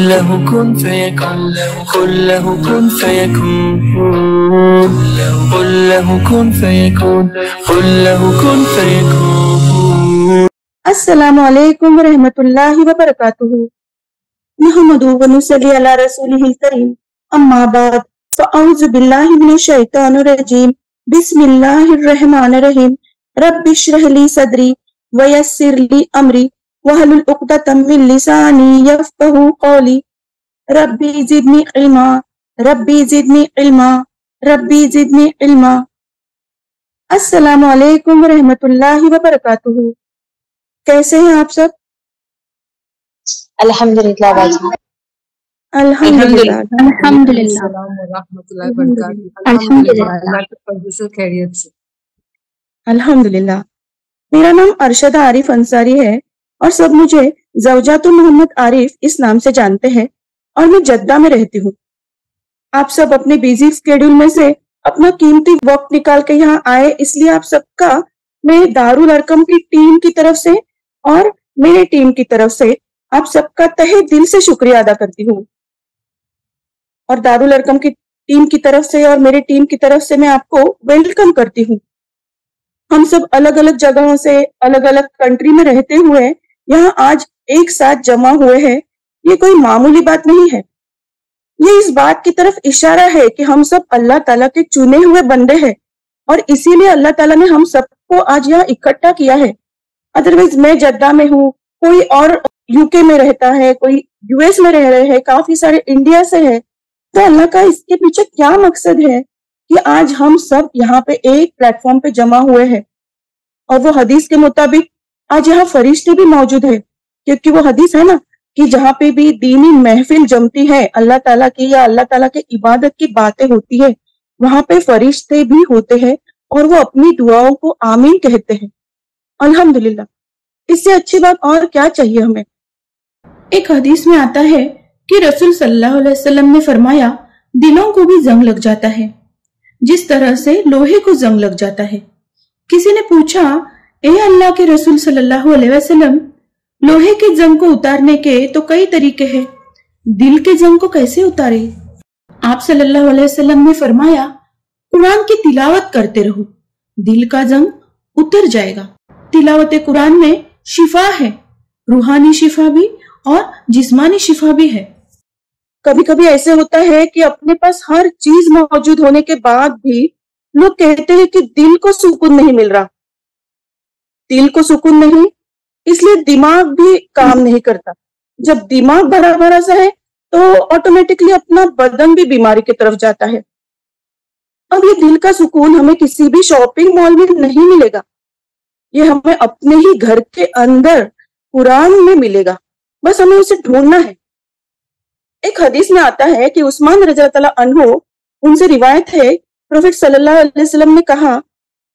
له كن فيكون قل له كن فيكون قل له كن فيكون قل له كن فيكون. السلام علیکم ورحمۃ اللہ وبرکاتہ. نحمدہ ونصلی علی رسولہ الکریم. اما بعد فاعوذ باللہ من الشیطان الرجیم. بسم اللہ الرحمن الرحیم. رب اشرح لی صدری ویسر لی امری واحلل عقدۃ من لسانی یفقہوا قولی. ربی زدنی علما ربی زدنی علما ربی زدنی علما. السلام علیکم ورحمۃ اللہ وبرکاتہ. کیسے ہیں آپ سب؟ الحمدللہ باجی. الحمدللہ. الحمدللہ. السلام ورحمۃ اللہ وبرکاتہ. الحمدللہ. اللہ کے فضل سے خیریت سے. الحمدللہ. میرا نام ارشد عارف انصاری ہے اور سب مجھے زوجات محمد عارف اس نام سے جانتے ہیں اور میں جدہ میں رہتی ہوں. آپ سب اپنے بیزی اسکیڈول میں سے اپنا قیمتی وقت نکال کے یہاں آئے، اس لیے آپ سب کا میں دارالارقم کی ٹیم کی طرف سے اور میرے ٹیم کی طرف سے آپ سب کا تہہ دل سے شکریہ ادا کرتی ہوں. اور دارالارقم کی ٹیم کی طرف سے اور میرے ٹیم کی طرف سے میں آپ کو ویلکم کرتی ہوں. ہم سب الگ الگ جگہوں سے الگ الگ کنٹری میں رہتے ہوئے یہاں آج ایک ساتھ جمع ہوئے ہیں. یہ کوئی معمولی بات نہیں ہے. یہ اس بات کی طرف اشارہ ہے کہ ہم سب اللہ تعالیٰ کے چنے ہوئے بندے ہیں اور اسی لیے اللہ تعالیٰ نے ہم سب کو آج یہاں اکٹھا کیا ہے. ادروائز میں جدہ میں ہوں، کوئی اور یو کے میں رہتا ہے، کوئی یو ایس میں رہ رہے ہیں، کافی سارے انڈیا سے ہے. تو اللہ کا اس کے پیچھے کیا مقصد ہے کہ آج ہم سب یہاں پہ ایک پلیٹ فارم پہ جمع ہوئے ہیں. اور وہ حدیث کے مطابق آج یہاں فرشتے بھی موجود ہیں، کیونکہ وہ حدیث ہے نا کہ جہاں پہ بھی دینی محفل جمتی ہے، اللہ تعالیٰ کی یا اللہ تعالیٰ کی عبادت کی باتیں ہوتی ہے، وہاں پہ فرشتے بھی ہوتے ہیں اور وہ اپنی دعاؤں کو آمین کہتے ہیں. الحمدللہ. اس سے اچھی بات اور کیا چاہیے ہمیں. ایک حدیث میں آتا ہے کہ رسول صلی اللہ علیہ وسلم نے فرمایا دلوں کو بھی زنگ لگ جاتا ہے جس طرح سے لوہے کو زنگ لگ جاتا ہے. کسی نے پوچھا، اے اللہ کے رسول صلی اللہ علیہ وسلم، لوہے کے زنگ کو اتارنے کے تو کئی طریقے ہیں، دل کے زنگ کو کیسے اتارے؟ آپ صلی اللہ علیہ وسلم نے فرمایا قرآن کی تلاوت کرتے رہو، دل کا زنگ اتر جائے گا. تلاوت قرآن میں شفا ہے، روحانی شفا بھی اور جسمانی شفا بھی ہے. کبھی کبھی ایسے ہوتا ہے کہ اپنے پاس ہر چیز موجود ہونے کے بعد بھی لوگ کہتے ہیں کہ دل کو سکون نہیں مل رہا. دل کو سکون نہیں، اس لیے دماغ بھی کام نہیں کرتا. جب دماغ بھرا بھرا سا ہے تو آٹومیٹکلی اپنا بدن بھی بیماری کی طرف جاتا ہے. اب یہ دل کا سکون ہمیں کسی بھی شاپنگ مال میں نہیں ملے گا، یہ ہمیں اپنے ہی گھر کے اندر قرآن میں ملے گا، بس ہمیں اسے ڈھونڈنا ہے. ایک حدیث میں آتا ہے کہ عثمان رضی اللہ تعالیٰ عنہ، ان سے روایت ہے، پروفیٹ صلی اللہ علیہ وسلم نے کہا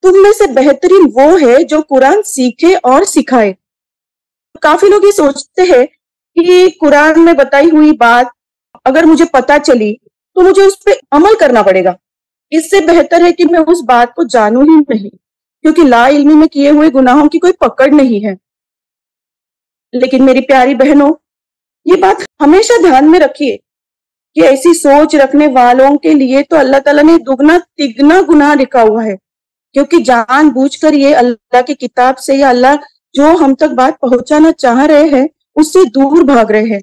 تم میں سے بہترین وہ ہے جو قرآن سیکھے اور سکھائے. کافی لوگ یہ سوچتے ہیں کہ قرآن میں بتائی ہوئی بات اگر مجھے پتا چلی تو مجھے اس پہ عمل کرنا پڑے گا. اس سے بہتر ہے کہ میں اس بات کو جانوں ہی نہیں، کیونکہ لا علمی میں کیے ہوئے گناہوں کی کوئی پکڑ نہیں ہے. لیکن میری پیاری بہنوں، یہ بات ہمیشہ دھیان میں رکھیے کہ ایسی سوچ رکھنے والوں کے لیے تو اللہ تعالیٰ نے دگنا تگنا گناہ لکھا ہوا ہے، کیونکہ جان بوجھ کر یہ اللہ کی کتاب سے یا اللہ جو ہم تک بات پہنچانا چاہ رہے ہیں اس سے دور بھاگ رہے ہیں.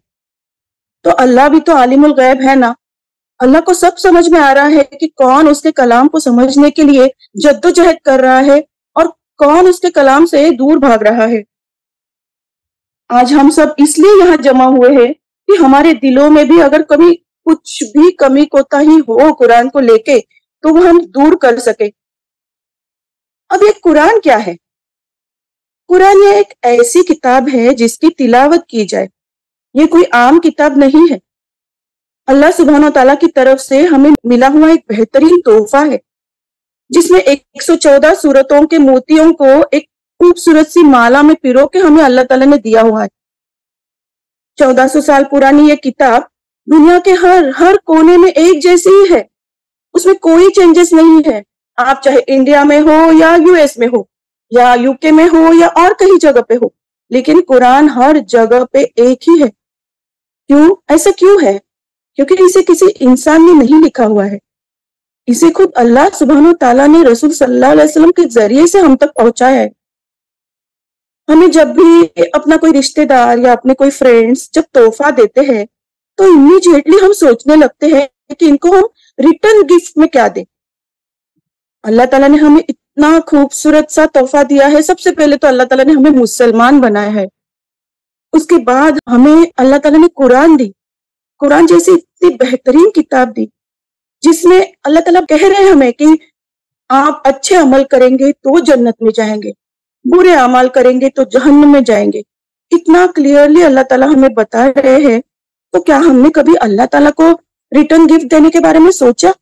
تو اللہ بھی تو عالم الغیب ہے نا. اللہ کو سب سمجھ میں آ رہا ہے کہ کون اس کے کلام کو سمجھنے کے لیے جدوجہد کر رہا ہے اور کون اس کے کلام سے دور بھاگ رہا ہے. آج ہم سب اس لیے یہاں جمع ہوئے ہیں کہ ہمارے دلوں میں بھی اگر کبھی کچھ بھی کمی کوتاہی ہو قرآن کو لے کے تو وہ ہم دور کر سکے. اب یہ قرآن کیا ہے؟ قرآن یہ ایک ایسی کتاب ہے جس کی تلاوت کی جائے. یہ کوئی عام کتاب نہیں ہے. اللہ سبحانہ و تعالیٰ کی طرف سے ہمیں ملا ہوا ایک بہترین تحفہ ہے جس میں 114 سورتوں کے موتیوں کو ایک خوبصورت سی مالا میں پیرو کے ہمیں اللہ تعالیٰ نے دیا ہوا ہے. 1400 سال پرانی یہ کتاب دنیا کے ہر کونے میں ایک جیسی ہی ہے، اس میں کوئی چینجز نہیں ہے. آپ چاہے انڈیا میں ہو یا یو ایس میں ہو یا یو کے میں ہو یا اور کہیں جگہ پہ ہو، لیکن قرآن ہر جگہ پہ ایک ہی ہے، क्यों? ऐसा क्यों है? क्योंकि इसे किसी इंसान ने नहीं लिखा हुआ है, इसे खुद अल्लाह सुब्हानो ताला ने रसूल सल्लल्लाहु अलैहि वसल्लम के जरिए से हम तक पहुंचाया है। हमें जब भी अपना कोई रिश्तेदार या अपने कोई फ्रेंड्स जब तोहफा देते हैं तो इमीडिएटली हम सोचने लगते हैं कि इनको हम रिटर्न गिफ्ट में क्या दें। अल्लाह ताला ने हमें इतना खूबसूरत सा तोहफा दिया है। सबसे पहले तो अल्लाह ताला ने हमें मुसलमान बनाया है, उसके बाद हमें अल्लाह ताला ने कुरान दी, कुरान जैसी इतनी बेहतरीन किताब दी जिसमें अल्लाह ताला कह रहे हैं हमें कि आप अच्छे अमल करेंगे तो जन्नत में जाएंगे, बुरे अमल करेंगे तो जहन्नम में जाएंगे। इतना क्लियरली अल्लाह ताला हमें बता रहे हैं। तो क्या हमने कभी अल्लाह ताला को रिटर्न गिफ्ट देने के बारे में सोचा?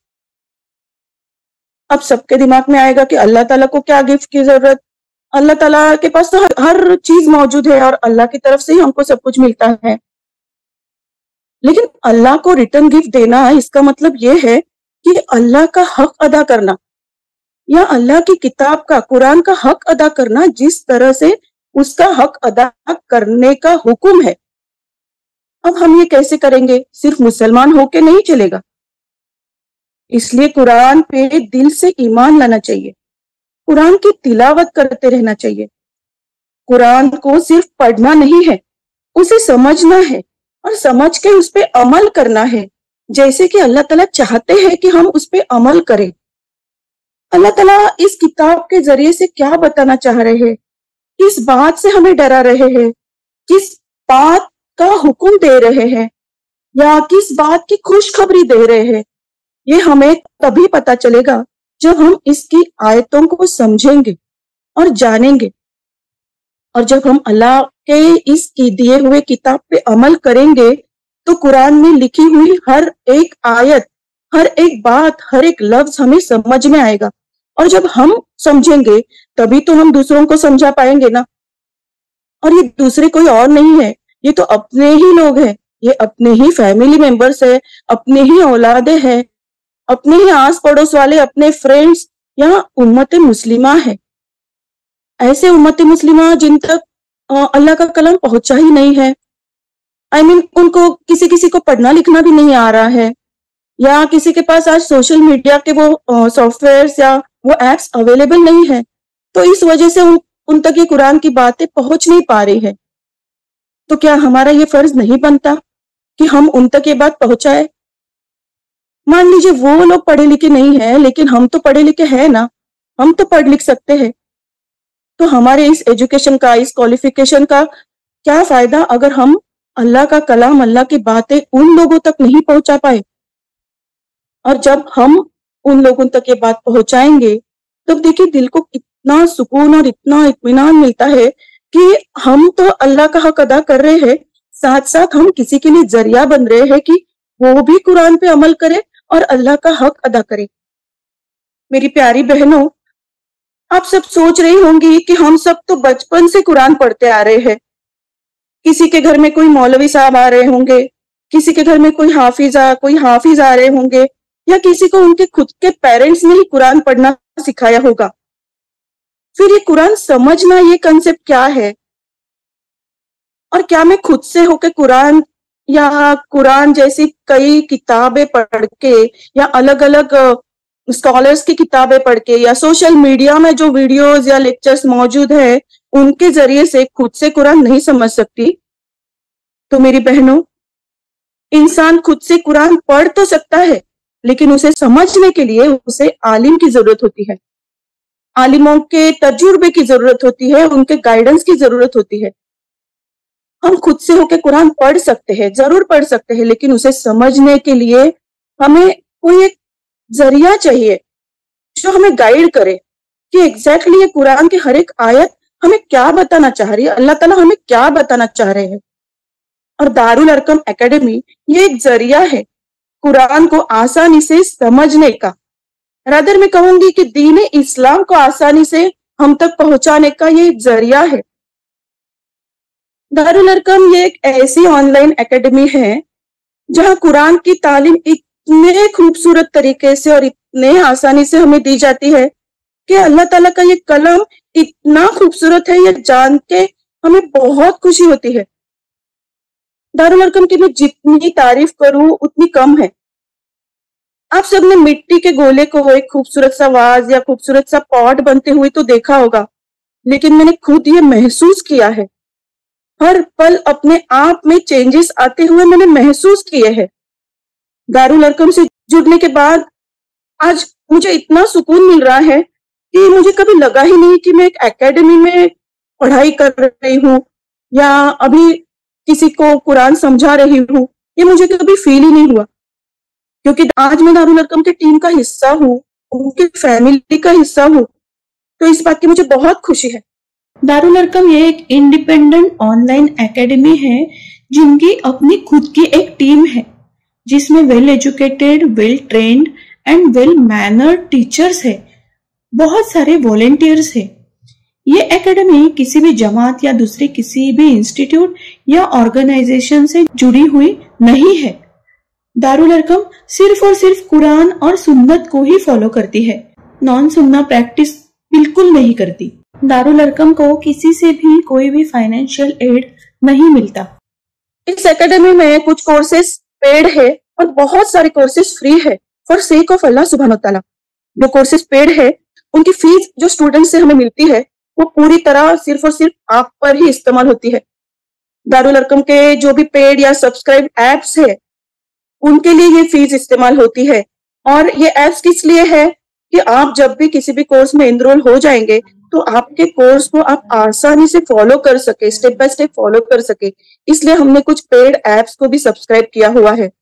अब सबके दिमाग में आएगा कि अल्लाह ताला को क्या गिफ्ट की जरूरत, अल्लाह ताला के पास तो हर चीज मौजूद है और अल्लाह की तरफ से ही हमको सब कुछ मिलता है। लेकिन अल्लाह को रिटर्न गिफ्ट देना इसका मतलब ये है कि अल्लाह का हक अदा करना या अल्लाह की किताब का, कुरान का हक अदा करना, जिस तरह से उसका हक अदा करने का हुक्म है। अब हम ये कैसे करेंगे? सिर्फ मुसलमान होके नहीं चलेगा, इसलिए कुरान पे दिल से ईमान लाना चाहिए, कुरान की तिलावत करते रहना चाहिए। कुरान को सिर्फ पढ़ना नहीं है, उसे समझना है और समझ के उस पे अमल करना है, जैसे कि अल्लाह ताला चाहते हैं कि हम उस पे अमल करें। अल्लाह ताला इस किताब के जरिए से क्या बताना चाह रहे हैं, किस बात से हमें डरा रहे हैं, किस बात का हुक्म दे रहे हैं या किस बात की खुशखबरी दे रहे हैं, ये हमें तभी पता चलेगा जब हम इसकी आयतों को समझेंगे और जानेंगे। और जब हम अल्लाह के इस दिए हुए किताब पे अमल करेंगे तो कुरान में लिखी हुई हर एक आयत, हर एक बात, हर एक लफ्ज हमें समझ में आएगा। और जब हम समझेंगे तभी तो हम दूसरों को समझा पाएंगे ना। और ये दूसरे कोई और नहीं है, ये तो अपने ही लोग हैं, ये अपने ही फैमिली मेंबर्स है, अपने ही औलादे हैं, अपने ही आस पड़ोस वाले, अपने फ्रेंड्स या उम्मत मुस्लिमा है। ऐसे उम्मत मुस्लिमा जिन तक अल्लाह का कलाम पहुंचा ही नहीं है। उनको किसी को पढ़ना लिखना भी नहीं आ रहा है, या किसी के पास आज सोशल मीडिया के वो सॉफ्टवेयर्स या वो एप्स अवेलेबल नहीं है, तो इस वजह से उन तक ये कुरान की बातें पहुंच नहीं पा रही है। तो क्या हमारा ये फर्ज नहीं बनता कि हम उन तक ये बात पहुंचाए? मान लीजिए वो लोग पढ़े लिखे नहीं है, लेकिन हम तो पढ़े लिखे हैं ना, हम तो पढ़ लिख सकते हैं। तो हमारे इस एजुकेशन का, इस क्वालिफिकेशन का क्या फायदा अगर हम अल्लाह का कलाम, अल्लाह की बातें उन लोगों तक नहीं पहुंचा पाए। और जब हम उन लोगों तक ये बात पहुंचाएंगे तो देखिए दिल को इतना सुकून और इतना इत्मीनान मिलता है कि हम तो अल्लाह का हक अदा कर रहे हैं, साथ साथ हम किसी के लिए जरिया बन रहे हैं कि वो भी कुरान पे अमल करे और अल्लाह का हक अदा करे। मेरी प्यारी बहनों, आप सब सोच रही होंगी कि हम सब तो बचपन से कुरान पढ़ते आ रहे हैं। किसी के घर में कोई मौलवी साहब आ रहे होंगे, किसी के घर में कोई हाफिज आ रहे होंगे, या किसी को उनके खुद के पेरेंट्स ने ही कुरान पढ़ना सिखाया होगा। फिर ये कुरान समझना, ये कंसेप्ट क्या है? और क्या मैं खुद से होके कुरान या कुरान जैसी कई किताबें पढ़ के या अलग अलग स्कॉलर्स की किताबें पढ़ के या सोशल मीडिया में जो वीडियोस या लेक्चर्स मौजूद है उनके जरिए से खुद से कुरान नहीं समझ सकती? तो मेरी बहनों, इंसान खुद से कुरान पढ़ तो सकता है, लेकिन उसे समझने के लिए उसे आलिम की जरूरत होती है, आलिमों के तजुर्बे की जरूरत होती है, उनके गाइडेंस की जरूरत होती है। हम खुद से होके कुरान पढ़ सकते हैं, जरूर पढ़ सकते हैं, लेकिन उसे समझने के लिए हमें कोई एक जरिया चाहिए जो हमें गाइड करे कि एग्जैक्टली ये कुरान के हर एक आयत हमें क्या बताना चाह रही है, अल्लाह ताला हमें क्या बताना चाह रहे हैं। और दारुल अरकम एकेडमी ये एक जरिया है कुरान को आसानी से समझने का। रादर मैं कहूंगी कि दीन इस्लाम को आसानी से हम तक पहुंचाने का ये एक जरिया है। दारुल अरकम ये एक ऐसी ऑनलाइन एकेडमी है जहां कुरान की तालीम इतने खूबसूरत तरीके से और इतने आसानी से हमें दी जाती है कि अल्लाह ताला का ये कलाम इतना खूबसूरत है, ये जान के हमें बहुत खुशी होती है। दारुल अरकम की मैं जितनी तारीफ करूं उतनी कम है। आप सबने मिट्टी के गोले को एक खूबसूरत सा वाज या खूबसूरत सा पॉट बनते हुए तो देखा होगा, लेकिन मैंने खुद ये महसूस किया है। हर पल अपने आप में चेंजेस आते हुए मैंने महसूस किए हैं। दारुल अरकम से जुड़ने के बाद आज मुझे इतना सुकून मिल रहा है कि मुझे कभी लगा ही नहीं कि मैं एक एकेडमी में पढ़ाई कर रही हूँ या अभी किसी को कुरान समझा रही हूँ। ये मुझे कभी फील ही नहीं हुआ, क्योंकि आज मैं दारुल अरकम की टीम का हिस्सा हूँ, उनकी फैमिली का हिस्सा हूँ, तो इस बात की मुझे बहुत खुशी है। दारुल अरकम ये एक इंडिपेंडेंट ऑनलाइन एकेडमी है जिनकी अपनी खुद की एक टीम है, जिसमें well educated, well trained and well mannered teachers है। बहुत सारे वॉलेंटियर्स है। ये एकेडमी किसी भी जमात या दूसरे किसी भी इंस्टीट्यूट या ऑर्गेनाइजेशन से जुड़ी हुई नहीं है। दारुल अरकम सिर्फ और सिर्फ कुरान और सुन्नत को ही फॉलो करती है, नॉन सुन्ना प्रैक्टिस बिल्कुल नहीं करती। दारुल अरकम को किसी से भी कोई भी फाइनेंशियल एड नहीं मिलता। इस एकेडमी में कुछ कोर्सेस पेड है और बहुत सारे कोर्सेस फ्री है फॉर सेक ऑफ अल्लाह सुब्हान तआला। जो कोर्सेस पेड है उनकी फीस जो स्टूडेंट से हमें मिलती है वो पूरी तरह सिर्फ और सिर्फ आप पर ही इस्तेमाल होती है। दारुल अरकम के जो भी पेड या सब्सक्राइब एप्स है उनके लिए ये फीस इस्तेमाल होती है। और ये एप्स किस लिए है कि आप जब भी किसी भी कोर्स में एनरोल हो जाएंगे तो आपके कोर्स को आप आसानी से फॉलो कर सके, स्टेप बाय स्टेप फॉलो कर सके, इसलिए हमने कुछ पेड एप्स को भी सब्सक्राइब किया हुआ है।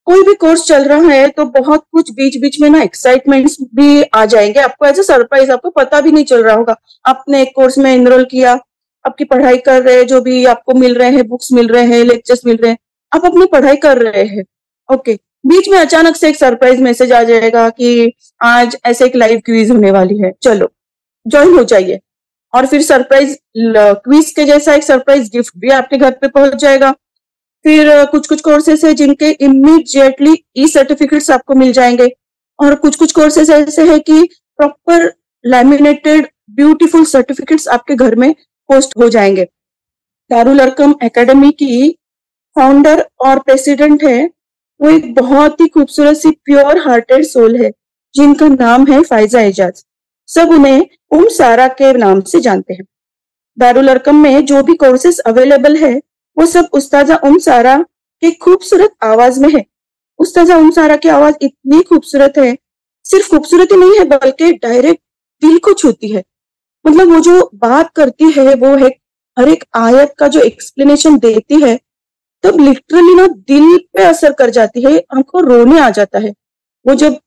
कोई भी कोर्स चल रहा है तो बहुत कुछ बीच बीच में ना एक्साइटमेंट्स भी आ जाएंगे आपको एज ए सरप्राइज, आपको पता भी नहीं चल रहा होगा। आपने एक कोर्स में एनरोल किया, आपकी पढ़ाई कर रहे हैं, जो भी आपको मिल रहे हैं, बुक्स मिल रहे हैं, लेक्चर्स मिल रहे हैं, आप अपनी पढ़ाई कर रहे हैं। ओके, बीच में अचानक से एक सरप्राइज मैसेज आ जाएगा कि आज ऐसे एक लाइव क्विज होने वाली है, चलो ज्वाइन हो जाइए। और फिर सरप्राइज क्विज के जैसा एक सरप्राइज गिफ्ट भी आपके घर पे पहुंच जाएगा। फिर कुछ कुछ कोर्सेस है जिनके इमीडिएटली ई सर्टिफिकेट्स आपको मिल जाएंगे, और कुछ कुछ कोर्सेस ऐसे है कि प्रॉपर लैमिनेटेड ब्यूटीफुल सर्टिफिकेट्स आपके घर में पोस्ट हो जाएंगे। दारुल अरकम एकेडमी की फाउंडर और प्रेसिडेंट है वो एक बहुत ही खूबसूरत सी प्योर हार्टेड सोल है जिनका नाम है फायजा एजाज। सब उन्हें सारा के नाम से जानते हैं। दारुल अरकम में जो भी कोर्सेस अवेलेबल है वो सब उस्ताजा सारा की खूबसूरत आवाज में है। उस्ताजा सारा की आवाज इतनी खूबसूरत है, सिर्फ खूबसूरत ही नहीं है बल्कि डायरेक्ट दिल को छूती है। मतलब वो जो बात करती है, वो है हर एक आयत का जो एक्सप्लेनेशन देती है, तब लिटरली ना दिल पे असर कर जाती है, हमको रोने आ जाता है। वो जब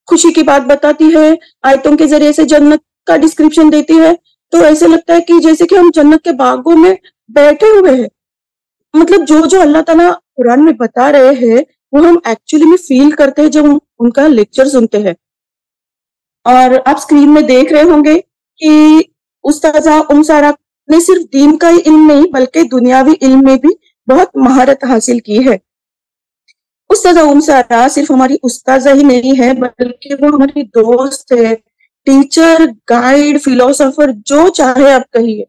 खुशी की बात बताती है, आयतों के जरिए से जन्नत का डिस्क्रिप्शन देती है, तो ऐसे लगता है कि जैसे कि हम जन्नत के बागों में बैठे हुए हैं। मतलब जो जो अल्लाह ताला कुरान में बता रहे हैं वो हम एक्चुअली में फील करते हैं जब हम उनका लेक्चर सुनते हैं। और आप स्क्रीन में देख रहे होंगे कि उस्ताजा सारा ने सिर्फ दीन का ही इल्म नहीं बल्कि दुनियावी इल्म में भी बहुत महारत हासिल की है। उस्ताजा सारा सिर्फ हमारी उस्ताजा ही नहीं है बल्कि वो हमारी दोस्त है, टीचर, गाइड, फिलोसोफर, जो चाहे आप कहिए।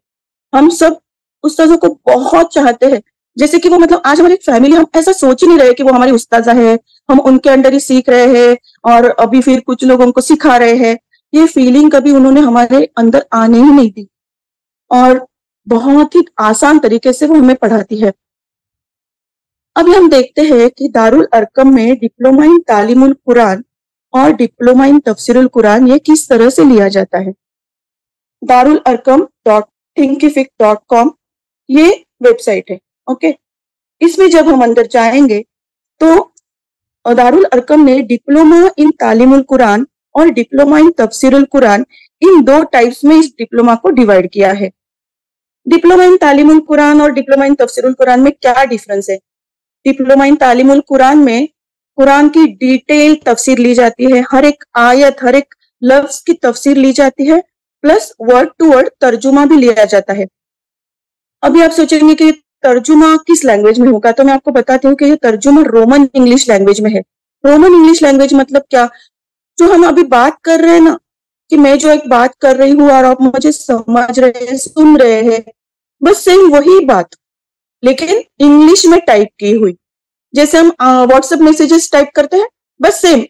हम सब उस्ताजों को बहुत चाहते हैं, जैसे कि वो मतलब आज हमारी फैमिली। हम ऐसा सोच ही नहीं रहे कि वो हमारी उस्ताजा है, हम उनके अंडर ही सीख रहे हैं और अभी फिर कुछ लोगों को सिखा रहे हैं। ये फीलिंग कभी उन्होंने हमारे अंदर आने ही नहीं दी और बहुत ही आसान तरीके से वो हमें पढ़ाती है। अभी हम देखते हैं कि दारुल अरकम में डिप्लोमा इन तालीमुल कुरान और डिप्लोमा इन तफसीरुल कुरान ये किस तरह से लिया जाता है। darularakam.thinkific.com ये वेबसाइट है। ओके, इसमें जब हम अंदर जाएंगे तो दारुल अरकम ने डिप्लोमा इन तालीमुल कुरान और डिप्लोमा इन तफसीरुल कुरान इन दो टाइप्स में इस डिप्लोमा को डिवाइड किया है। डिप्लोमा इन तालीमुल कुरान और डिप्लोमा इन तफसीरुल कुरान में क्या डिफरेंस है? डिप्लोमा इन तालीमुल कुरान में कुरान की डिटेल तफसीर ली जाती है, हर एक आयत, हर एक लफ्ज की तफसीर ली जाती है, प्लस वर्ड टू वर्ड तर्जुमा भी लिया जाता है। अभी आप सोचेंगे कि तर्जुमा किस लैंग्वेज में होगा, तो मैं आपको बताती हूँ कि ये तर्जुमा रोमन इंग्लिश लैंग्वेज में है। रोमन इंग्लिश लैंग्वेज मतलब क्या? जो हम अभी बात कर रहे हैं ना, कि मैं जो एक बात कर रही हूँ और आप मुझे समझ रहे हैं, सुन रहे हैं, बस सेम वही बात लेकिन इंग्लिश में टाइप की हुई। जैसे हम व्हाट्सएप मैसेजेस टाइप करते हैं, बस सेम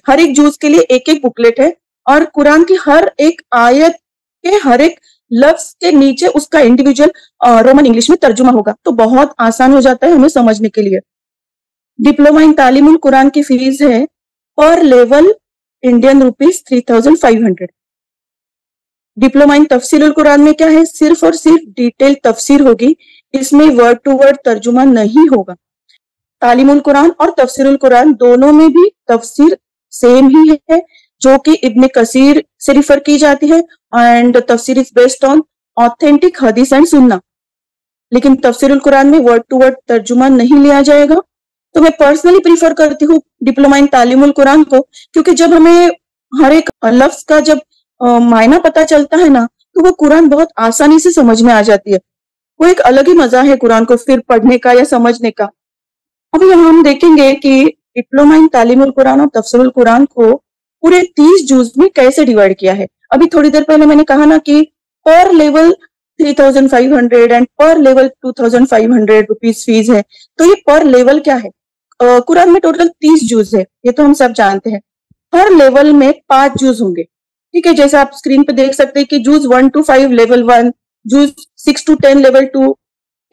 हर एक जूज के लिए एक एक बुकलेट है और कुरान की हर एक आयत के हर एक लफ्ज के नीचे उसका इंडिविजुअल रोमन इंग्लिश में तर्जुमा होगा, तो बहुत आसान हो जाता है हमें समझने के लिए। डिप्लोमा इन तालीमुल कुरान की फीस है पर level Indian rupees 3500। Diploma in तफसीरुल कुरान में क्या है, सिर्फ और सिर्फ डिटेल तफसीर होगी, इसमें वर्ड टू वर्ड तर्जुमा नहीं होगा। तालीमुल कुरान और तफसीरुल कुरान दोनों में भी तफसीर सेम ही है, जो कि इब्न कसीर से रिफर की जाती है एंड तफसीर इज बेस्ड ऑन ऑथेंटिक हदीस एंड सुन्ना। लेकिन तफसीरुल कुरान में वर्ड टू वर्ड तर्जुमा नहीं लिया जाएगा। तो मैं पर्सनली प्रीफर करती हूँ डिप्लोमा इन तालीमुल कुरान को, क्योंकि जब हमें हर एक लफ्ज का जब मायना पता चलता है ना, तो वो कुरान बहुत आसानी से समझ में आ जाती है। वो एक अलग ही मजा है कुरान को फिर पढ़ने का या समझने का। अब यहाँ हम देखेंगे कि डिप्लोमा इन तालीमुल कुरान और तफसीरुल कुरान को पूरे 30 जूज में कैसे डिवाइड किया है। अभी थोड़ी देर पहले मैंने कहा ना कि पर लेवल 3500 एंड पर लेवल 2500 रुपीज फीस है। तो ये पर लेवल क्या है? कुरान में टोटल 30 जूज है, ये तो हम सब जानते हैं। हर लेवल में 5 जूज होंगे, ठीक है। जैसे आप स्क्रीन पे देख सकते हैं कि जूज 1 to 5 लेवल 1, जूज 6 to 10 लेवल 2,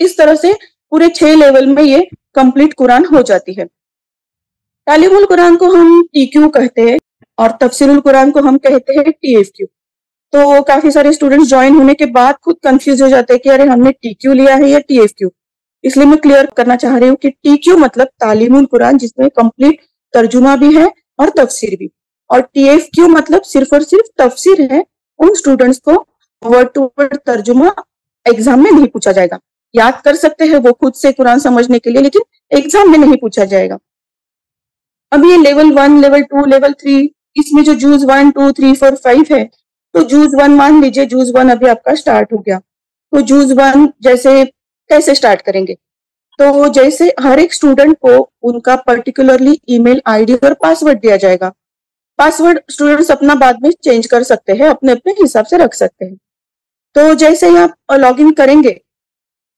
इस तरह से पूरे 6 लेवल में ये कंप्लीट कुरान हो जाती है। तालीमुल कुरान को हम टीक्यू कहते हैं और तफसीरुल कुरान को हम कहते हैं टीएफक्यू। तो काफी सारे स्टूडेंट्स ज्वाइन होने के बाद खुद कंफ्यूज हो जाते हैं कि अरे हमने टीक्यू लिया है या टीएफक्यू। इसलिए मैं क्लियर करना चाह रही हूँ कि टीक्यू मतलब तालीमुल कुरान, जिसमें कंप्लीट तर्जुमा भी है और तफसीर भी, और टीएफक्यू मतलब सिर्फ और सिर्फ तफसीर है। उन स्टूडेंट्स को वर्ड टू वर्ड तर्जुमा एग्जाम में नहीं पूछा जाएगा। याद कर सकते हैं वो खुद से कुरान समझने के लिए, लेकिन एग्जाम में नहीं पूछा जाएगा। अब ये लेवल 1, लेवल 2, लेवल 3, इसमें जो जूज 1, 2, 3, 4, 5 है, तो जूज 1 मान लीजिए जूज 1 अभी आपका स्टार्ट हो गया। तो जूज 1 जैसे कैसे स्टार्ट करेंगे? तो जैसे हर एक स्टूडेंट को उनका पर्टिकुलरली ईमेल आईडी और पासवर्ड दिया जाएगा। पासवर्ड स्टूडेंट्स अपना बाद में चेंज कर सकते हैं, अपने अपने हिसाब से रख सकते हैं। तो जैसे ही आप लॉग इन करेंगे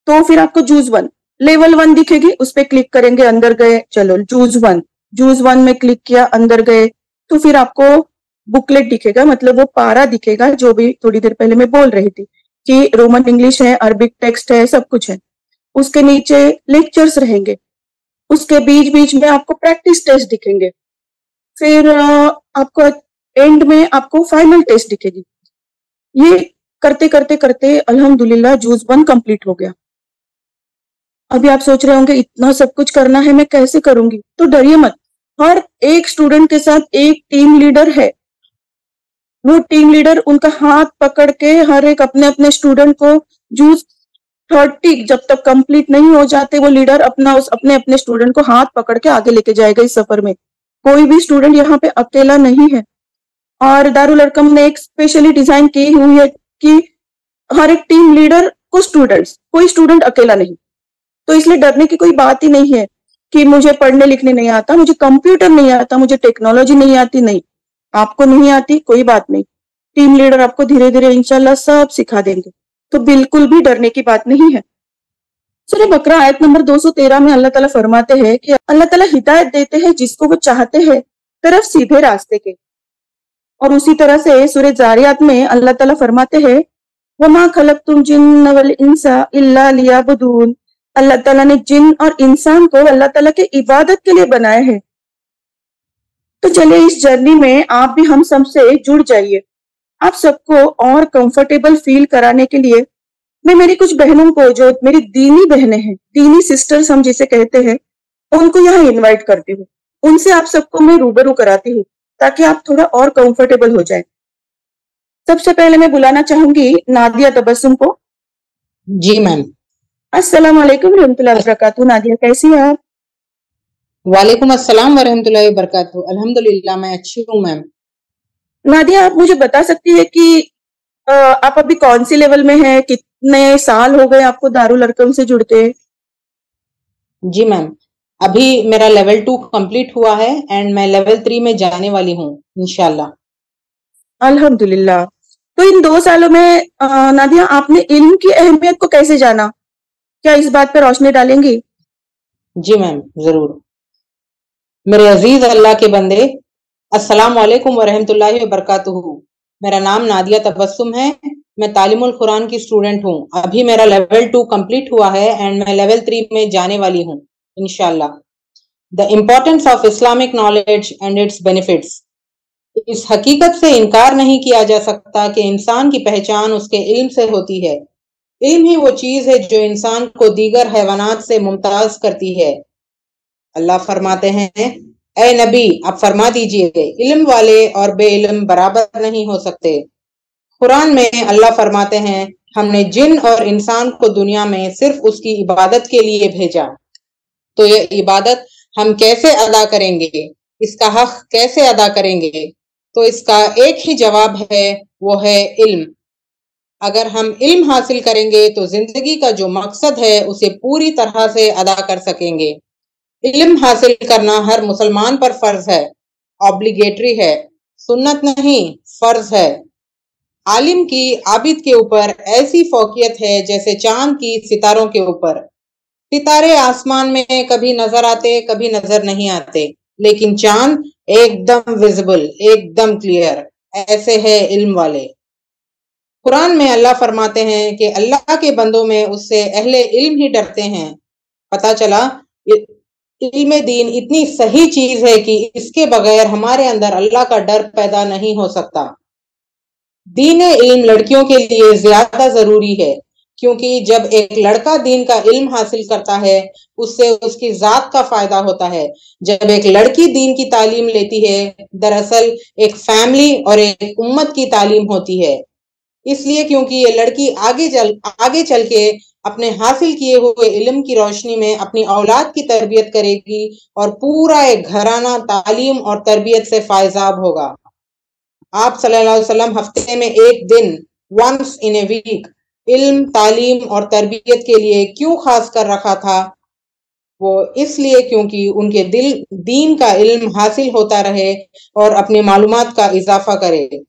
तो फिर आपको जूज 1 लेवल 1 दिखेगी, उस पर क्लिक करेंगे, अंदर गए, चलो जूज 1 में क्लिक किया, अंदर गए, तो फिर आपको बुकलेट दिखेगा, मतलब वो पारा दिखेगा जो भी थोड़ी देर पहले मैं बोल रही थी कि रोमन इंग्लिश है, अरबिक टेक्स्ट है, सब कुछ है। उसके नीचे लेक्चर्स रहेंगे, उसके बीच बीच में आपको प्रैक्टिस टेस्ट दिखेंगे, फिर आपको एंड में आपको फाइनल टेस्ट दिखेगी। ये करते करते करते अल्हम्दुलिल्लाह जूज 1 कंप्लीट हो गया। अभी आप सोच रहे होंगे इतना सब कुछ करना है, मैं कैसे करूंगी? तो डरिए मत, हर एक स्टूडेंट के साथ एक टीम लीडर है। वो टीम लीडर उनका हाथ पकड़ के हर एक अपने अपने स्टूडेंट को जूज 30 जब तक कंप्लीट नहीं हो जाते, वो लीडर अपने अपने स्टूडेंट को हाथ पकड़ के आगे लेके जाएगा इस सफर में। कोई भी स्टूडेंट यहाँ पे अकेला नहीं है। और दारुल अरकम ने एक स्पेशली डिजाइन की हुई है कि हर एक टीम लीडर को स्टूडेंट्स, कोई स्टूडेंट अकेला नहीं। तो इसलिए डरने की कोई बात ही नहीं है कि मुझे पढ़ने लिखने नहीं आता, मुझे कंप्यूटर नहीं आता, मुझे टेक्नोलॉजी नहीं आती। नहीं, आपको नहीं आती कोई बात नहीं, टीम लीडर आपको धीरे धीरे इंशाल्लाह सब सिखा देंगे। तो बिल्कुल भी डरने की बात नहीं है। सूरह बकरा आयत नंबर 213 में अल्लाह ताला फरमाते हैं कि अल्लाह ताला हिदायत देते हैं जिसको वो चाहते हैं तरफ सीधे रास्ते के। और उसी तरह से सूरह जारियात में अल्लाह ताला फरमाते हैं वमा खलक़तुल जिन्न वल इंसा इल्ला लियअबुदून। अल्लाह ताला ने जिन और इंसान को अल्लाह ताला के इबादत के लिए बनाया है। तो चलिए इस जर्नी में आप भी हम सब से जुड़ जाइए। आप सबको और कंफर्टेबल फील कराने के लिए मैं मेरी कुछ बहनों को, जो मेरी दीनी बहनें हैं, दीनी सिस्टर्स हम जिसे कहते हैं, उनको यहाँ इनवाइट करती हूँ। उनसे आप सबको मैं रूबरू कराती हूँ ताकि आप थोड़ा और कंफर्टेबल हो जाए। सबसे पहले मैं बुलाना चाहूंगी नादिया तबस्सुम को। जी मैम। अस्सलाम वालेकुम रहमतुल्लाहि व बरकातुहू। नादिया कैसी हैं आप? वालेकुम अस्सलाम व रहमतुल्लाहि व बरकातुहू। अल्हम्दुलिल्लाह मैं अच्छी हूँ मैम। नादिया आप मुझे बता सकती है कि आप अभी कौन सी लेवल में हैं? कितने साल हो गए आपको दारुल अरकम से जुड़ते? जी मैम, अभी मेरा लेवल 2 कंप्लीट हुआ है एंड मैं लेवल 3 में जाने वाली हूँ इंशाल्लाह। अल्हम्दुलिल्लाह। तो इन 2 सालों में नादिया आपने इल्म की अहमियत को कैसे जाना? क्या इस बात पर रोशनी डालेंगी? जी मैम, जरूर। मेरे अजीज अल्लाह के बंदे, अस्सलाम वालेकुम वरहमतुल्लाहि वबरकातुहू। मेरा नाम नादिया तबस्सुम है। मैं तालीमुल कुरान की स्टूडेंट हूँ। अभी मेरा लेवल 2 कंप्लीट हुआ है एंड मैं लेवल 3 में जाने वाली हूँ इंशाल्लाह। The importance of Islamic knowledge and it's benefits. इस हकीकत से इनकार नहीं किया जा सकता कि इंसान की पहचान उसके इल्म से होती है। इल्म ही वो चीज है जो इंसान को दीगर हैवानात से मुमताज करती है। अल्लाह फरमाते हैं, ए नबी आप फरमा दीजिए, इल्म वाले और बेइल्म बराबर नहीं हो सकते। कुरान में अल्लाह फरमाते हैं, हमने जिन और इंसान को दुनिया में सिर्फ उसकी इबादत के लिए भेजा। तो ये इबादत हम कैसे अदा करेंगे, इसका हक कैसे अदा करेंगे? तो इसका एक ही जवाब है, वो है इल्म। अगर हम इल्म हासिल करेंगे तो जिंदगी का जो मकसद है उसे पूरी तरह से अदा कर सकेंगे। इल्म हासिल करना हर मुसलमान पर फर्ज है, ऑब्लिगेटरी है, सुन्नत नहीं, फर्ज है। आलिम की आबिद के ऊपर ऐसी फौकियत है जैसे चांद की सितारों के ऊपर। सितारे आसमान में कभी नजर आते, कभी नजर नहीं आते, लेकिन चांद एकदम विजिबल, एकदम क्लियर। ऐसे है इल्म वाले। कुरान में अल्लाह फरमाते हैं कि अल्लाह के बंदों में उससे अहले इल्म ही डरते हैं। पता चला इल्म दीन इतनी सही चीज है कि इसके बगैर हमारे अंदर अल्लाह का डर पैदा नहीं हो सकता। दीन इल्म लड़कियों के लिए ज्यादा जरूरी है, क्योंकि जब एक लड़का दीन का इल्म हासिल करता है उससे उसकी जात का फायदा होता है। जब एक लड़की दीन की तालीम लेती है, दरअसल एक फैमिली और एक उम्मत की तालीम होती है। इसलिए क्योंकि ये लड़की आगे चल के अपने हासिल किए हुए इल्म की रोशनी में अपनी औलाद की तरबियत करेगी और पूरा एक घराना तालीम और तरबियत से फायजाब होगा। आप सल्लल्लाहु अलैहि वसल्लम हफ्ते में एक दिन, वंस इन ए वीक, इल्म, तालीम और तरबियत के लिए क्यों खास कर रखा था? वो इसलिए क्योंकि उनके दीन का इल्म हासिल होता रहे और अपनी मालूमात का इजाफा करे।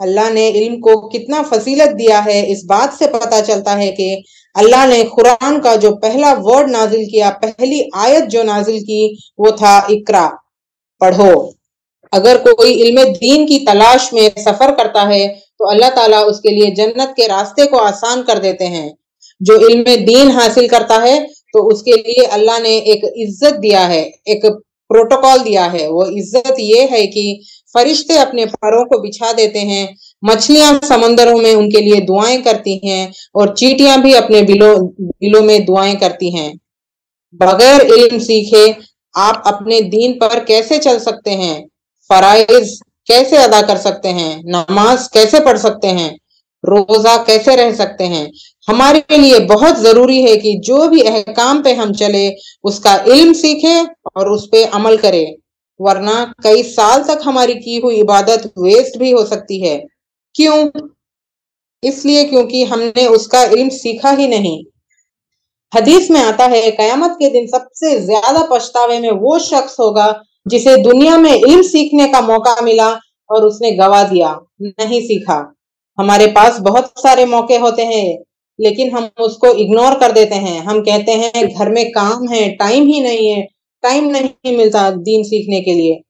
अल्लाह ने इल्म को कितना फजीलत दिया है इस बात से पता चलता है कि अल्लाह ने कुरान का जो पहला वर्ड नाजिल किया, पहली आयत जो नाजिल की, वो था इकरा, पढ़ो। अगर कोई इल्म दीन की तलाश में सफर करता है तो अल्लाह ताला उसके लिए जन्नत के रास्ते को आसान कर देते हैं। जो इल्म दीन हासिल करता है तो उसके लिए अल्लाह ने एक इज्जत दिया है, एक प्रोटोकॉल दिया है। वो इज्जत ये है कि फरिश्ते अपने पैरों को बिछा देते हैं, मछलियां समंदरों में उनके लिए दुआएं करती हैं और चींटियां भी अपने बिलों में दुआएं करती हैं। बगैर इल्म सीखे आप अपने दीन पर कैसे चल सकते हैं? फराइज कैसे अदा कर सकते हैं? नमाज कैसे पढ़ सकते हैं? रोजा कैसे रह सकते हैं? हमारे लिए बहुत जरूरी है कि जो भी अहकाम पे हम चले उसका इल्म सीखे और उस पे अमल करें, वरना कई साल तक हमारी की हुई इबादत वेस्ट भी हो सकती है। क्यों? इसलिए क्योंकि हमने उसका इल्म सीखा ही नहीं। हदीस में आता है, कयामत के दिन सबसे ज्यादा पछतावे में वो शख्स होगा जिसे दुनिया में इल्म सीखने का मौका मिला और उसने गवा दिया, नहीं सीखा। हमारे पास बहुत सारे मौके होते हैं लेकिन हम उसको इग्नोर कर देते हैं। हम कहते हैं घर में काम है, टाइम ही नहीं है, टाइम नहीं मिलता दीन सीखने के लिए।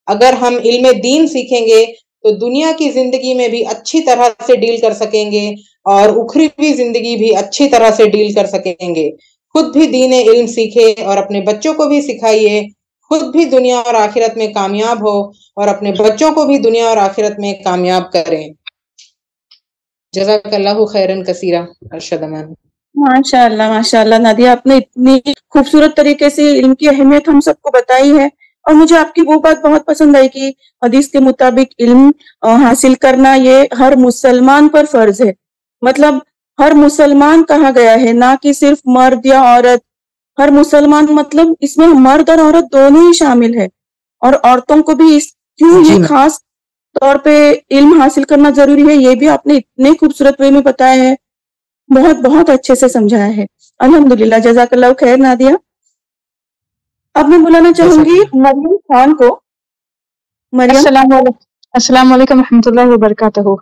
अगर हम इल्म दीन सीखेंगे तो दुनिया की जिंदगी में भी अच्छी तरह से डील कर सकेंगे और उखरी हुई जिंदगी भी अच्छी तरह से डील कर सकेंगे। खुद भी दीन इल्म सीखे और अपने बच्चों को भी सिखाइए। खुद भी दुनिया और आखिरत में कामयाब हो और अपने बच्चों को भी दुनिया और आखिरत में कामयाब करें। जज़ाकल्लाहु खैरन कसीरा। अरशद मैम। माशाअल्लाह नादिया, आपने इतनी खूबसूरत तरीके से इल्म की अहमियत हम सबको बताई है। और मुझे आपकी वो बात बहुत पसंद आई कि हदीस के मुताबिक इल्म हासिल करना ये हर मुसलमान पर फर्ज है। मतलब हर मुसलमान कहा गया है, ना कि सिर्फ मर्द या औरत। हर मुसलमान मतलब इसमें मर्द और औरत दोनों ही शामिल है। और औरतों को भी क्यों ये खास तौर पे इल्म हासिल करना जरूरी है, ये भी आपने इतने खूबसूरत वे में बताया है, बहुत बहुत अच्छे से समझाया है। अल्हम्दुलिल्लाह, जज़ाकल्लाहु खैर नादिया। अब मैं बुलाना चाहूंगी मरियम खान को। मरियम। अस्सलाम वालेकुम रहमतुल्लाहि व बरकातहू।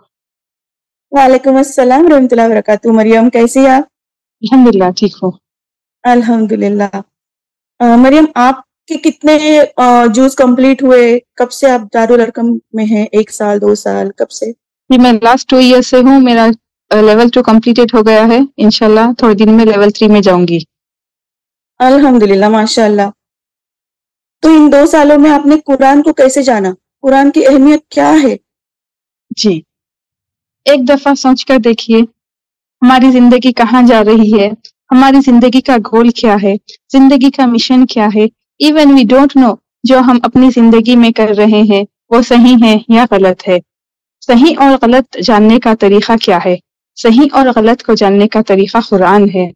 वालेकुम अस्सलाम रहमतुल्लाहि व बरकातहू। मरियम कैसी आप? الحمدللہ ٹھیک ہوں. الحمدللہ. مریم آپ کے کتنے جوز کمپلیٹ ہوئے؟ کب سے آپ دارالارقم میں ہیں؟ 1 سال 2 سال کب سے؟ جی میں لاسٹ 2 ایئر سے ہوں. میرا لیول 2 کمپلیٹڈ ہو گیا ہے. انشاءاللہ تھوڑے دن میں لیول 3 میں جاؤں گی. الحمدللہ ماشاء اللہ. تو ان 2 سالوں میں آپ نے قرآن کو کیسے جانا؟ قرآن کی اہمیت کیا ہے؟ جی ایک دفعہ سوچ کر دیکھیے ہماری زندگی کہاں جا رہی ہے، ہماری زندگی کا گول کیا ہے، زندگی کا مشن کیا ہے. ایون وی ڈونٹ نو جو ہم اپنی زندگی میں کر رہے ہیں وہ صحیح ہے یا غلط ہے. صحیح اور غلط جاننے کا طریقہ کیا ہے؟ صحیح اور غلط کو جاننے کا طریقہ قرآن ہے.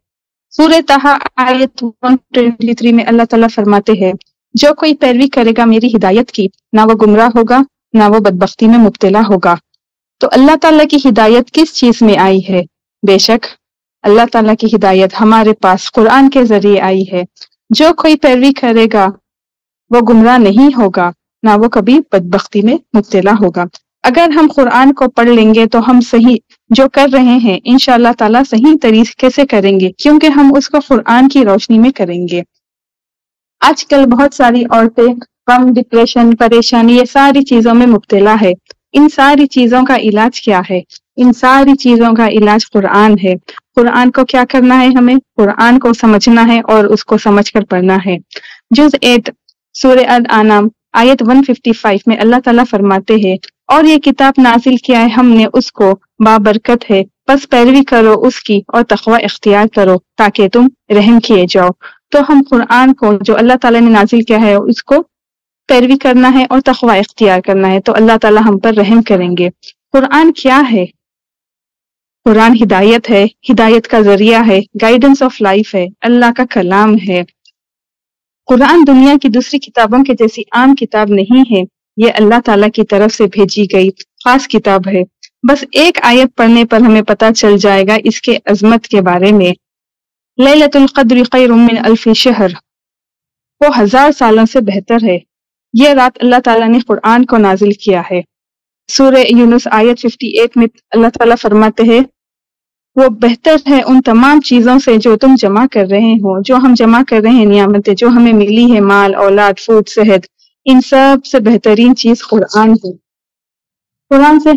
سورہ طٰہٰ آیت 123 میں اللہ تعالیٰ فرماتے ہیں جو کوئی پیروی کرے گا میری ہدایت کی نہ وہ گمراہ ہوگا نہ وہ بدبختی میں مبتلا ہوگا. تو اللہ تعالیٰ کی ہدایت کس چیز میں آئی ہے؟ بے شک اللہ تعالیٰ کی ہدایت ہمارے پاس قرآن کے ذریعے آئی ہے. جو کوئی پیروی کرے گا وہ گمراہ نہیں ہوگا نہ وہ کبھی بدبختی میں مبتلا ہوگا. اگر ہم قرآن کو پڑھ لیں گے تو ہم صحیح جو کر رہے ہیں انشاءاللہ تعالیٰ صحیح طریقے سے کریں گے کیونکہ ہم اس کو قرآن کی روشنی میں کریں گے. آج کل بہت ساری عورتیں غم، ڈپریشن، پریشانی یہ ساری چیزوں میں مبتلا ہے. ان ساری چیزوں کا علاج کیا ہے؟ ان ساری چیزوں کا علاج قرآن ہے. قرآن کو کیا کرنا ہے؟ ہمیں قرآن کو سمجھنا ہے اور اس کو سمجھ کر پڑھنا ہے. جز 8 سورہ الانعام آیت 155 میں اللہ تعالیٰ فرماتے ہیں اور یہ کتاب نازل کیا ہے ہم نے اس کو بابرکت ہے بس پیروی کرو اس کی اور تقوی اختیار کرو تاکہ تم رحم کیے جاؤ. تو ہم قرآن کو جو اللہ تعالیٰ نے نازل کیا ہے اس کو پیروی کرنا ہے اور تقوی اختیار کرنا ہے تو اللہ تعالیٰ ہم پر رحم کریں گے. قرآن کیا ہے؟ قرآن ہدایت ہے، ہدایت کا ذریعہ ہے، گائیڈنس آف لائف ہے، اللہ کا کلام ہے. قرآن دنیا کی دوسری کتابوں کے جیسی عام کتاب نہیں ہے. یہ اللہ تعالیٰ کی طرف سے بھیجی گئی خاص کتاب ہے. بس ایک آیت پڑھنے پر ہمیں پتہ چل جائے گا اس کے عظمت کے بارے میں. لیلۃ القدر خیر من الف شہر، وہ 1000 سالوں سے بہتر ہے. یہ رات اللہ تعالیٰ نے قرآن کو نازل کیا ہے. سورہ یونس آیت 58 میں اللہ تعالیٰ فرماتے ہیں وہ بہتر ہے ان تمام چیزوں سے جو تم جمع کر رہے ہو، جو ہم جمع کر رہے ہیں نعمتیں جو ہمیں ملی ہے، مال، اولاد، فوڈ، صحت، ان سب سے بہترین چیز قرآن ہے. قرآن سے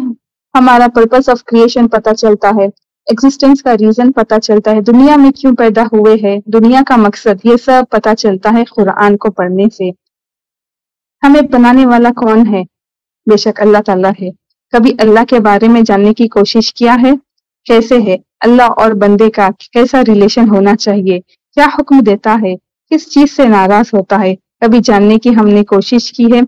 ہمارا پرپس آف کریشن پتہ چلتا ہے، ایگزسٹنس کا ریزن پتہ چلتا ہے، دنیا میں کیوں پیدا ہوئے ہیں، دنیا کا مقصد، یہ سب پتہ چلتا ہے قرآن کو پڑھنے سے. ہمیں بنانے والا کون ہے؟ بے شک اللہ تعالیٰ ہے. کبھی اللہ کے بارے میں جاننے کی کوشش کیا ہے؟ کیسے ہے اللہ اور بندے کا کیسا ریلیشن ہونا چاہیے، کیا حکم دیتا ہے، کس چیز سے ناراض ہوتا ہے، کبھی جاننے کی ہم نے کوشش کی ہے؟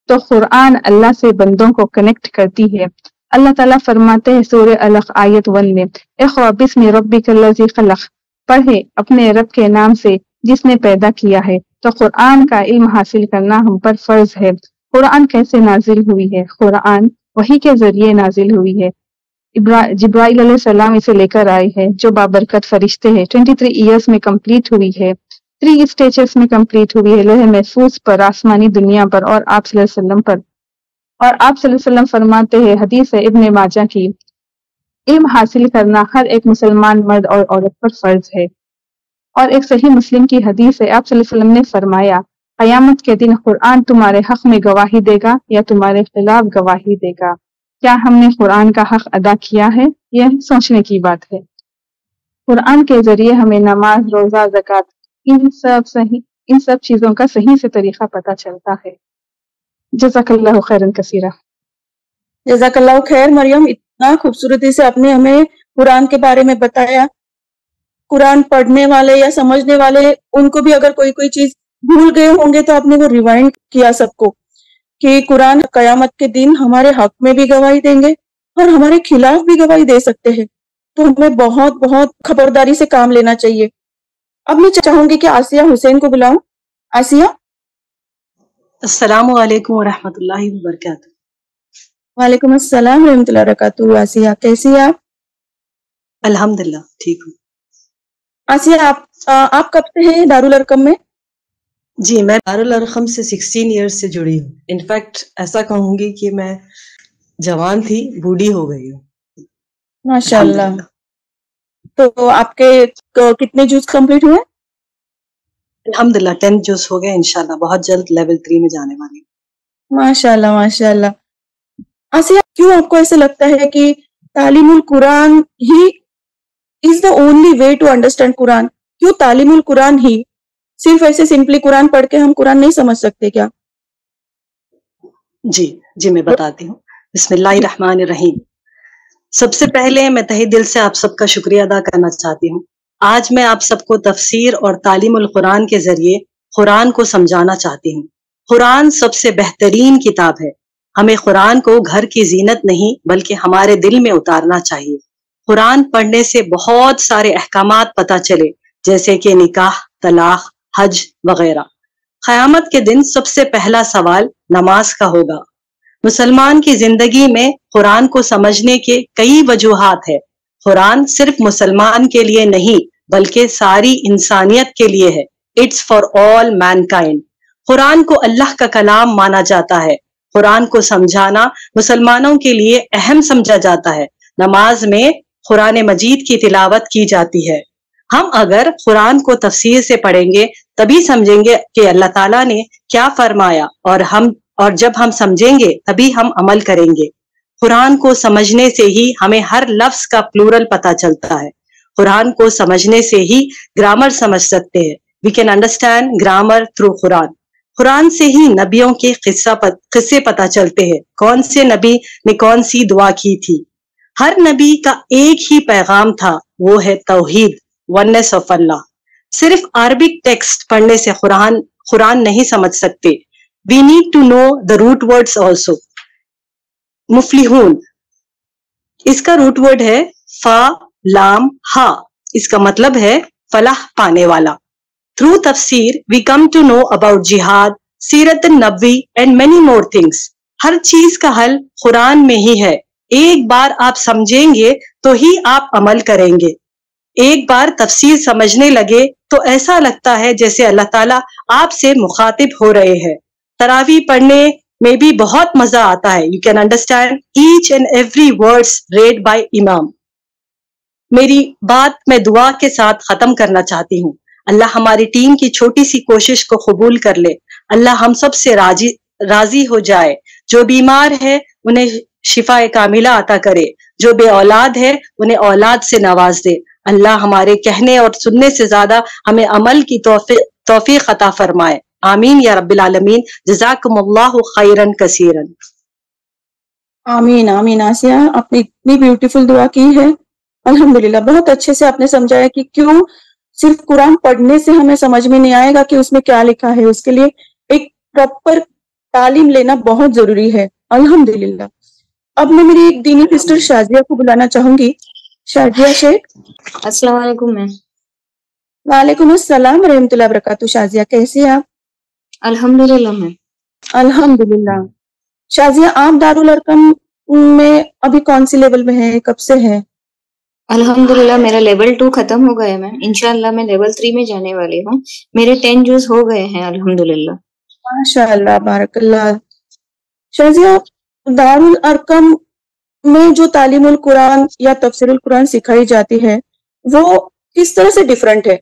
تو قرآن اللہ سے بندوں کو کنیکٹ کرتی ہے. اللہ تعالیٰ فرماتے ہیں سورہ علق آیت 1 میں اقرأ بسم ربک الذی خلق، پڑھے اپنے رب کے نام سے جس نے پیدا کیا ہے. تو قرآن کا علم حاصل کرنا ہم پر فرض ہے. قرآن کیسے نازل ہوئی ہے؟ قرآن وحی کے ذریعے نازل ہوئی ہے. جبرائیل علیہ السلام اسے لے کر آئے ہیں جو بابرکت فرشتے ہیں. 23 ایئرس میں کمپلیٹ ہوئی ہے، 3 اسٹیجز میں کمپلیٹ ہوئی ہے، لوح محفوظ پر، آسمانی دنیا پر اور آپ صلی اللہ علیہ وسلم پر. اور آپ صلی اللہ علیہ وسلم فرماتے ہیں حدیث ہے ابن ماجہ کی، علم حاصل کرنا ہر ایک مسلمان مرد اور عورت پر فرض ہے. اور ایک صحیح مسلم کی حدیث ہے آپ صلی اللہ علیہ وسلم نے فرمایا قیامت کے دن قرآن تمہارے حق میں گواہی دے گا یا تمہارے خلاف گواہی دے گا. کیا ہم نے قرآن کا حق ادا کیا ہے؟ یہ سوچنے کی بات ہے. قرآن کے ذریعے ہمیں نماز، روزہ، زکوٰۃ ان سب چیزوں کا صحیح سے طریقہ پتہ چلتا ہے. جزاک اللہ خیرا کثیرا. جزاک اللہ خیر مریم، اتنا خوبصورتی سے آپ نے ہمیں قرآن کے بارے میں بتایا. قرآن پڑھنے والے یا سمجھنے والے ان کو بھی اگر کوئی چیز بھول گئے ہوں گے تو آپ نے وہ ریوائنڈ کیا سب کو کہ قرآن قیامت کے دن ہمارے حق میں بھی گواہی دیں گے اور ہمارے خلاف بھی گواہی دے سکتے ہیں. تو ہمیں بہت بہت خبرداری سے کام لینا چاہیے. اب میں چاہوں گی کہ آسیہ حسین کو بلاؤں. آسیہ. السلام علیکم ورحمۃ اللہ وبرکاتہ. وعلیکم السلام ورحمۃ اللہ وبرکاتہ. آسیہ کیسی ہیں آپ؟ الحمدللہ ٹھیک ہوں. آسیہ آپ کب سے ہیں دارالارقم میں؟ جی میں دارالارقم سے 16 ایئرس سے جڑی ہوں. انفیکٹ ایسا کہوں گی کہ میں جوان تھی بوڑھی ہو گئی ہوں. ماشاء اللہ. तो आपके कितने जूस कंप्लीट हुए? अल्हम्दुलिल्लाह 10 जूस हो गए, इंशाल्लाह बहुत जल्द लेवल 3 में जाने वाली हूँ। माशाल्लाह माशाल्लाह। आसिया, क्यों आपको ऐसे लगता है कि तालीमुल कुरान ही is the only way to understand Quran? क्यों तालीमुल कुरान ही? सिर्फ ऐसे सिंपली कुरान पढ़ के हम कुरान नहीं समझ सकते क्या? जी मैं बताती हूँ। बिस्मिल्लाहिर्रहमानिर्रहीम। सबसे पहले मैं तहे दिल से आप सबका शुक्रिया अदा करना चाहती हूँ। आज मैं आप सबको तफसीर और तालीमुल कुरान के जरिए कुरान को समझाना चाहती हूँ। कुरान सबसे बेहतरीन किताब है। हमें कुरान को घर की जीनत नहीं बल्कि हमारे दिल में उतारना चाहिए। कुरान पढ़ने से बहुत सारे अहकामात पता चले, जैसे कि निकाह, तलाक, हज वगैरह। क़यामत के दिन सबसे पहला सवाल नमाज का होगा। मुसलमान की जिंदगी में कुरान को समझने के कई वजूहात है। कुरान सिर्फ मुसलमान के लिए नहीं बल्कि सारी इंसानियत के लिए है। It's for all Mankind. Quran को अल्लाह का कलाम माना जाता है। कुरान को समझाना मुसलमानों के लिए अहम समझा जाता है। नमाज में कुरान मजीद की तिलावत की जाती है। हम अगर कुरान को तफसीर से पढ़ेंगे तभी समझेंगे कि अल्लाह ताला ने क्या फरमाया, और जब हम समझेंगे तभी हम अमल करेंगे। कुरान को समझने से ही हमें हर लफ्ज का प्लूरल पता चलता है। कुरान को समझने से ही ग्रामर समझ सकते हैं। We can understand grammar through Quran. Quran से ही नबियों के किस्से पता चलते हैं, कौन से नबी ने कौन सी दुआ की थी। हर नबी का एक ही पैगाम था, वो है तौहीद, वननेस ऑफ अल्लाह। सिर्फ अरबिक टेक्स्ट पढ़ने से कुरान नहीं समझ सकते। We need to know the root words also. मुफलिहून, इसका रूट वर्ड है फा लाम हा। इसका मतलब है फलाह पाने वाला। थ्रू तफसीर we come to know about जिहाद, सीरत नबवी एंड मेनी मोर थिंग्स। हर चीज का हल कुरान में ही है। एक बार आप समझेंगे तो ही आप अमल करेंगे। एक बार तफसीर समझने लगे तो ऐसा लगता है जैसे अल्लाह ताला आपसे मुखातिब हो रहे हैं। तरावी पढ़ने में भी बहुत मजा आता है। You can understand each and every words read by imam. मेरी बात मैं दुआ के साथ खत्म करना चाहती हूँ। अल्लाह हमारी टीम की छोटी सी कोशिश को कबूल कर ले। अल्लाह हम सब से राजी हो जाए। जो बीमार है उन्हें शिफाए कामिला अता करे। जो बे औलाद है उन्हें औलाद से नवाज दे। अल्लाह हमारे कहने और सुनने से ज्यादा हमें अमल की तौफीक अता फरमाए। आमीन या रब्बिल आलमीन। जज़ाकुमुल्लाहु खैरन कसीरन। आमीन आमीन। आसिया, आपने इतनी ब्यूटीफुल दुआ की है। अल्हम्दुलिल्लाह, बहुत अच्छे से आपने समझाया कि क्यों सिर्फ कुरान पढ़ने से हमें समझ में नहीं आएगा कि उसमें क्या लिखा है। उसके लिए एक प्रॉपर तालीम लेना बहुत जरूरी है। अल्हम्दुलिल्लाह। अब मैं मेरी एक दीनी सिस्टर शाजिया को बुलाना चाहूंगी। शाजिया शेख। अस्सलाम वालेकुम मैम। वालेकुम अस्सलाम रहमतुल्लाह बरकातहू। शाजिया, कैसी हैं आप? अल्हम्दुलिल्लाह मैम। अल्हम्दुलिल्लाह। शाजिया, आप दारुल अरकम में अभी कौन सी लेवल में है, कब से है? अल्हम्दुलिल्लाह मेरा लेवल 2 खत्म हो गया मैम। इंशाल्लाह मैं लेवल 3 में जाने वाली हूँ। मेरे 10 जूस हो गए हैं अल्हम्दुलिल्लाह। माशाअल्लाह, बारकल्लाह। शाजिया, दारुल अरकम में जो तालीमुल कुरान या तफसीरुल कुरान सिखाई जाती है वो किस तरह से डिफरेंट है?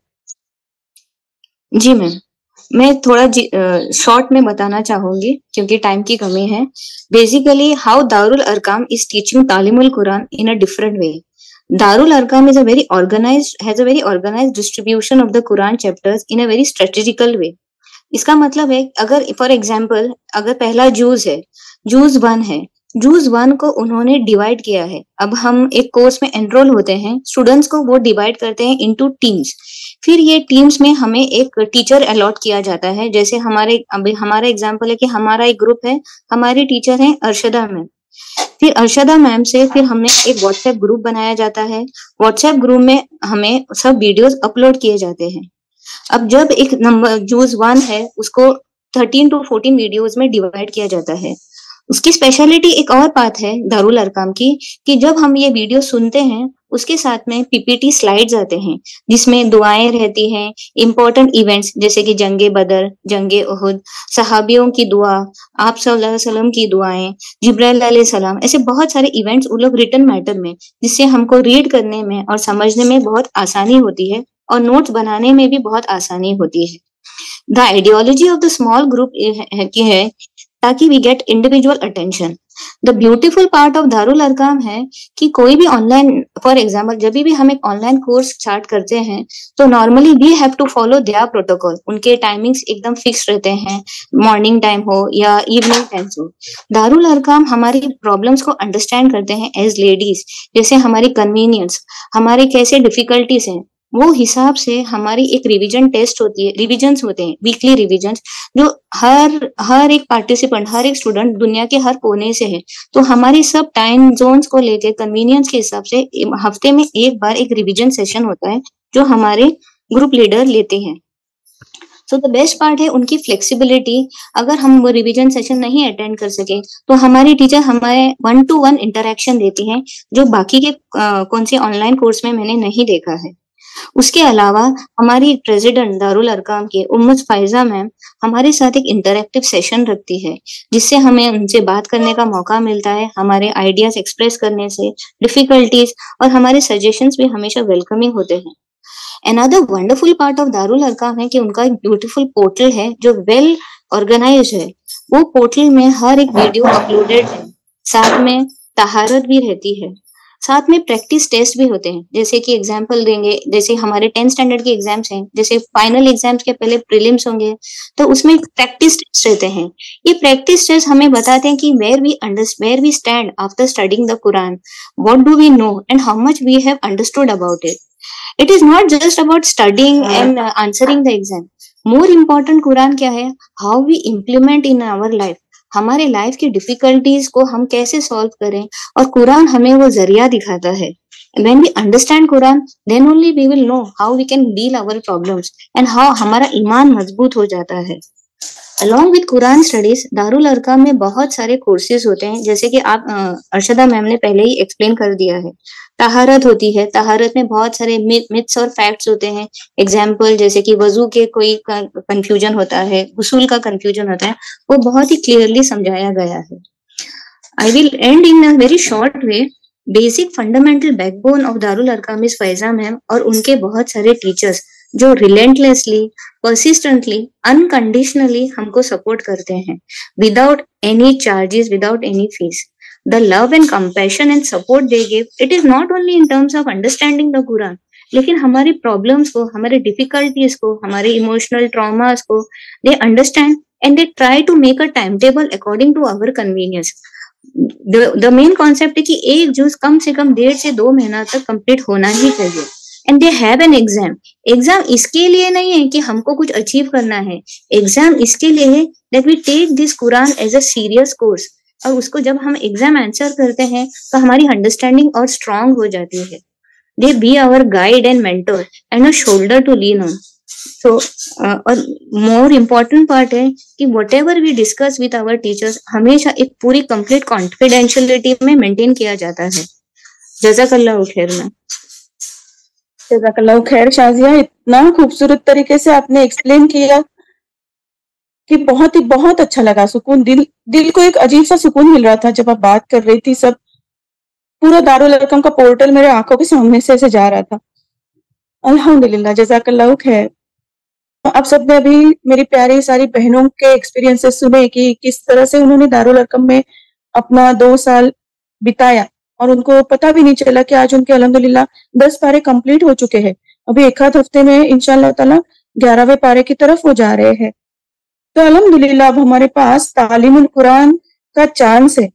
जी मैम, मैं थोड़ा शॉर्ट में बताना चाहूंगी क्योंकि टाइम की कमी है। Basically how Darul Arkham is teaching तालीमुल Quran in a different way. Darul Arqam is has a very organized distribution of the Quran chapters in a very strategical way. इसका मतलब है अगर फॉर एग्जाम्पल अगर पहला जूज है, जूज 1 है, जूज 1 को उन्होंने डिवाइड किया है। अब हम एक कोर्स में एनरोल होते हैं, स्टूडेंट्स को वो डिवाइड करते हैं इनटू टीम्स। फिर ये टीम्स में हमें एक टीचर अलॉट किया जाता है। जैसे हमारा एग्जाम्पल है कि हमारा एक ग्रुप है, हमारी टीचर है अरशदा मैम। फिर अरशदा मैम से फिर हमें एक व्हाट्सएप ग्रुप बनाया जाता है। व्हाट्सएप ग्रुप में हमें सब वीडियोस अपलोड किए जाते हैं। अब जब एक नंबर जूज 1 है उसको 13 to 14 वीडियोस में डिवाइड किया जाता है। उसकी स्पेशलिटी एक और बात है दारुल अरकम की कि जब हम ये वीडियो सुनते हैं उसके साथ में पीपीटी स्लाइड्स आते हैं जिसमें दुआएं रहती हैं, इम्पोर्टेंट इवेंट्स जैसे कि जंगे बदर, जंगे उहुद, सहाबियों की दुआ, आप सल्लल्लाहु अलैहि वसल्लम की दुआएं, जिब्राइल अलैहि सलाम, ऐसे बहुत सारे इवेंट्स वो लोग रिटन मैटर में, जिससे हमको रीड करने में और समझने में बहुत आसानी होती है और नोट्स बनाने में भी बहुत आसानी होती है। The ideology of the small group है ताकि we get individual attention. The beautiful part of Darul Arqam है कि कोई भी ऑनलाइन, फॉर एग्जाम्पल जब भी हम एक ऑनलाइन कोर्स स्टार्ट करते हैं तो normally we have to follow their protocol. उनके टाइमिंग्स एकदम फिक्स रहते हैं, मॉर्निंग टाइम हो या इवनिंग टाइम हो। दारुल अरकाम हमारी प्रॉब्लम्स को अंडरस्टैंड करते हैं एज लेडीज, जैसे हमारी कन्वीनियंस, हमारे कैसे डिफिकल्टीज हैं, वो हिसाब से हमारी एक रिवीजन टेस्ट होती है, रिवीजन्स होते हैं, वीकली रिवीजन्स, जो हर एक पार्टिसिपेंट, हर एक स्टूडेंट दुनिया के हर कोने से है। तो हमारी सब टाइम जोन्स को लेके कन्वीनियंस के हिसाब से हफ्ते में एक बार एक रिवीजन सेशन होता है जो हमारे ग्रुप लीडर लेते हैं। सो द बेस्ट पार्ट है उनकी फ्लेक्सिबिलिटी। अगर हम वो रिवीजन सेशन नहीं अटेंड कर सके तो हमारी टीचर हमारे 1-to-1 इंटरेक्शन देती हैं, जो बाकी के कौन से ऑनलाइन कोर्स में मैंने नहीं देखा है। उसके अलावा हमारी प्रेसिडेंट दारुल अरकाम के उम्मत फाइजा मैम हमारे साथ एक इंटरैक्टिव सेशन रखती है, जिससे हमें उनसे बात करने का मौका मिलता है, हमारे आइडियाज एक्सप्रेस करने से, डिफिकल्टीज और हमारे सजेशंस भी हमेशा वेलकमिंग होते हैं। Another wonderful part of Darul Arqam है कि उनका एक ब्यूटीफुल पोर्टल है जो वेल ऑर्गेनाइज है। वो पोर्टल में हर एक वीडियो अपलोडेड है, साथ में तहारत भी रहती है, साथ में प्रैक्टिस टेस्ट भी होते हैं। जैसे कि एग्जाम्पल देंगे, जैसे हमारे 10th स्टैंडर्ड के एग्जाम्स हैं, जैसे फाइनल एग्जाम्स के पहले प्रीलिम्स होंगे तो उसमें प्रैक्टिस टेस्ट रहते हैं। ये प्रैक्टिस टेस्ट हमें बताते हैं कि where we stand after studying the Quran, what do we know and how much we have understood about it. It is not just about studying and answering the exam. More important Quran क्या है, how we implement in our life, हमारे life की difficulties को हम कैसे solve करें, और कुरान हमें वो जरिया दिखाता है। When we understand Quran, then only we will know how we can deal our problems and how हमारा ईमान मजबूत हो जाता है। Along with Quran studies, Darul अरकाम में बहुत सारे कोर्सेज होते हैं, जैसे कि आप अर्शदा मैम ने पहले ही एक्सप्लेन कर दिया है। तहारत होती है, तहारत में बहुत सारे मिथ्स और फैक्ट्स होते हैं। एग्जाम्पल जैसे कि वजू के कोई कंफ्यूजन होता है, गुसूल का कंफ्यूजन होता है, वो बहुत ही क्लियरली समझाया गया है। I will end in a very short way. Basic fundamental backbone of Darul Arqam is Faiza ma'am और उनके बहुत सारे टीचर्स जो रिलेंटलेसली, परसिस्टेंटली, अनकंडीशनली हमको सपोर्ट करते हैं, without any charges, without any fees. The love and compassion and support they give, it is not only in terms of understanding the Quran, लेकिन हमारी प्रॉब्लम्स को, हमारे डिफिकल्टीज को, हमारे इमोशनल ट्रॉमास को they understand and they try to make a timetable according to our convenience. The main concept है कि एक जूस कम से कम 1.5 से 2 महीना तक कंप्लीट होना ही चाहिए। And they have an exam. Exam इसके लिए नहीं है कि हमको कुछ अचीव करना है, एग्जाम इसके लिए है that we take this Quran as a serious course, और उसको जब हम एग्जाम आंसर करते हैं तो हमारी अंडरस्टैंडिंग और स्ट्रांग हो जाती है। They be our guide and mentor and a shoulder to lean on. So और मोर इम्पोर्टेंट पार्ट है कि whatever we discuss with our teachers हमेशा एक पूरी कंप्लीट कॉन्फिडेंशियलिटी में मेंटेन किया जाता है। जज़ाकल्लाहु खैर में। जज़ाकल्लाहु खैर शाजिया, इतना खूबसूरत तरीके से आपने एक्सप्लेन किया कि बहुत अच्छा लगा। सुकून, दिल को एक अजीब सा सुकून मिल रहा था जब आप बात कर रही थी। सब पूरा दारुल अरकम का पोर्टल मेरे आंखों के सामने से ऐसे जा रहा था। अल्हम्दुलिल्लाह, जज़ाकल्लाहु खैर। आप सबने अभी मेरी प्यारी सारी बहनों के एक्सपीरियंसेस सुने कि किस तरह से उन्होंने दारुल अरकम में अपना 2 साल बिताया और उनको पता भी नहीं चला कि आज उनके अल्हम्दुलिल्लाह 10 पारे कंप्लीट हो चुके हैं। अभी एक आध हफ्ते में इंशाअल्लाह ताला 11वें पारे की तरफ वो जा रहे हैं। तो अल्हम्दुलिल्लाह अब हमारे पास तालीमुल कुरान का चांस है,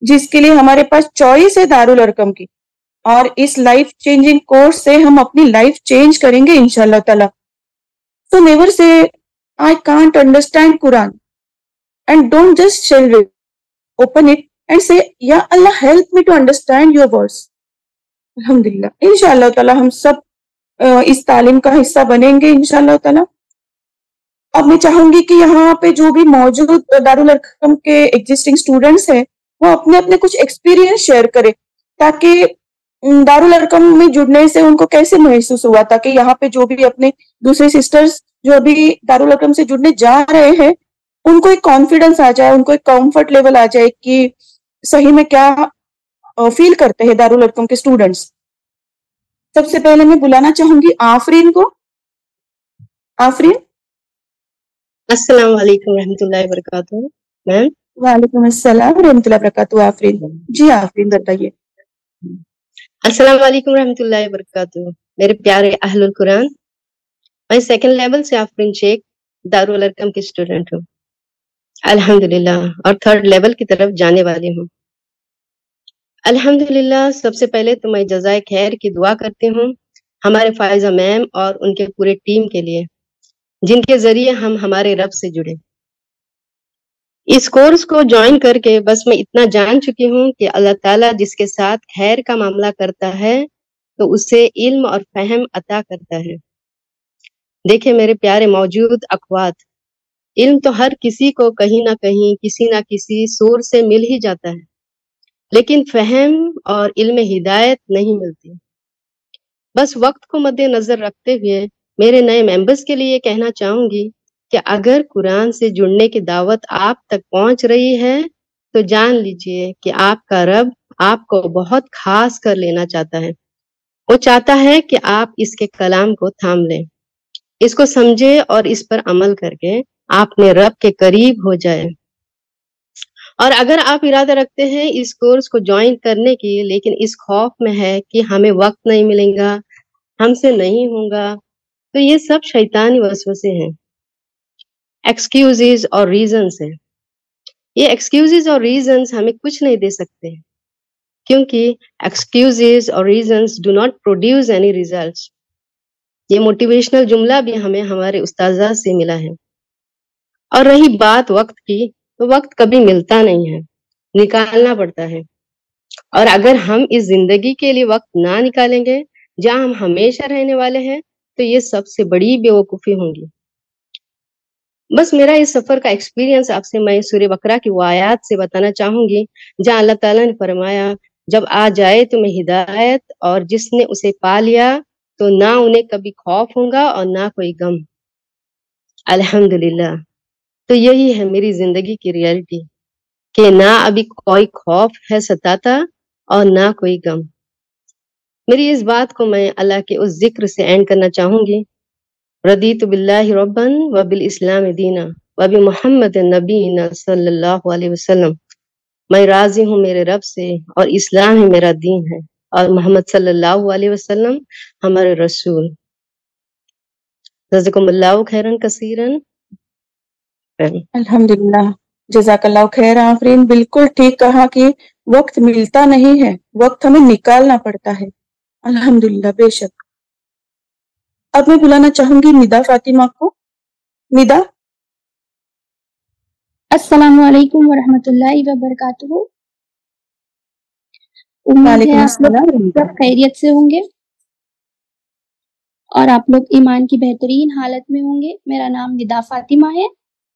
जिसके लिए हमारे पास चॉइस है दारुल अरकम की, और इस लाइफ चेंजिंग कोर्स से हम अपनी लाइफ चेंज करेंगे इंशाअल्लाह ताला। So never say I can't understand Quran, and don't just shelve it. Open it and say, Ya Allah, help me to understand your words. Alhamdulillah. इंशाअल्लाह ताला हम सब इस तालीम का हिस्सा बनेंगे इंशाअल्लाह ताला। अब मैं चाहूंगी कि यहाँ पे जो भी मौजूद दारुल अरकम के एग्जिस्टिंग स्टूडेंट्स हैं वो अपने अपने कुछ एक्सपीरियंस शेयर करें, ताकि दारुल अरकम में जुड़ने से उनको कैसे महसूस हुआ था कि यहाँ पे जो भी अपने दूसरे सिस्टर्स जो अभी दारुल अरकम से जुड़ने जा रहे हैं उनको एक कॉन्फिडेंस आ जाए, उनको एक कंफर्ट लेवल आ जाए कि सही में क्या फील करते हैं दारुल अरकम के स्टूडेंट्स। सबसे पहले मैं बुलाना चाहूंगी आफरीन को। आफरीन। अस्सलाम वालेकुम रहमतुल्लाहि व बरकातुहू। मैम। वालेकुम अस्सलाम रहमतुल्लाहि व बरकातुहू। आफरीन जी, आफरीन बताइए। अस्सलाम वालेकुम रहमतुल्लाहि व बरकातुहू। मेरे प्यारे अहलुल कुरान, मैं सेकंड लेवल से आफरीन शेख दारुल अरकम की स्टूडेंट हूँ अल्हम्दुलिल्लाह, और थर्ड लेवल की तरफ जाने वाली हूँ अल्हम्दुलिल्लाह। सबसे पहले तो मैं जज़ाए खैर की दुआ करती हूँ हमारे फायजा मैम और उनके पूरे टीम के लिए, जिनके जरिए हम हमारे रब से जुड़े। इस कोर्स को ज्वाइन करके बस मैं इतना जान चुकी हूँ कि अल्लाह ताला जिसके साथ खैर का मामला करता है तो उसे इल्म और फहम अता करता है। देखिए मेरे प्यारे मौजूद अखवात, इल्म तो हर किसी को कहीं ना कहीं किसी ना किसी सोर्स से मिल ही जाता है, लेकिन फहम और इल्म हिदायत नहीं मिलती। बस वक्त को मद्देनजर रखते हुए मेरे नए मेंबर्स के लिए कहना चाहूंगी कि अगर कुरान से जुड़ने की दावत आप तक पहुंच रही है तो जान लीजिए कि आपका रब आपको बहुत खास कर लेना चाहता है। वो चाहता है कि आप इसके कलाम को थाम लें, इसको समझे और इस पर अमल करके अपने रब के करीब हो जाए। और अगर आप इरादा रखते हैं इस कोर्स को ज्वाइन करने की, लेकिन इस खौफ में है कि हमें वक्त नहीं मिलेगा, हमसे नहीं होगा, तो ये सब शैतानी वसवसे हैं, एक्सक्यूजेस और रीजंस हैं। ये एक्सक्यूजेस और रीजंस हमें कुछ नहीं दे सकते, क्योंकि एक्सक्यूजेस और reasons do not produce any results. ये मोटिवेशनल जुमला भी हमें हमारे उस्ताजा से मिला है। और रही बात वक्त की, तो वक्त कभी मिलता नहीं है, निकालना पड़ता है। और अगर हम इस जिंदगी के लिए वक्त ना निकालेंगे जहां हम हमेशा रहने वाले हैं, तो ये सबसे बड़ी बेवकूफी होगी। बस मेरा इस सफर का एक्सपीरियंस आपसे मैं सूरह बकरा की वो आयत से बताना चाहूंगी जहां अल्लाह ताला ने फरमाया, जब आ जाए तुम्हें हिदायत और जिसने उसे पा लिया तो ना उन्हें कभी खौफ होगा और ना कोई गम। अल्हम्दुलिल्लाह, तो यही है मेरी जिंदगी की रियलिटी कि ना अभी कोई खौफ है सताता और ना कोई गम। मेरी इस बात को मैं अल्लाह के उस जिक्र से एंड करना चाहूंगी, रदीतु बिल्लाहि रब्बन व बिल इस्लाम दीना व बि मुहम्मद नबीना सल्लल्लाहु अलैहि वसल्लम। मैं राजी हूँ मेरे रब से और इस्लाम ही मेरा दीन है और मोहम्मद सल्लल्लाहु अलैहि वसल्लम हमारे रसूल। जज़ाकुमुल्लाहु खैरन कसीरन। अल्हम्दुलिल्लाह, जज़ाकल्लाह खैर आफरीन। बिल्कुल ठीक कहा कि वक्त मिलता नहीं है, वक्त हमें निकालना पड़ता है। अल्हम्दुलिल्लाह, बेशक। अब मैं बुलाना चाहूंगी निदा फातिमा को। निदा। अस्सलामु अलैकुम व रहमतुल्लाहि व बरकातुहू। उम्मीद है आप लोग सब खैरियत से होंगे और आप लोग ईमान की बेहतरीन हालत में होंगे। मेरा नाम निदा फातिमा है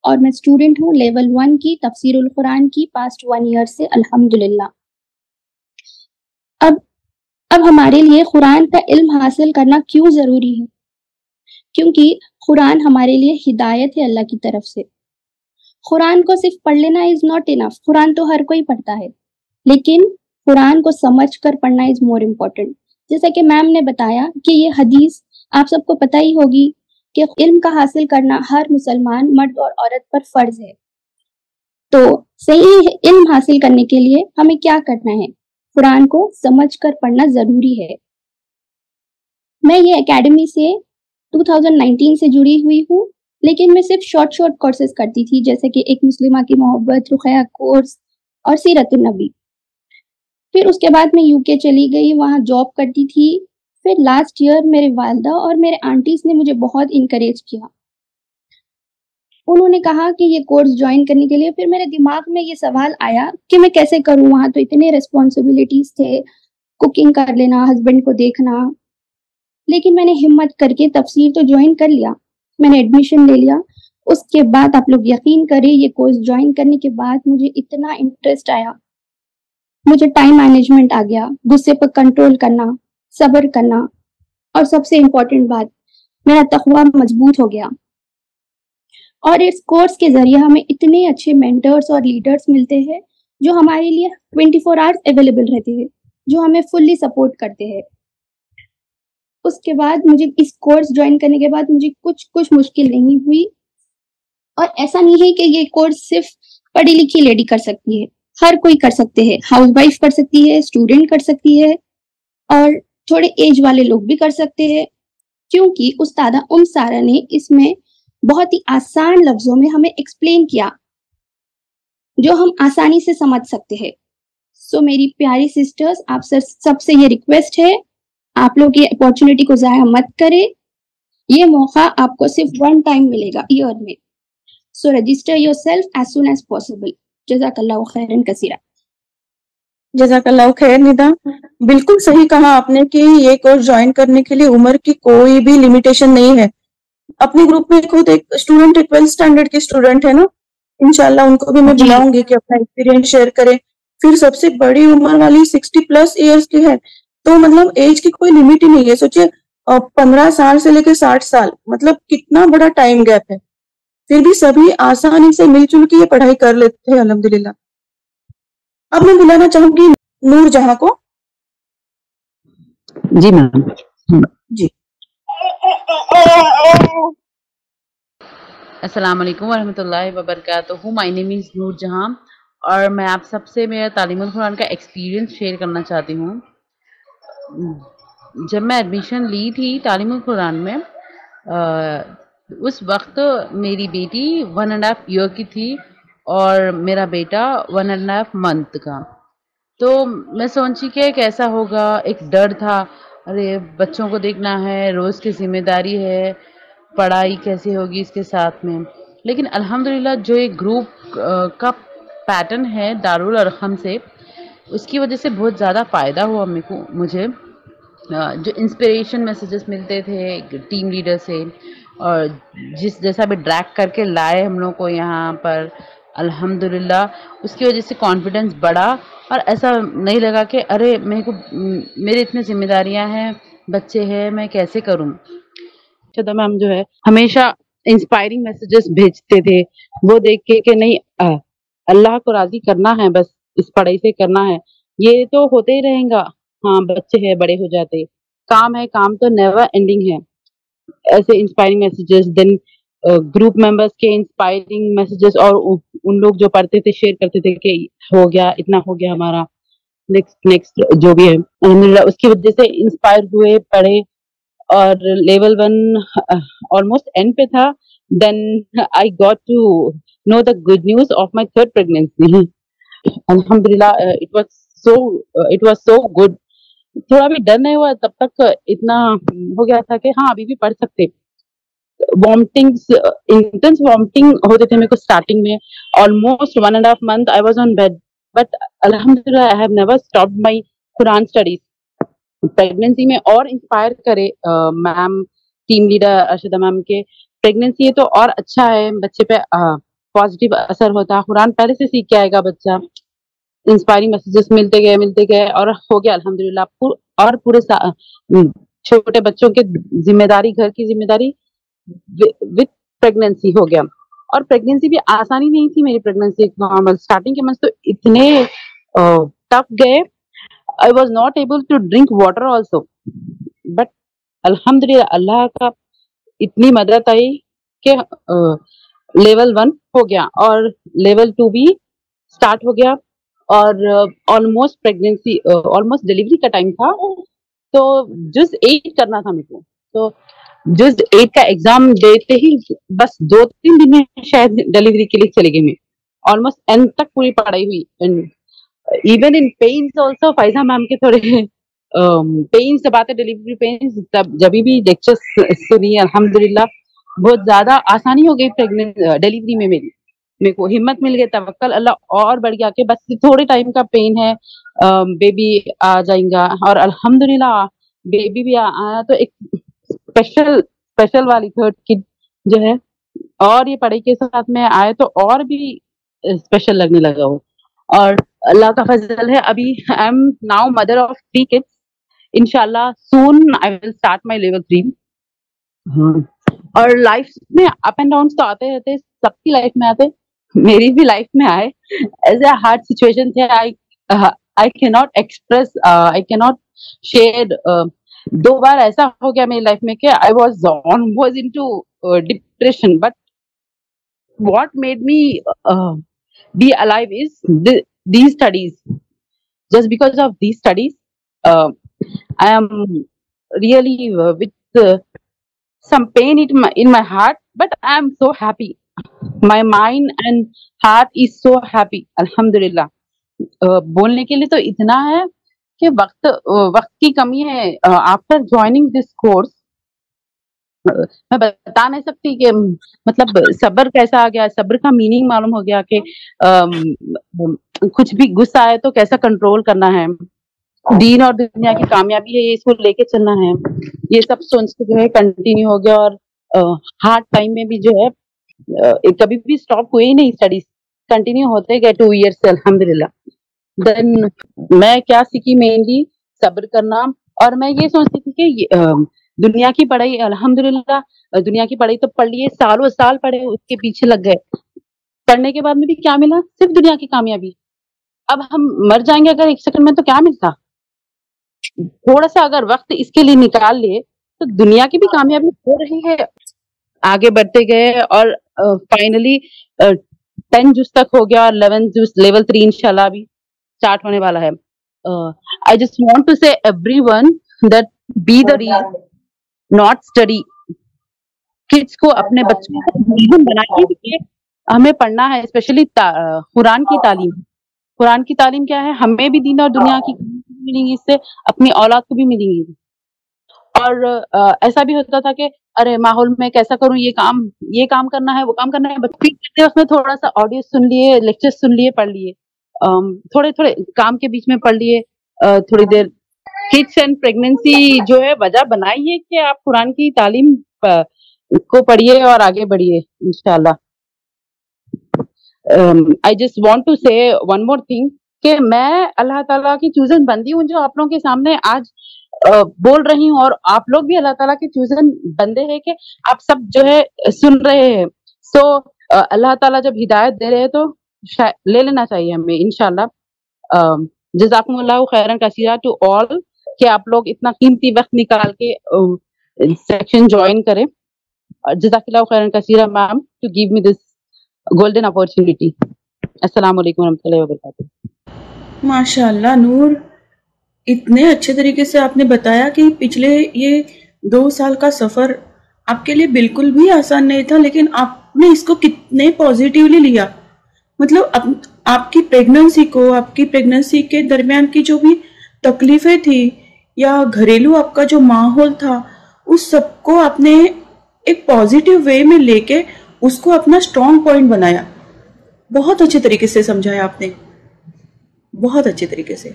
और मैं स्टूडेंट हूँ लेवल 1 की तफसीरुल कुरान की पास्ट 1 ईयर से अल्हम्दुलिल्लाह। अब हमारे लिए कुरान का इल्म हासिल करना क्यों जरूरी है? क्योंकि कुरान हमारे लिए हिदायत है अल्लाह की तरफ से। कुरान को सिर्फ पढ़ लेना इज नॉट इनफ। कुरान तो हर कोई पढ़ता है, लेकिन कुरान को समझ कर पढ़ना इज मोर इम्पोर्टेंट। जैसा कि मैम ने बताया कि ये हदीस आप सबको पता ही होगी कि इल्म का हासिल करना हर मुसलमान मर्द और औरत पर फर्ज है। तो सही इल्म हासिल करने के लिए हमें क्या करना है? कुरान को समझ कर पढ़ना जरूरी है। मैं ये एकेडमी से 2019 से जुड़ी हुई हूँ, लेकिन मैं सिर्फ शॉर्ट कोर्सेज करती थी, जैसे कि एक मुस्लिमा की मोहब्बत, रुक़या कोर्स और सीरतुन नबी। फिर उसके बाद मैं यूके चली गई, वहाँ जॉब करती थी। फिर लास्ट ईयर मेरे वालिदा और मेरे आंटीज ने मुझे बहुत इनकरेज किया। उन्होंने कहा कि ये कोर्स ज्वाइन करने के लिए। फिर मेरे दिमाग में ये सवाल आया कि मैं कैसे करूँ, वहाँ तो इतने रिस्पॉन्सिबिलिटीज थे, कुकिंग कर लेना, हस्बैंड को देखना। लेकिन मैंने हिम्मत करके तफसीर तो ज्वाइन कर लिया, मैंने एडमिशन ले लिया। उसके बाद आप लोग यकीन करें, ये कोर्स ज्वाइन करने के बाद मुझे इतना इंटरेस्ट आया मुझे टाइम मैनेजमेंट आ गया, गुस्से पर कंट्रोल करना, सब्र करना, और सबसे इम्पोर्टेंट बात, मेरा तकवा मजबूत हो गया। और इस कोर्स के जरिए हमें इतने अच्छे मेंटर्स और लीडर्स मिलते हैं जो हमारे लिए 24 आवर्स अवेलेबल रहते हैं, जो हमें फुल्ली सपोर्ट करते हैं। उसके बाद मुझे इस कोर्स ज्वाइन करने के बाद मुझे कुछ मुश्किल नहीं हुई। और ऐसा नहीं है कि ये कोर्स सिर्फ पढ़ी लिखी लेडी कर सकती है, हर कोई कर सकते हैं। हाउसवाइफ कर सकती है, स्टूडेंट कर सकती है, और थोड़े एज वाले लोग भी कर सकते हैं, क्योंकि उस्तादा सारा ने इसमें बहुत ही आसान लफ्जों में हमें एक्सप्लेन किया जो हम आसानी से समझ सकते हैं। सो मेरी प्यारी सिस्टर्स, आप सबसे ये रिक्वेस्ट है, आप लोग ये अपॉर्चुनिटी को जाया मत करें। ये मौका आपको सिर्फ 1 टाइम मिलेगा ईयर में। So register yourself as soon as possible. जज़ाकल्लाहु खैरन कसीरा। जज़ाकल्लाहु खैर निदा, बिल्कुल सही कहा आपने कि ये कोर्स ज्वाइन करने के लिए उम्र की कोई भी लिमिटेशन नहीं है। अपने ग्रुप में खुद एक स्टूडेंट 12th स्टैंडर्ड की स्टूडेंट है ना, इंशाल्लाह उनको भी मैं बुलाऊंगी कि अपना एक्सपीरियंस शेयर करें। फिर सबसे बड़ी उम्र वाली 60+ ईयर्स की है, तो मतलब एज की कोई लिमिट ही नहीं है। सोचिए 15 साल से लेकर 60 साल, मतलब कितना बड़ा टाइम गैप है, फिर भी सभी आसानी से मिलजुल के ये पढ़ाई कर लेते हैं अल्हम्दुलिल्लाह। अब मैं बुलाना चाहूंगी नूर जहां को। जी मैम। जी। अस्सलाम वालेकुम वरहमतुल्लाहि वबरकातुहू। माय नेम इज़ नूर जहां और मैं आप सबसे मेरा तालीमुल कुरान का एक्सपीरियंस शेयर करना चाहती हूँ। जब मैं एडमिशन ली थी तालीमुल कुरान में, उस वक्त मेरी बेटी 1.5 ईयर की थी और मेरा बेटा 1.5 मंथ का। तो मैं सोची कि कैसा होगा, एक डर था, अरे बच्चों को देखना है, रोज़ की जिम्मेदारी है, पढ़ाई कैसे होगी इसके साथ में। लेकिन अल्हम्दुलिल्लाह जो एक ग्रुप का पैटर्न है दारुल अरकम से, उसकी वजह से बहुत ज़्यादा फ़ायदा हुआ मुझे। जो इंस्पिरेशन मैसेजेस मिलते थे टीम लीडर से, और जिस जैसा भी ड्रैग करके लाए हम लोग को यहाँ पर, अल्हम्दुलिल्लाह उसकी वजह से कॉन्फिडेंस बढ़ा। और ऐसा नहीं लगा कि अरे मेरे इतनी जिम्मेदारियां हैं, बच्चे हैं, मैं कैसे करूं। तो मैम जो है हमेशा इंस्पायरिंग मैसेजेस भेजते थे, वो देख के कि नहीं अल्लाह को राजी करना है, बस इस पढ़ाई से करना है, ये तो होते ही रहेगा। हाँ बच्चे हैं, बड़े हो जाते, काम है, काम तो नेवर एंडिंग है। ऐसे inspiring messages, then group members के इंस्पायरिंग मैसेजेस, और उन लोग जो पढ़ते थे शेयर करते थे कि हो गया, इतना हो गया हमारा, नेक्स्ट जो भी है अल्हम्दुलिल्लाह। उसकी वजह से इंस्पायर हुए, पढ़े, और लेवल 1 ऑलमोस्ट एंड पे था। Then I got to know the good news of my 3rd pregnancy. अल्हम्दुलिल्लाह इट वाज सो गुड। थोड़ा भी डर नहीं हुआ तब तक, इतना हो गया था कि हाँ अभी भी पढ़ सकते। वॉमिटिंग्स, इंटेंस वॉमिटिंग होते थे मेरे को स्टार्टिंग में। Almost 1.5 month I was on bed, but अल्हम्दुलिल्लाह I have never stopped my Quran studies. Pregnancy में और इंस्पायर करे ma'am, team leader Arshada ma'am के, प्रेगनेंसी है तो और अच्छा है, बच्चे पे पॉजिटिव असर होता है, कुरान पहले से सीख के आएगा बच्चा। इंस्पायरिंग मैसेजेस मिलते गए और हो गया अल्हम्दुलिल्लाह। और पूरे छोटे बच्चों के जिम्मेदारी, घर की जिम्मेदारी विद प्रेगनेंसी हो गया। और प्रेगनेंसी भी आसानी नहीं थी मेरी प्रेगनेंसी। नॉर्मल स्टार्टिंग के मंथ तो इतने टफ गए, I was not able to drink water also, but अल्हम्दुलिल्लाह अल्लाह का इतनी मदद आई कि लेवल 1 हो गया और लेवल 2 भी स्टार्ट हो गया। और ऑलमोस्ट प्रेगनेंसी, ऑलमोस्ट डिलीवरी का टाइम था, तो जुज 8 करना था मेरे को। तो जुज 8 का एग्जाम देते ही बस 2-3 दिन में शायद डिलीवरी के लिए चले गए। मैं ऑलमोस्ट एंड तक पूरी पढ़ाई हुई, even in pains also. Faiza ma'am के थोड़े पेन्स जब आते, डिलीवरी पेन्स, तब जब भी लेक्चर सुनी अल्हम्दुलिल्लाह बहुत ज्यादा आसानी हो गई प्रेग्नेंट डिलीवरी में। मेरे को हिम्मत मिल गई, तवक्कल अल्लाह और बढ़ गया कि बस थोड़े टाइम का पेन है, बेबी आ जाएगा। और अल्हम्दुलिल्लाह बेबी भी आया, तो एक स्पेशल वाली 3rd किड जो है, और ये पढ़ाई के साथ में आए तो और भी स्पेशल लगने लगा वो। और اللہ کا فضل ہے. ابھی I am now mother of 3 kids. انشاءاللہ سون آئی ول اسٹارٹ مائی لیول 3. اور لائف میں اپ اینڈ ڈاؤن تو آتے رہتے, سب کی لائف میں آتے, میری بھی لائف میں آئے. ایز اے ہارڈ سچویشن تھے. I cannot express, I cannot share. 2 بار ایسا ہو گیا میری لائف میں کہ I was into depression, but what made me be alive is these studies. Just because of these studies, I am really with some pain in my heart, but I am so happy. My mind and heart is so happy. Alhamdulillah. بولنے کے لیے تو اتنا ہے کہ وقت کی کمی ہے. آفٹر جوائننگ دس کورس میں بتا نہیں سکتی کہ مطلب صبر کیسا آ گیا, صبر کا میننگ معلوم ہو گیا کہ کچھ بھی غصہ آئے تو کیسا کنٹرول کرنا ہے. دین اور دنیا کی کامیابی ہے, اس کو لے کے چلنا ہے. یہ سب سوچ کے جو ہے کنٹینیو ہو گیا. اور ہارڈ ٹائم میں بھی جو ہے کبھی بھی اسٹاپ ہوئے ہی نہیں, اسٹڈیز کنٹینیو ہوتے گئے 2 years سے الحمدللہ. دین میں کیا سیکھی, مینلی صبر کرنا. اور میں یہ سوچتی تھی کہ دنیا کی پڑھائی, الحمدللہ دنیا کی پڑھائی تو پڑھ لیے, سالوں سال پڑھے, اس کے پیچھے لگ گئے. پڑھنے کے بعد میں بھی کیا ملا, صرف دنیا کی کامیابی. اب ہم مر جائیں گے اگر 1 سیکنڈ میں تو کیا ملتا. تھوڑا سا اگر وقت اس کے لیے نکال لیے تو دنیا کی بھی کامیابی ہو رہی ہے. آگے بڑھتے گئے اور فائنلی 10 جز تک ہو گیا, 11 جز لیول 3 انشاءاللہ ابھی اسٹارٹ ہونے والا ہے. I just want to say everyone that be the reason, not study. Kids کو, اپنے بچوں کو reason بنائیے کہ ہمیں پڑھنا ہے, اسپیشلی قرآن کی تعلیم. قرآن کی تعلیم کیا ہے, ہمیں بھی دین اور دنیا کی ملیں گی, اس سے اپنی اولاد کو بھی ملیں گی. اور ایسا بھی ہوتا تھا کہ ارے ماحول میں کیسا کروں, یہ کام کرنا ہے, وہ کام کرنا ہے. بچے وقت میں تھوڑا سا آڈیو سن لیے, لیکچر سن لیے, پڑھ لیے, تھوڑے کام کے بیچ میں پڑھ لیے, تھوڑی دیر. کڈس اینڈ پریگنینسی جو ہے وجہ بنائیے کہ آپ قرآن کی تعلیم کو پڑھیے اور آگے بڑھیے انشاءاللہ. I just want to say one more thing کہ میں اللہ تعالیٰ کی چوزن بندی ہوں جو آپ لوگوں کے سامنے آج بول رہی ہوں, اور آپ لوگ بھی اللہ تعالیٰ کے چوزن بندے ہیں کہ آپ سب جو ہے سن رہے ہیں. سو اللہ تعالیٰ جب ہدایت دے رہے ہیں تو لے لینا چاہیے ہمیں انشاءاللہ. جزاکم اللہ خیرن کثیرا ٹو آل کہ آپ لوگ اتنا قیمتی وقت نکال کے سیکشن جوائن کریں. جزاک اللہ خیرن کثیرا ma'am to give me this golden opportunity. السلام علیکم ورحمۃ اللہ وبرکاتہ. ماشاء اللہ نور, اتنے اچھے طریقے سے آپ نے بتایا کہ پچھلے یہ 2 سال کا سفر آپ کے لیے بالکل بھی آسان نہیں تھا, لیکن آپ نے اس کو کتنے پازیٹیولی لیا. مطلب آپ کی پریگننسی کو, آپ کی پریگننسی کے درمیان کی جو بھی تکلیفیں تھی یا گھریلو آپ کا جو ماحول تھا, اس سب کو آپ نے ایک پازیٹیو وے میں لے کے اس کو اپنا اسٹرانگ پوائنٹ بنایا. بہت اچھے طریقے سے سمجھایا آپ نے, بہت اچھے طریقے سے.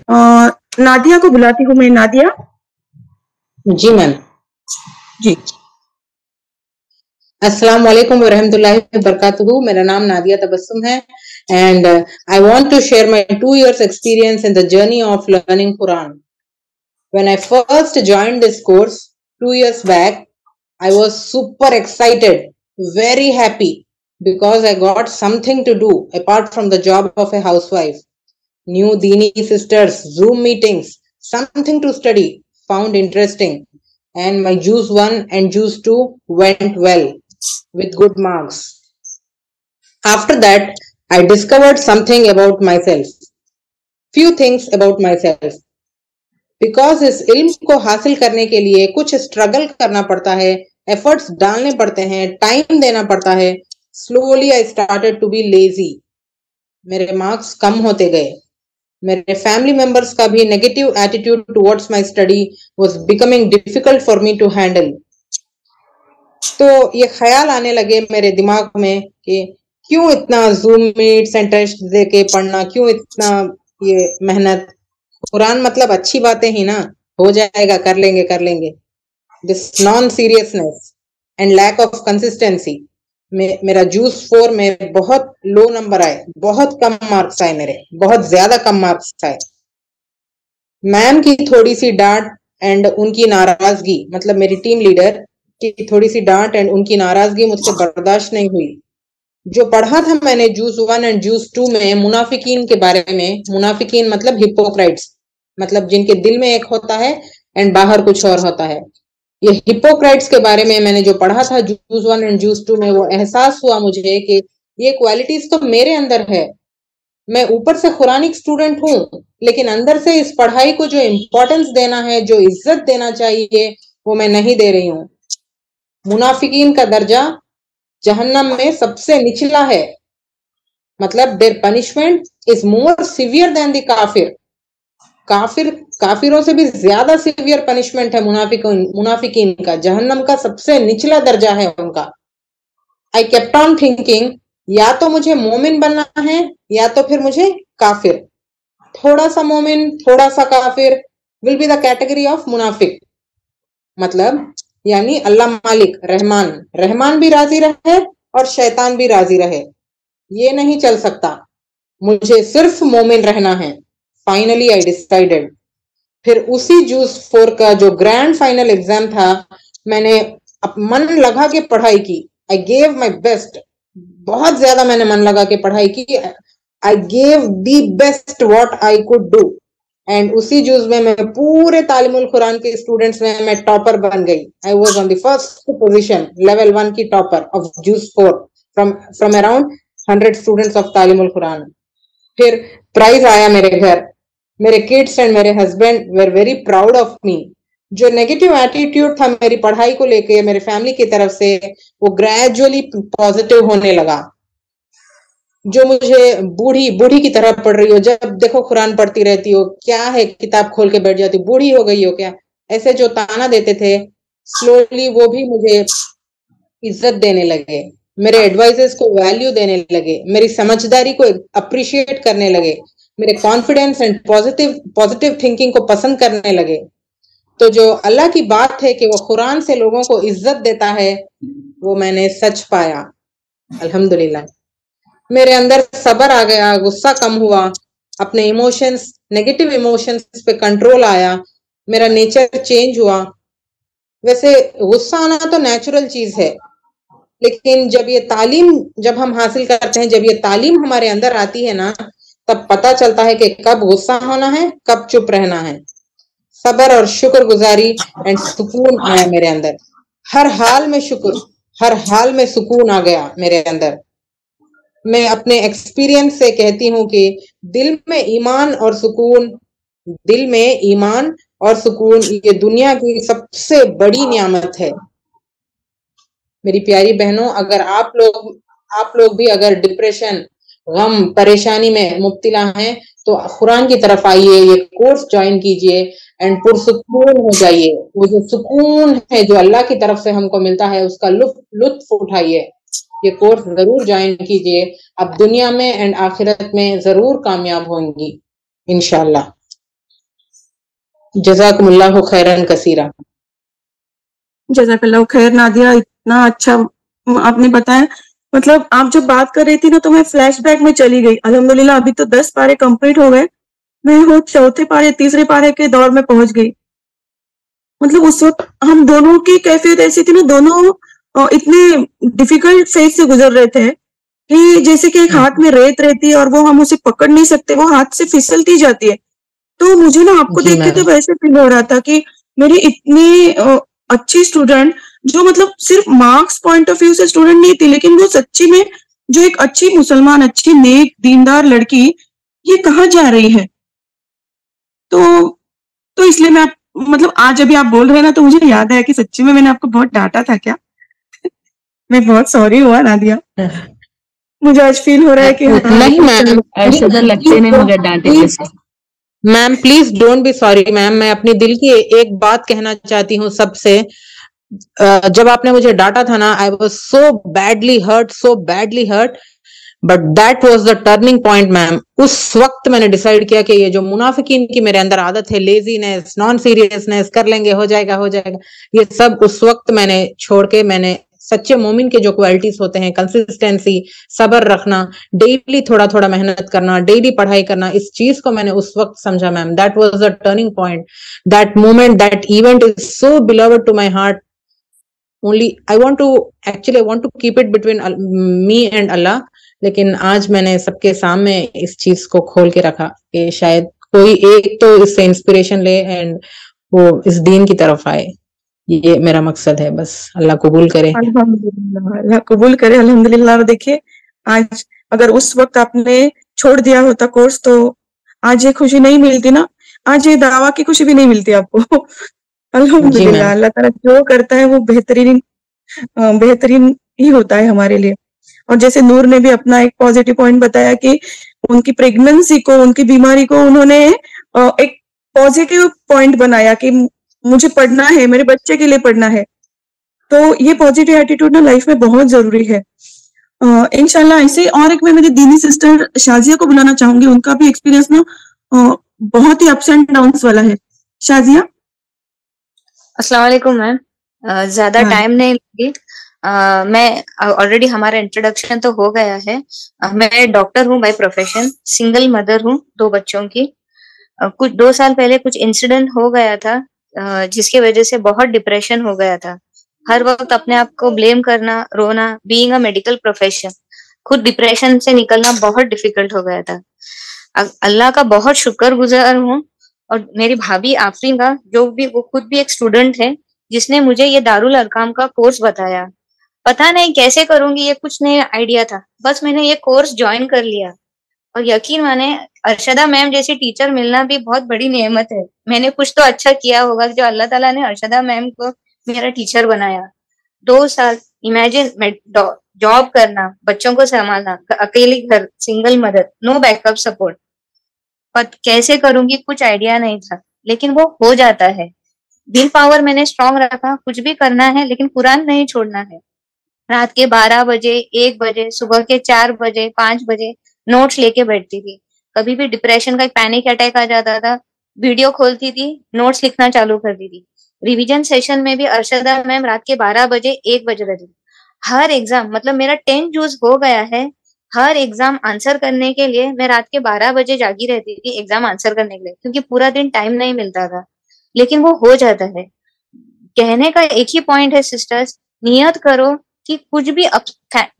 نادیہ کو بلاتی ہوں میں. نادیہ. جی میم. جی السلام علیکم ورحمۃ اللہ وبرکاتہ. میرا نام نادیہ تبسم ہے and I want to share my 2 years experience in the journey of learning Quran. When I first joined this course 2 years back, I was super excited, very happy because I got something to do apart from the job of a housewife. New Dini sisters, Zoom meetings, something to study, found interesting, and my Juz 1 and Juz 2 went well with good marks. After that, I discovered something about myself. Few things about myself. Because اس علم کو حاصل کرنے کے لیے کچھ struggle کرنا پڑتا ہے, ایفرٹس ڈالنے پڑتے ہیں, ٹائم دینا پڑتا ہے. Slowly I started to be lazy. میرے مارکس کم ہوتے گئے. میرے فیملی ممبرس کا بھی negative attitude towards my study was becoming difficult for me to handle. تو یہ خیال آنے لگے میرے دماغ میں کہ کیوں اتنا زوم میٹس اینڈ ٹیسٹ دے کے پڑھنا, کیوں اتنا یہ محنت. قرآن مطلب اچھی باتیں ہی نا, ہو جائے گا, کر لیں گے. This non seriousness and lack of consistency میرا جوس 4 میں بہت لو نمبر آئے, بہت کم مارکس آئے, میرے بہت زیادہ کم مارکس آئے. میم کی تھوڑی سی ڈانٹ اینڈ ان کی ناراضگی, مطلب میری ٹیم لیڈر کی تھوڑی سی ڈانٹ اینڈ ان کی ناراضگی مجھ سے برداشت نہیں ہوئی. جو پڑھا تھا میں نے جوس 1 اینڈ جوس 2 میں منافقین کے بارے میں, منافقین مطلب ہپوکرائٹس, مطلب جن کے دل میں ایک ہوتا ہے اینڈ باہر کچھ اور ہوتا ہے. یہ ہپوکرائٹس کے بارے میں نے جو پڑھا تھا جوس 1 اینڈ جوس 2 میں, وہ احساس ہوا مجھے کہ یہ کوالٹیز تو میرے اندر ہے. میں اوپر سے قرآنک اسٹوڈنٹ ہوں, لیکن اندر سے اس پڑھائی کو جو امپورٹنس دینا ہے, جو عزت دینا چاہیے, وہ میں نہیں دے رہی ہوں. منافقین کا درجہ جہنم میں سب سے نچلا ہے, مطلب their punishment is more severe than the کافروں سے بھی زیادہ سیویئر پنشمنٹ ہے منافقین کا, جہنم کا سب سے نچلا درجہ ہے ان کا. I kept on thinking, یا تو مجھے مومن بننا ہے یا تو پھر مجھے کافر. تھوڑا سا مومن تھوڑا سا کافر will be the category of منافق. مطلب یعنی اللہ مالک رحمان بھی راضی رہے اور شیطان بھی راضی رہے, یہ نہیں چل سکتا. مجھے صرف مومن رہنا ہے. Finally I decided. پھر اسی جوس 4 کا جو گرینڈ فائنل ایگزام تھا, میں نے من لگا کے پڑھائی کی. I gave my best. بہت زیادہ میں نے من لگا کے پڑھائی کی. I gave the best what I could do. And اسی جوز میں پورے تعلیم القرآن کے اسٹوڈنٹس میں ٹاپر بن گئی. I was on the first position, level 1 کی ٹاپر of جوز 4 from around 100 students of تعلیم القرآن. پھر پرائز آیا میرے گھر. میرے کڈس اینڈ میرے husband were very proud of me. جو نیگیٹو ایٹیٹیوڈ تھا میری پڑھائی کو لے کے میرے فیملی کی طرف سے, وہ گریجولی پازیٹیو ہونے لگا. جو مجھے بوڑھی کی طرح پڑھ رہی ہو, جب دیکھو قرآن پڑھتی رہتی ہو, کیا ہے کتاب کھول کے بیٹھ جاتی, بوڑھی ہو گئی ہو کیا, ایسے جو تانا دیتے تھے, سلولی وہ بھی مجھے عزت دینے لگے, میرے ایڈوائزز کو ویلیو دینے لگے, میری سمجھداری کو اپریشیٹ کرنے لگے, میرے کانفیڈینس اینڈ پازیٹیو تھنکنگ کو پسند کرنے لگے. تو جو اللہ کی بات ہے کہ وہ قرآن سے لوگوں کو عزت دیتا ہے, وہ میں نے سچ پایا الحمدللہ. میرے اندر صبر آ گیا, غصہ کم ہوا, اپنے ایموشنز نیگیٹو ایموشنز پہ کنٹرول آیا, میرا نیچر چینج ہوا. ویسے غصہ آنا تو نیچرل چیز ہے, لیکن جب یہ تعلیم جب ہم حاصل کرتے ہیں, جب یہ تعلیم ہمارے اندر آتی ہے نا, تب پتہ چلتا ہے کہ کب غصہ ہونا ہے, کب چپ رہنا ہے. صبر اور شکر گزاری اینڈ سکون آیا میرے اندر. ہر حال میں شکر, ہر حال میں سکون آ گیا میرے اندر. میں اپنے ایکسپیرینس سے کہتی ہوں کہ دل میں ایمان اور سکون یہ دنیا کی سب سے بڑی نعمت ہے. میری پیاری بہنوں, اگر آپ لوگ بھی اگر ڈپریشن, غم, پریشانی میں مبتلا ہیں تو قرآن کی طرف آئیے, یہ کورس جوائن کیجئے اینڈ پرسکون ہو جائیے. وہ جو سکون ہے جو اللہ کی طرف سے ہم کو ملتا ہے, اس کا لطف اٹھائیے. یہ کورس ضرور جوائن کیجئے, اب دنیا میں اینڈ آخرت میں ضرور کامیاب ہوں گی انشاءاللہ. جزاکم اللہ خیرن کثیرا. جزاک اللہ خیر نادیہ, اتنا اچھا آپ نے بتایا. مطلب آپ جب بات کر رہی تھی نا تو میں فلیش بیک میں چلی گئی. الحمدللہ ابھی تو 10 پارے کمپلیٹ ہو گئے, میں وہ چوتھے پارے تیسرے پارے کے دور میں پہنچ گئی. مطلب اس وقت ہم دونوں کی کیفیت ایسی تھی نا, دونوں اتنے ڈیفیکلٹ فیز سے گزر رہے تھے کہ جیسے کہ ایک ہاتھ میں ریت رہتی ہے اور وہ ہم اسے پکڑ نہیں سکتے, وہ ہاتھ سے پھسلتی جاتی ہے. تو مجھے نا آپ کو دیکھ کے تو ایسے فیل ہو رہا تھا کہ میری اتنی اچھی اسٹوڈنٹ جو مطلب صرف مارکس پوائنٹ آف ویو سے اسٹوڈنٹ نہیں تھی, لیکن وہ سچی میں جو ایک اچھی مسلمان, اچھی نیک دیندار لڑکی, یہ کہاں جا رہی ہے. تو اس لیے میں مطلب آج ابھی آپ بول رہے ہیں نا تو مجھے یاد آیا کہ سچی میں نے آپ کو بہت ڈانٹا تھا کیا. میں بہت سوری ہوا نادیہ, مجھے آج فیل ہو رہا ہے کہ نہیں لگتے نے مجھے ڈانٹے. Ma'am please don't be sorry ma'am. میں اپنی دل کی ایک بات کہنا چاہتی ہوں سب سے. جب آپ نے مجھے ڈانٹا تھا نا, I was so badly hurt, but that was the turning point میم. اس وقت میں نے ڈیسائیڈ کیا کہ یہ جو منافقین کی میرے اندر عادت ہے, لیزینس, نان سیریسنس, کر لیں گے, ہو جائے گا, یہ سب اس وقت میں نے چھوڑ کے میں نے سچے مومن کے جو کوالٹیز ہوتے ہیں, کنسسٹینسی, صبر رکھنا, ڈیلی تھوڑا تھوڑا محنت کرنا, ڈیلی پڑھائی کرنا, اس چیز کو میں نے اس وقت سمجھا ma'am. That was a turning point. That moment, that event is so beloved to my heart. only I want to keep it between me and Allah. لیکن آج میں نے سب کے سامنے اس چیز کو کھول کے رکھا کہ شاید کوئی ایک تو اس سے انسپریشن لے اینڈ وہ اس دین کی طرف آئے. یہ میرا مقصد ہے. بس اللہ قبول کرے. الحمدللہ, اللہ قبول کرے. الحمدللہ. اور دیکھیے آج اگر اس وقت آپ نے چھوڑ دیا ہوتا کورس تو آج یہ خوشی نہیں ملتی نا, آج یہ دعویٰ کی خوشی بھی نہیں ملتی آپ کو. الحمدللہ. اللہ تعالیٰ جو کرتا ہے وہ بہترین ہی ہوتا ہے ہمارے لیے. اور جیسے نور نے بھی اپنا ایک پازیٹیو پوائنٹ بتایا کہ ان کی پریگننسی کو, ان کی بیماری کو انہوں نے ایک پازیٹیو پوائنٹ بنایا کہ مجھے پڑھنا ہے, میرے بچے کے لیے پڑھنا ہے. تو یہ پازیٹیو ایٹیٹیوڈ نا لائف میں بہت ضروری ہے. انشاءاللہ ایسے. اور ایک میں میری دینی سسٹر شازیہ کو بلانا چاہوں گی, ان کا بھی ایکسپیرینس نا بہت ہی اپس اینڈ ڈاؤنس والا ہے. شازیہ. السلام علیکم میم. زیادہ ٹائم نہیں لگی. میں آلریڈی ہمارا انٹروڈکشن تو ہو گیا ہے. میں ڈاکٹر ہوں بائی پروفیشن, سنگل مدر ہوں 2 بچوں کی. کچھ 2 سال پہلے کچھ انسیڈنٹ ہو گیا تھا جس کی وجہ سے بہت ڈپریشن ہو گیا تھا. ہر وقت اپنے آپ کو بلیم کرنا, رونا. بینگ اے میڈیکل پروفیشن, خود ڈپریشن سے نکلنا بہت ڈیفیکلٹ ہو گیا تھا. اللہ کا بہت شکر گزار ہوں. اور میری بھابھی آفرین کا, جو بھی وہ خود بھی ایک اسٹوڈنٹ ہے, جس نے مجھے یہ دارالارقام کا کورس بتایا. پتا نہیں کیسے کروں گی, یہ کچھ نہیں آئیڈیا تھا, بس میں نے یہ کورس جوائن کر لیا. اور یقین مانے ارشدہ میم جیسی ٹیچر ملنا بھی بہت بڑی نعمت ہے. میں نے کچھ تو اچھا کیا ہوگا جو اللہ تعالیٰ نے ارشدہ میم کو میرا ٹیچر بنایا. 2 سال امیجن جاب کرنا, بچوں کو سنبھالنا, اکیلی گھر, سنگل مدر, نو بیک اپ سپورٹ. کیسے کروں گی کچھ آئیڈیا نہیں تھا, لیکن وہ ہو جاتا ہے. ول پاور میں نے اسٹرانگ رکھا, کچھ بھی کرنا ہے لیکن قرآن نہیں چھوڑنا ہے. رات کے 12 بجے, 1 بجے, صبح کے 4 بجے, 5 بجے نوٹس لے کے بیٹھتی تھی. کبھی بھی ڈپریشن کا پینک اٹیک آ جاتا تھا, ویڈیو کھولتی تھی, نوٹس لکھنا چالو کر دی تھی. ریویژن سیشن میں بھی ارشدہ میم رات کے 12 بجے, 1 بجے رہتی تھی. ہر ایگزام, مطلب میرا 10 جوز ہو گیا ہے. ہر ایگزام آنسر کرنے کے لیے میں رات کے 12 بجے جاگی رہتی تھی ایگزام آنسر کرنے کے لیے, کیونکہ پورا دن ٹائم نہیں ملتا تھا. لیکن وہ ہو جاتا ہے. کہنے کا ایک ہی پوائنٹ ہے سسٹرز, نیت کرو کہ کچھ بھی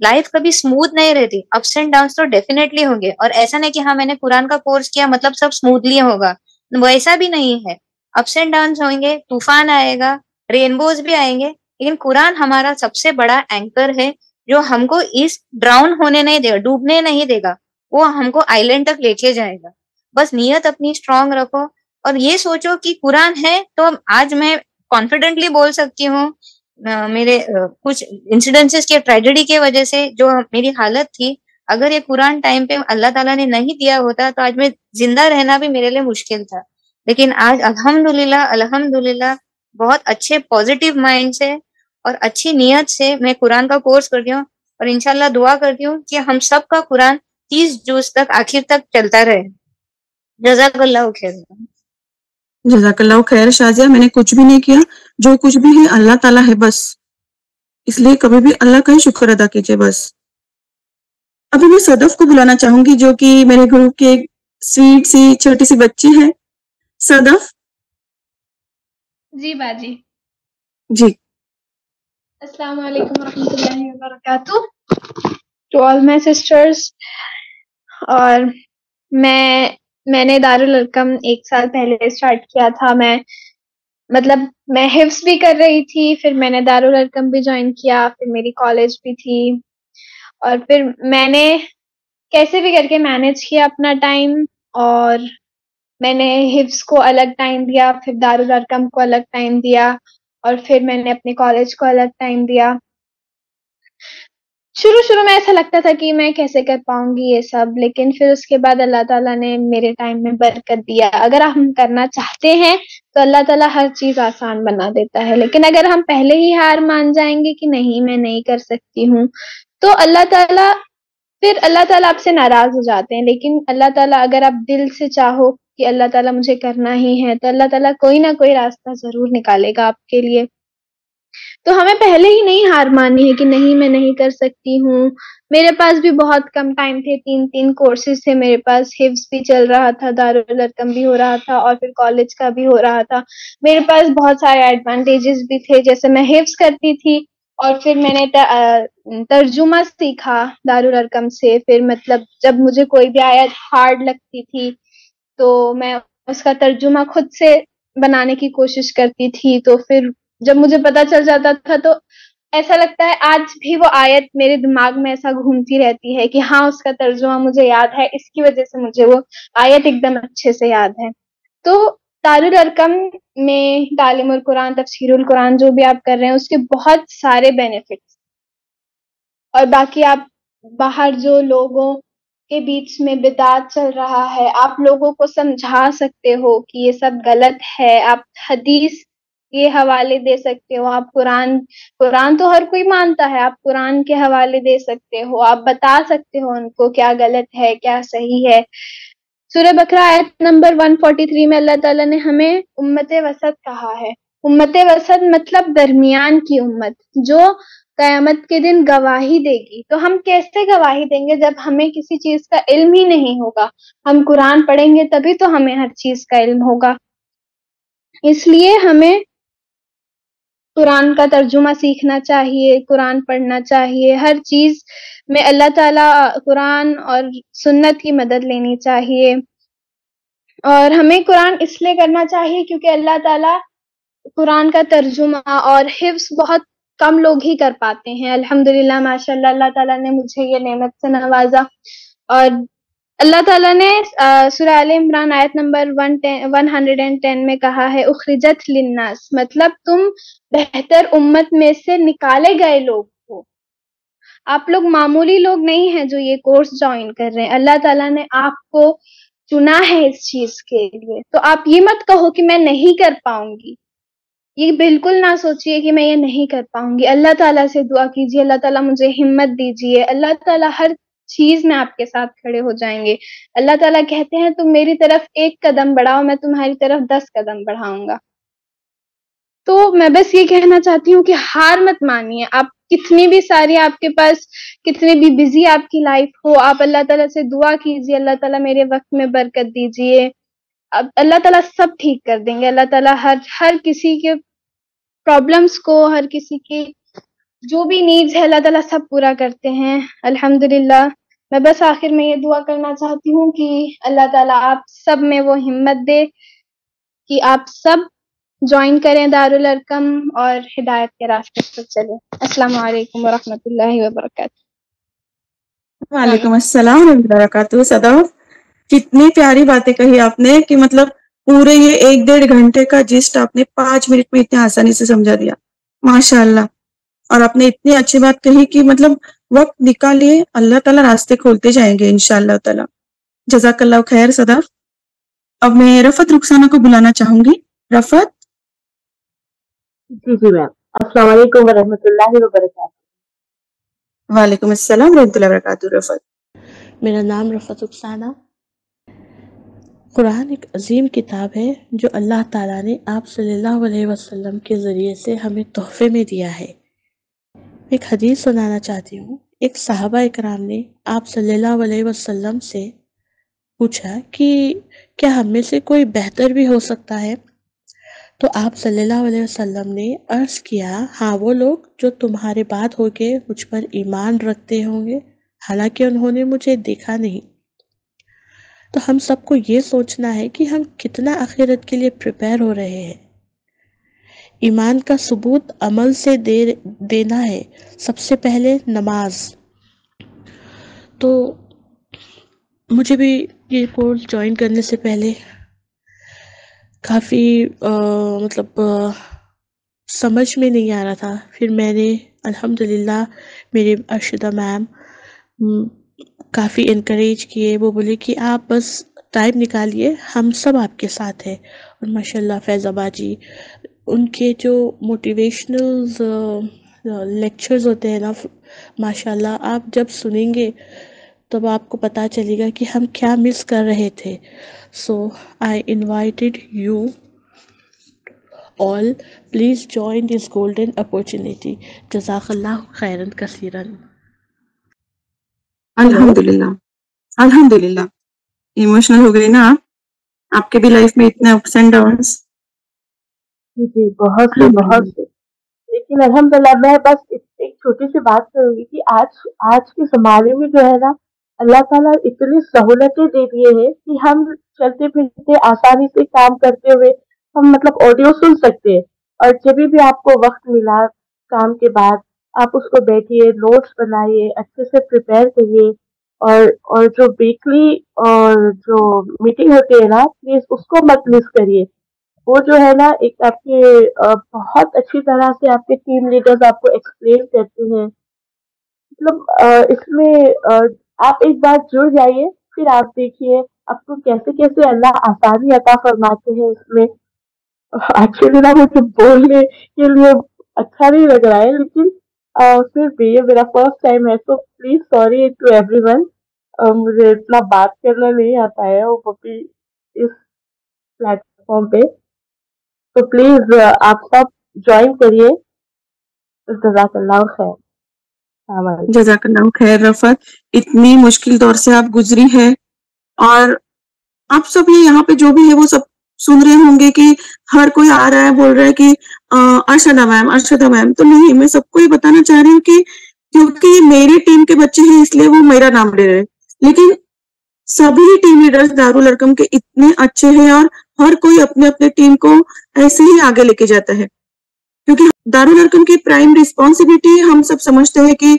لائف کبھی اسموتھ نہیں رہتی. اپس اینڈ ڈاؤنس تو ڈیفینیٹلی ہوں گے. اور ایسا نہیں کہ ہاں میں نے قرآن کا کورس کیا مطلب سب اسموتھلی ہوگا, ویسا بھی نہیں ہے. اپس اینڈ ڈاؤنس ہوں گے, طوفان آئے گا, رینبوز بھی آئیں گے, لیکن قرآن ہمارا سب سے بڑا اینکر ہے جو ہم کو اس ڈراؤن ہونے نہیں دے گا, ڈوبنے نہیں دے گا. وہ ہم کو آئی لینڈ تک لے کے جائے گا. بس نیت اپنی اسٹرانگ رکھو اور یہ سوچو کہ قرآن ہے. تو آج میں کانفیڈنٹلی بول سکتی ہوں, میرے کچھ انسیڈنسز کے ٹریجڈی کی وجہ سے جو میری حالت تھی, اگر یہ قرآن ٹائم پہ اللہ تعالیٰ نے نہیں دیا ہوتا تو آج میں زندہ رہنا بھی میرے لیے مشکل تھا. لیکن آج الحمدللہ بہت اچھے پازیٹیو مائنڈ سے اور اچھی نیت سے میں قرآن کا کورس کرتی ہوں. اور انشاءاللہ دعا کرتی ہوں کہ ہم سب کا قرآن 30 جوز تک آخر تک چلتا رہے. جزاک اللہ خیر. جزاک اللہ خیر. شازیہ, میں نے کچھ بھی نہیں کیا, جو کچھ بھی ہے اللہ تعالیٰ ہے بس, اس لیے کبھی بھی اللہ کا ہی شکر ادا کیجیے بس. ابھی میں صدف کو بلانا چاہوں گی جو کہ میرے گروپ کی ایک سویٹ سی چھوٹی سی بچی ہے. صدف. جی باجی. جی. السلام علیکم ورحمۃ اللہ وبرکاتہ ٹو آل مائی سسٹرز. اور میں نے دارالارقم 1 سال پہلے اسٹارٹ کیا تھا. میں حفظ بھی کر رہی تھی, پھر میں نے دارالارقم بھی جوائن کیا, پھر میری کالج بھی تھی, اور پھر میں نے کیسے بھی کر کے مینیج کیا اپنا ٹائم. اور میں نے حفظ کو الگ ٹائم دیا, پھر دارالارقم کو الگ ٹائم دیا, اور پھر میں نے اپنے کالج کو الگ ٹائم دیا. شروع میں ایسا لگتا تھا کہ میں کیسے کر پاؤں گی یہ سب, لیکن پھر اس کے بعد اللہ تعالیٰ نے میرے ٹائم میں برکت دیا. اگر ہم کرنا چاہتے ہیں تو اللہ تعالیٰ ہر چیز آسان بنا دیتا ہے, لیکن اگر ہم پہلے ہی ہار مان جائیں گے کہ نہیں میں نہیں کر سکتی ہوں, تو اللہ تعالیٰ آپ سے ناراض ہو جاتے ہیں. لیکن اللہ تعالیٰ, اگر آپ دل سے چاہو کہ اللہ تعالیٰ مجھے کرنا ہی ہے, تو اللہ تعالیٰ کوئی نہ کوئی راستہ ضرور نکالے گا آپ کے لیے. تو ہمیں پہلے ہی نہیں ہار مانی ہے کہ نہیں میں نہیں کر سکتی ہوں. میرے پاس بھی بہت کم ٹائم تھے, 3 کورسز تھے میرے پاس, حفظ بھی چل رہا تھا, دارالارقم بھی ہو رہا تھا اور پھر کالج کا بھی ہو رہا تھا. میرے پاس بہت سارے ایڈوانٹیجز بھی تھے, جیسے میں حفظ کرتی تھی اور پھر میں نے ترجمہ سیکھا دارالارقم سے. پھر مطلب جب مجھے کوئی بھی آیت ہارڈ لگتی تھی تو میں اس کا ترجمہ خود سے بنانے کی کوشش کرتی تھی. تو پھر جب مجھے پتا چل جاتا تھا تو ایسا لگتا ہے آج بھی وہ آیت میرے دماغ میں ایسا گھومتی رہتی ہے کہ ہاں اس کا ترجمہ مجھے یاد ہے, اس کی وجہ سے مجھے وہ آیت ایک دم اچھے سے یاد ہے. تو دارالارقم میں تعلیم القرآن, تفسیر القرآن جو بھی آپ کر رہے ہیں اس کے بہت سارے بینیفٹس, اور باقی آپ باہر جو لوگوں کے بیچ میں بدعت چل رہا ہے آپ لوگوں کو سمجھا سکتے ہو کہ یہ سب غلط ہے. آپ حدیث کے حوالے دے سکتے ہو, آپ قرآن تو ہر کوئی مانتا ہے, آپ قرآن کے حوالے دے سکتے ہو, آپ بتا سکتے ہو ان کو کیا غلط ہے کیا صحیح ہے. سورہ بقرہ آیت نمبر 143 میں اللہ تعالیٰ نے ہمیں امت وسط کہا ہے. امت وسط مطلب درمیان کی امت جو قیامت کے دن گواہی دے گی. تو ہم کیسے گواہی دیں گے جب ہمیں کسی چیز کا علم ہی نہیں ہوگا؟ ہم قرآن پڑھیں گے تبھی تو ہمیں ہر چیز کا علم ہوگا. اس لیے ہمیں قرآن کا ترجمہ سیکھنا چاہیے, قرآن پڑھنا چاہیے, ہر چیز میں اللہ تعالیٰ قرآن اور سنت کی مدد لینی چاہیے. اور ہمیں قرآن اس لیے کرنا چاہیے کیونکہ اللہ تعالیٰ قرآن کا ترجمہ اور حفظ بہت کم لوگ ہی کر پاتے ہیں. الحمدللہ ماشاء اللہ, اللہ تعالیٰ نے مجھے یہ نعمت سے نوازا. اور اللہ تعالیٰ نے سورہ آل عمران آیت نمبر 110 میں کہا ہے اخرجت للناس, مطلب تم بہتر امت میں سے نکالے گئے لوگ ہو. آپ لوگ معمولی لوگ نہیں ہیں جو یہ کورس جوائن کر رہے ہیں, اللہ تعالیٰ نے آپ کو چنا ہے اس چیز کے لیے. تو آپ یہ مت کہو کہ میں نہیں کر پاؤں گی, یہ بالکل نہ سوچئے کہ میں یہ نہیں کر پاؤں گی. اللہ تعالیٰ سے دعا کیجیے, اللہ تعالیٰ مجھے ہمت دیجیے, اللہ تعالیٰ ہر چیز میں آپ کے ساتھ کھڑے ہو جائیں گے. اللہ تعالیٰ کہتے ہیں تم میری طرف 1 قدم بڑھاؤ میں تمہاری طرف 10 قدم بڑھاؤں گا. تو میں بس یہ کہنا چاہتی ہوں کہ ہار مت مانیے. آپ کتنی بھی ساری آپ کے پاس کتنی بھی بزی آپ کی لائف ہو, آپ اللہ تعالیٰ سے دعا کیجیے, اللہ تعالیٰ میرے وقت میں برکت دیجیے. اب اللہ تعالیٰ سب ٹھیک کر دیں گے. اللہ تعالیٰ ہر کسی کے پرابلمس کو, ہر کسی کی جو بھی نیڈز ہے اللہ تعالیٰ سب پورا کرتے ہیں. الحمدللہ. میں بس آخر میں یہ دعا کرنا چاہتی ہوں کہ اللہ تعالیٰ آپ سب میں وہ ہمت دے کہ آپ سب جوائن کریں دارالارقم اور ہدایت کے راستے پر چلیں. السلام علیکم ورحمۃ اللہ وبرکاتہ. وعلیکم السلام ورحمۃ اللہ وبرکاتہ. صدف, کتنی پیاری باتیں کہی آپ نے کہ مطلب پورے یہ 1-1.5 گھنٹے کا جسٹ آپ نے 5 منٹ میں اتنی آسانی سے سمجھا دیا, ماشاء اللہ. اور آپ نے اتنی اچھی بات کہی کہ مطلب وقت نکالیے, اللہ تعالیٰ راستے کھولتے جائیں گے انشاءاللہ تعالیٰ. جزاک اللہ خیر صدف. اب میں رفت رخسانہ کو بلانا چاہوں گی. رفت. جی میم. السلام علیکم ورحمۃ اللہ وبرکاتہ. وعلیکم السلام ورحمۃ اللہ وبرکاتہ. رفت. میرا نام رفت رخسانہ. قرآن ایک عظیم کتاب ہے جو اللہ تعالیٰ نے آپ صلی اللہ علیہ وسلم کے ذریعے سے ہمیں تحفے میں دیا ہے. ایک حدیث سنانا چاہتی ہوں. ایک صحابہ اکرام نے آپ صلی اللہ علیہ وسلم سے پوچھا کہ کیا ہم میں سے کوئی بہتر بھی ہو سکتا ہے؟ تو آپ صلی اللہ علیہ وسلم نے عرض کیا, ہاں وہ لوگ جو تمہارے بعد ہو کے مجھ پر ایمان رکھتے ہوں گے, حالانکہ انہوں نے مجھے دیکھا نہیں. تو ہم سب کو یہ سوچنا ہے کہ ہم کتنا آخرت کے لیے پریپئر ہو رہے ہیں. ایمان کا ثبوت عمل سے دینا ہے. سب سے پہلے نماز. تو مجھے بھی یہ کورس جوائن کرنے سے پہلے کافی سمجھ میں نہیں آ رہا تھا. پھر میں نے الحمدللہ میرے ارشدہ میم کافی انکریج کیے. وہ بولے کہ آپ بس ٹائم نکالیے, ہم سب آپ کے ساتھ ہیں. اور ماشاءاللہ فیضہ باجی, ان کے جو موٹیویشنل لیکچرز ہوتے ہیں نا, ماشاءاللہ آپ جب سنیں گے تب آپ کو پتہ چلے گا کہ ہم کیا مس کر رہے تھے. So I invited you all please join this golden opportunity. Jazakallahu khairan kasiran. अल्हम्दुलिल्लाह, अल्हम्दुलिल्लाह। इमोशनल हो गई ना आप? आपके भी लाइफ में इतने अप्स एंड डाउन्स? जी बहुत से लेकिन अल्हम्दुलिल्लाह मैं बस एक छोटी सी बात करूंगी कि आज के ज़माने में जो है ना, अल्लाह ताला इतनी सहूलतें दे दिए हैं कि हम चलते फिरते आसानी से काम करते हुए हम मतलब ऑडियो सुन सकते हैं। और जब भी आपको वक्त मिला काम के बाद, आप उसको बैठिए, नोट्स बनाइए, अच्छे से प्रिपेयर करिए। और जो वीकली और जो मीटिंग होती है ना, प्लीज उसको मत मिस करिए। वो जो है ना, एक आपके बहुत अच्छी तरह से आपके टीम लीडर्स आपको एक्सप्लेन करते हैं। मतलब इसमें आप एक बार जुड़ जाइए, फिर आप देखिए आपको कैसे कैसे अल्लाह आसानी अता फरमाते हैं इसमें। एक्चुअली ना मुझे बोलने के लिए अच्छा नहीं लग रहा है, लेकिन फिर भी ये मेरा फर्स्ट टाइम है, तो प्लीज सॉरी टू एवरीवन। मुझे इतना बात करना नहीं आता है, वो भी इस प्लेटफॉर्म पे। तो प्लीज आप सब ज्वाइन करिए। जज़ाकल्लाहु खैर। अस्सलाम वालेकुम। जज़ाकल्लाहु खैर रफ़त, इतनी मुश्किल दौर से आप गुजरी है और आप सब ये यहाँ पे जो भी है वो सब सुन रहे होंगे कि हर कोई आ रहा है बोल रहा है कि अर्शदा मैम। तो नहीं, मैं सबको ये बताना चाह रही हूँ कि क्योंकि ये मेरी टीम के बच्चे हैं इसलिए वो मेरा नाम ले रहे हैं, लेकिन सभी टीम लीडर्स दारुल अरकम के इतने अच्छे हैं और हर कोई अपने अपने टीम को ऐसे ही आगे लेके जाता है, क्योंकि दारुल अरकम की प्राइम रिस्पॉन्सिबिलिटी हम सब समझते हैं कि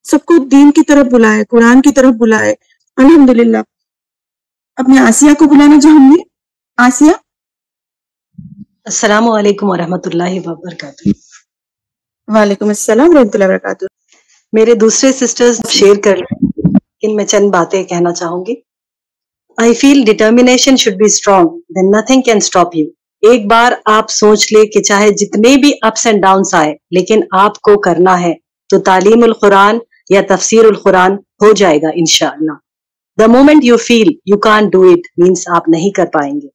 सबको दीन की तरफ बुलाए, कुरान की तरफ बुलाए। अल्हम्दुलिल्लाह। अपने आसिया को बुलाना चाहूंगी। आसिया। अस्सलामु अलैकुम वरहमतुल्लाहि वबरकातुहू। वालेकुम अस्सलाम रहमतुल्लाहि वबरकातुहू। मेरे दूसरे सिस्टर्स शेयर कर लें, लेकिन मैं चंद बातें कहना चाहूंगी। I feel determination should be strong, then nothing can stop you. एक बार आप सोच ले कि चाहे जितने भी अप्स एंड डाउन्स आए, लेकिन आपको करना है, तो तालीमुल कुरान या तफसीरुल कुरान हो जाएगा इंशाअल्लाह। The moment you feel you can't do it means आप नहीं कर पाएंगे।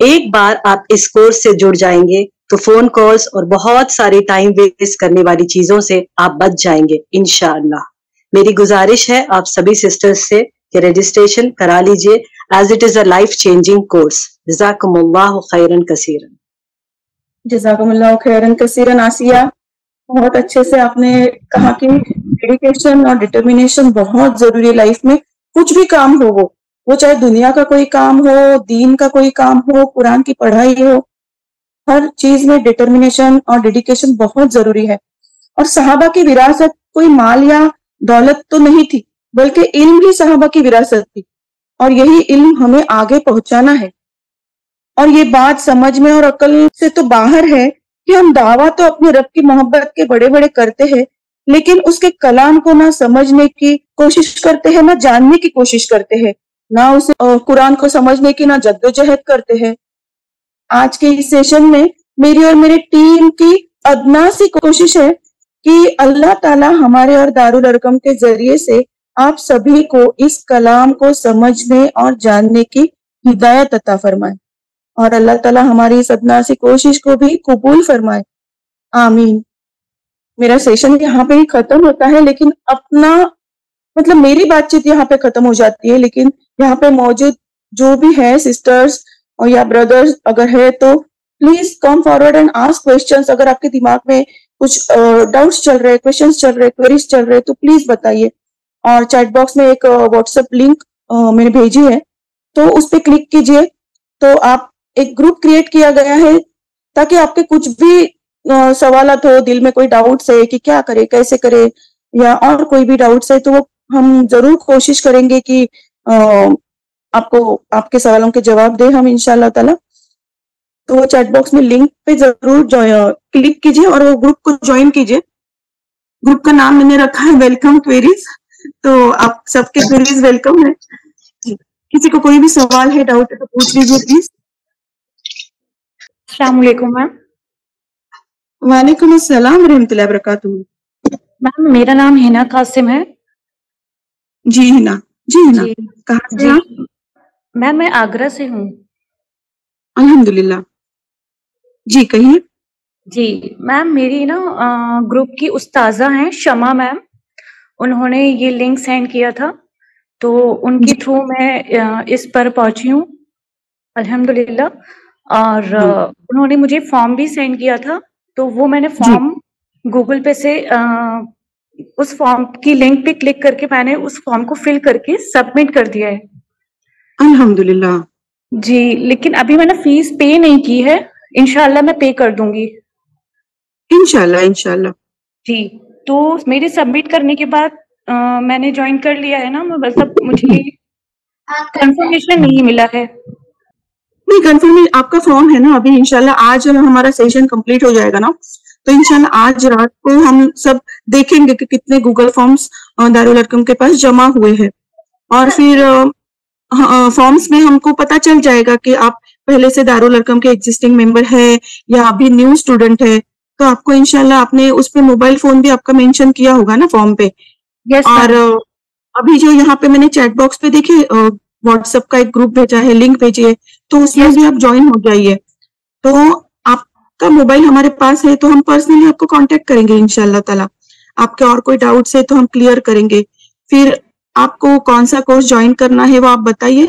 एक बार आप इस कोर्स से जुड़ जाएंगे तो फोन कॉल्स और बहुत सारी टाइम वेस्ट करने वाली चीजों से आप बच जाएंगे इंशाअल्लाह। मेरी गुजारिश है आप सभी सिस्टर्स से कि रजिस्ट्रेशन करा लीजिए, as it is a life changing course. जज़ाकुमुल्लाहु खैरन कसीरन। जज़ाकुमुल्लाहु खैरन कसीरन। आसिया, बहुत अच्छे से आपने कहा कि डेडिकेशन और डिटर्मिनेशन बहुत जरूरी है लाइफ में। कुछ भी काम हो, वो चाहे दुनिया का कोई काम हो, दीन का कोई काम हो, कुरान की पढ़ाई हो, हर चीज में डिटर्मिनेशन और डेडिकेशन बहुत जरूरी है। और सहाबा की विरासत कोई माल या दौलत तो नहीं थी, बल्कि इल्म ही सहाबा की विरासत थी, और यही इल्म हमें आगे पहुंचाना है। और ये बात समझ में और अकल से तो बाहर है कि हम दावा तो अपने रब की मोहब्बत के बड़े बड़े करते हैं, लेकिन उसके कलाम को ना समझने की कोशिश करते हैं, ना जानने की कोशिश करते हैं, ना उस कुरान को समझने की ना जद्दोजहद करते हैं। आज के इस सेशन में मेरी और मेरी टीम की अदना सी कोशिश है कि अल्लाह ताला हमारे और दारुल अरकम के जरिए से आप सभी को इस कलाम को समझने और जानने की हिदायत अता फरमाए, और अल्लाह ताला हमारी इस अदना सी कोशिश को भी कबूल फरमाए। आमीन। मेरा सेशन यहाँ पे ही खत्म होता है, लेकिन अपना मतलब मेरी बातचीत यहाँ पे खत्म हो जाती है, लेकिन यहाँ पे मौजूद जो भी है सिस्टर्स और या ब्रदर्स अगर है तो please come forward and ask questions. अगर आपके दिमाग में कुछ डाउट्स चल रहे, क्वेश्चंस चल रहे, क्वेरीज चल रहे, तो प्लीज बताइए। और चैट बॉक्स में एक व्हाट्सएप लिंक मैंने भेजी है, तो उस पर क्लिक कीजिए, तो आप एक ग्रुप क्रिएट किया गया है ताकि आपके कुछ भी सवालत हो, दिल में कोई डाउट्स है कि क्या करे, कैसे करे, या और कोई भी डाउट्स है, तो वो हम जरूर कोशिश करेंगे कि आपको आपके सवालों के जवाब दे हम इंशाल्लाह ताला। तो वो चैट बॉक्स में लिंक पे जरूर क्लिक कीजिए और वो ग्रुप को ज्वाइन कीजिए। ग्रुप का नाम मैंने रखा है वेलकम क्वेरीज, तो आप सबके क्वेरीज वेलकम है। किसी को कोई भी सवाल है, डाउट है तो पूछ लीजिए प्लीज। अस्सलाम वालेकुम मैम। वालेकुम अस्सलाम रहमतुल्लाहि वबरकातुहू। मैम मेरा नाम हिना कासिम है। जी हिना, जी हिना, कहाँ से आप? मैम मैं आगरा से हूँ। अल्हम्दुलिल्लाह। جی کہیے. جی میم میری نا گروپ کی استاذہ ہیں شمع میم، انہوں نے یہ لنک سینڈ کیا تھا تو ان کے تھرو میں اس پر پہنچی ہوں الحمدللہ. اور انہوں نے مجھے فارم بھی سینڈ کیا تھا تو وہ میں نے فارم گوگل پہ سے اس فارم کی لنک پہ کلک کر کے میں نے اس فارم کو فل کر کے سبمٹ کر دیا ہے الحمدللہ. جی. لیکن ابھی میں نے فیس پے نہیں کی ہے، انشاءاللہ میں پے کر دوں گی انشاءاللہ انشاءاللہ. جی. تو میرے سبمٹ کرنے کے بعد میں نے جوائن کر لیا ہے نا، مطلب مجھے کنفرمیشن نہیں ملا ہے. نہیں کنفرم آپ کا فارم ہے نا ابھی. انشاءاللہ آج ہمارا سیشن کمپلیٹ ہو جائے گا نا تو انشاءاللہ آج رات کو ہم سب دیکھیں گے کہ کتنے گوگل فارمز دارالارقم کے پاس جمع ہوئے ہیں، اور پھر فارمز میں ہم کو پتا چل جائے گا کہ آپ پہلے سے دارالارقم کے ایگزسٹنگ ممبر ہے یا ابھی نیو اسٹوڈنٹ ہے. تو آپ کو انشاءاللہ آپ نے اس پہ موبائل فون بھی آپ کا مینشن کیا ہوگا نا فارم پہ. اور ابھی جو یہاں پہ میں نے چیٹ باکس پہ دیکھے واٹس ایپ کا ایک گروپ بھیجا ہے، لنک بھیجی ہے، تو اس میں بھی آپ جوائن ہو جائیے. تو آپ کا موبائل ہمارے پاس ہے تو ہم پرسنلی آپ کو کانٹیکٹ کریں گے انشاءاللہ تعالیٰ. آپ کے اور کوئی ڈاؤٹس ہے تو ہم کلیئر کریں گے. پھر آپ کو کون سا کورس جوائن کرنا ہے وہ آپ بتائیے،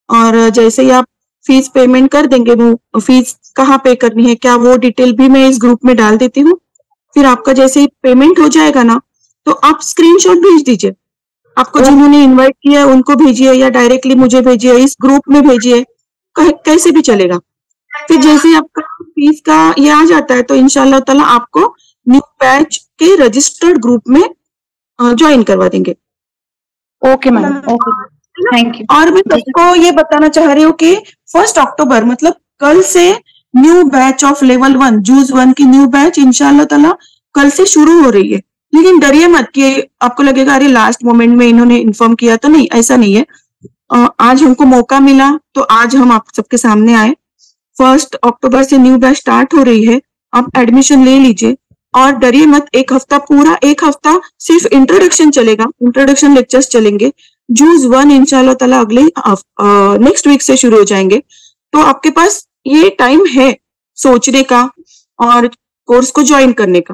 اور جیسے ہی آپ فیس پیمنٹ کر دیں گے وہ فیس کہاں پے کرنی ہے کیا وہ ڈیٹیل بھی میں اس گروپ میں ڈال دیتی ہوں. پھر آپ کا جیسے ہی پیمنٹ ہو جائے گا نا تو آپ اسکرین شاٹ بھیج دیجیے. آپ کو جنہوں نے انوائٹ کیا ان کو بھیجیے یا ڈائریکٹلی مجھے بھیجیے، اس گروپ میں بھیجیے، کیسے بھی چلے گا. پھر جیسے ہی آپ کا فیس کا یہ آ جاتا ہے تو انشاءاللہ تعالیٰ آپ کو نیو بیچ کے رجسٹرڈ گروپ میں جوائن کروا دیں گے. Okay ma'am, okay thank you. اور میں سب کو یہ بتانا چاہ رہی ہوں کہ 1 اکتوبر مطلب کل سے نیو بیچ آف لیول 1 جوز 1 کی نیو بیچ انشاءاللہ تعالیٰ کل سے شروع ہو رہی ہے. لیکن ڈریے مت کہ آپ کو لگے گا ارے لاسٹ مومنٹ میں انہوں نے انفارم کیا، تو نہیں، ایسا نہیں ہے. آج ہم کو موقع ملا تو آج ہم آپ سب کے سامنے آئے. 1 اکتوبر سے نیو بیچ سٹارٹ ہو رہی ہے، آپ ایڈمیشن لے لیجئے اور ڈریے مت. ایک ہفتہ پورا ایک ہفتہ صرف انٹروڈکشن چلے گا، انٹروڈکشن لیکچرز چلیں گے. جوز 1 انشاءاللہ تعالیٰ اگلے نیکسٹ ویک سے شروع ہو جائیں گے. تو آپ کے پاس یہ ٹائم ہے سوچنے کا اور کورس کو جوائن کرنے کا.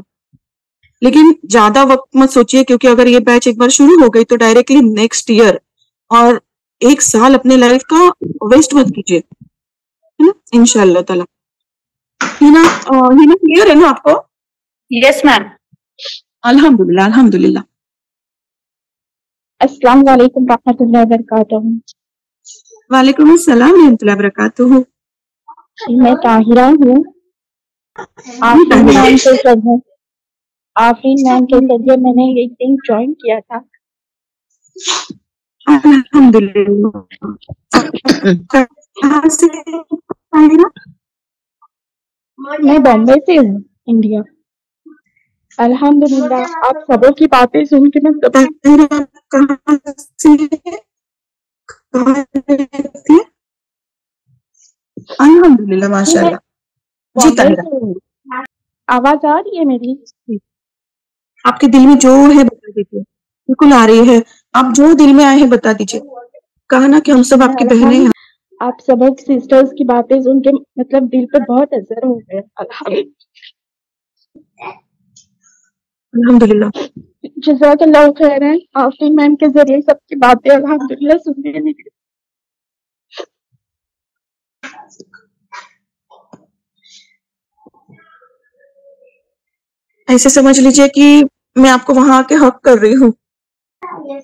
لیکن زیادہ وقت مت سوچیے، کیونکہ اگر یہ بیچ ایک بار شروع ہو گئی تو ڈائریکٹلی نیکسٹ ایئر اور 1 سال اپنے لائف کا ویسٹ مت کیجیے انشاءاللہ تعالیٰ. ہینا کلیئر ہے نا آپ کو؟ یس میم. الحمدللہ الحمدللہ. السلام علیکم ورحمۃ اللہ وبرکاتہ. وعلیکم السلام ورحمۃ اللہ وبرکاتہ. میں طاہرہ ہوں. آفرین میم کے ذریعے میں نے ایک دن جوائن کیا تھا. الحمدللہ. میں بامبے سے ہوں، انڈیا. الحمدللہ آپ سبوں کی باتیں سن کے میں الحمدللہ ماشاء اللہ. جی طاہرہ آواز آ رہی ہے میری؟ آپ کے دل میں جو ہے بتا دیجیے. بالکل آ رہی ہے. آپ جو دل میں آئے ہیں بتا دیجیے. کہا نا کہ ہم سب آپ کی بہنیں ہیں. آپ سب سسٹرز کی باتیں سن کے مطلب دل پہ بہت اثر ہو گیا. الحمدللہ. جزاک اللہ خیر. آفرین میم کے ذریعے سب کی باتیں الحمدللہ سننے لگی. ایسے سمجھ لیجئے کہ میں آپ کو وہاں کے حق کر رہی ہوں.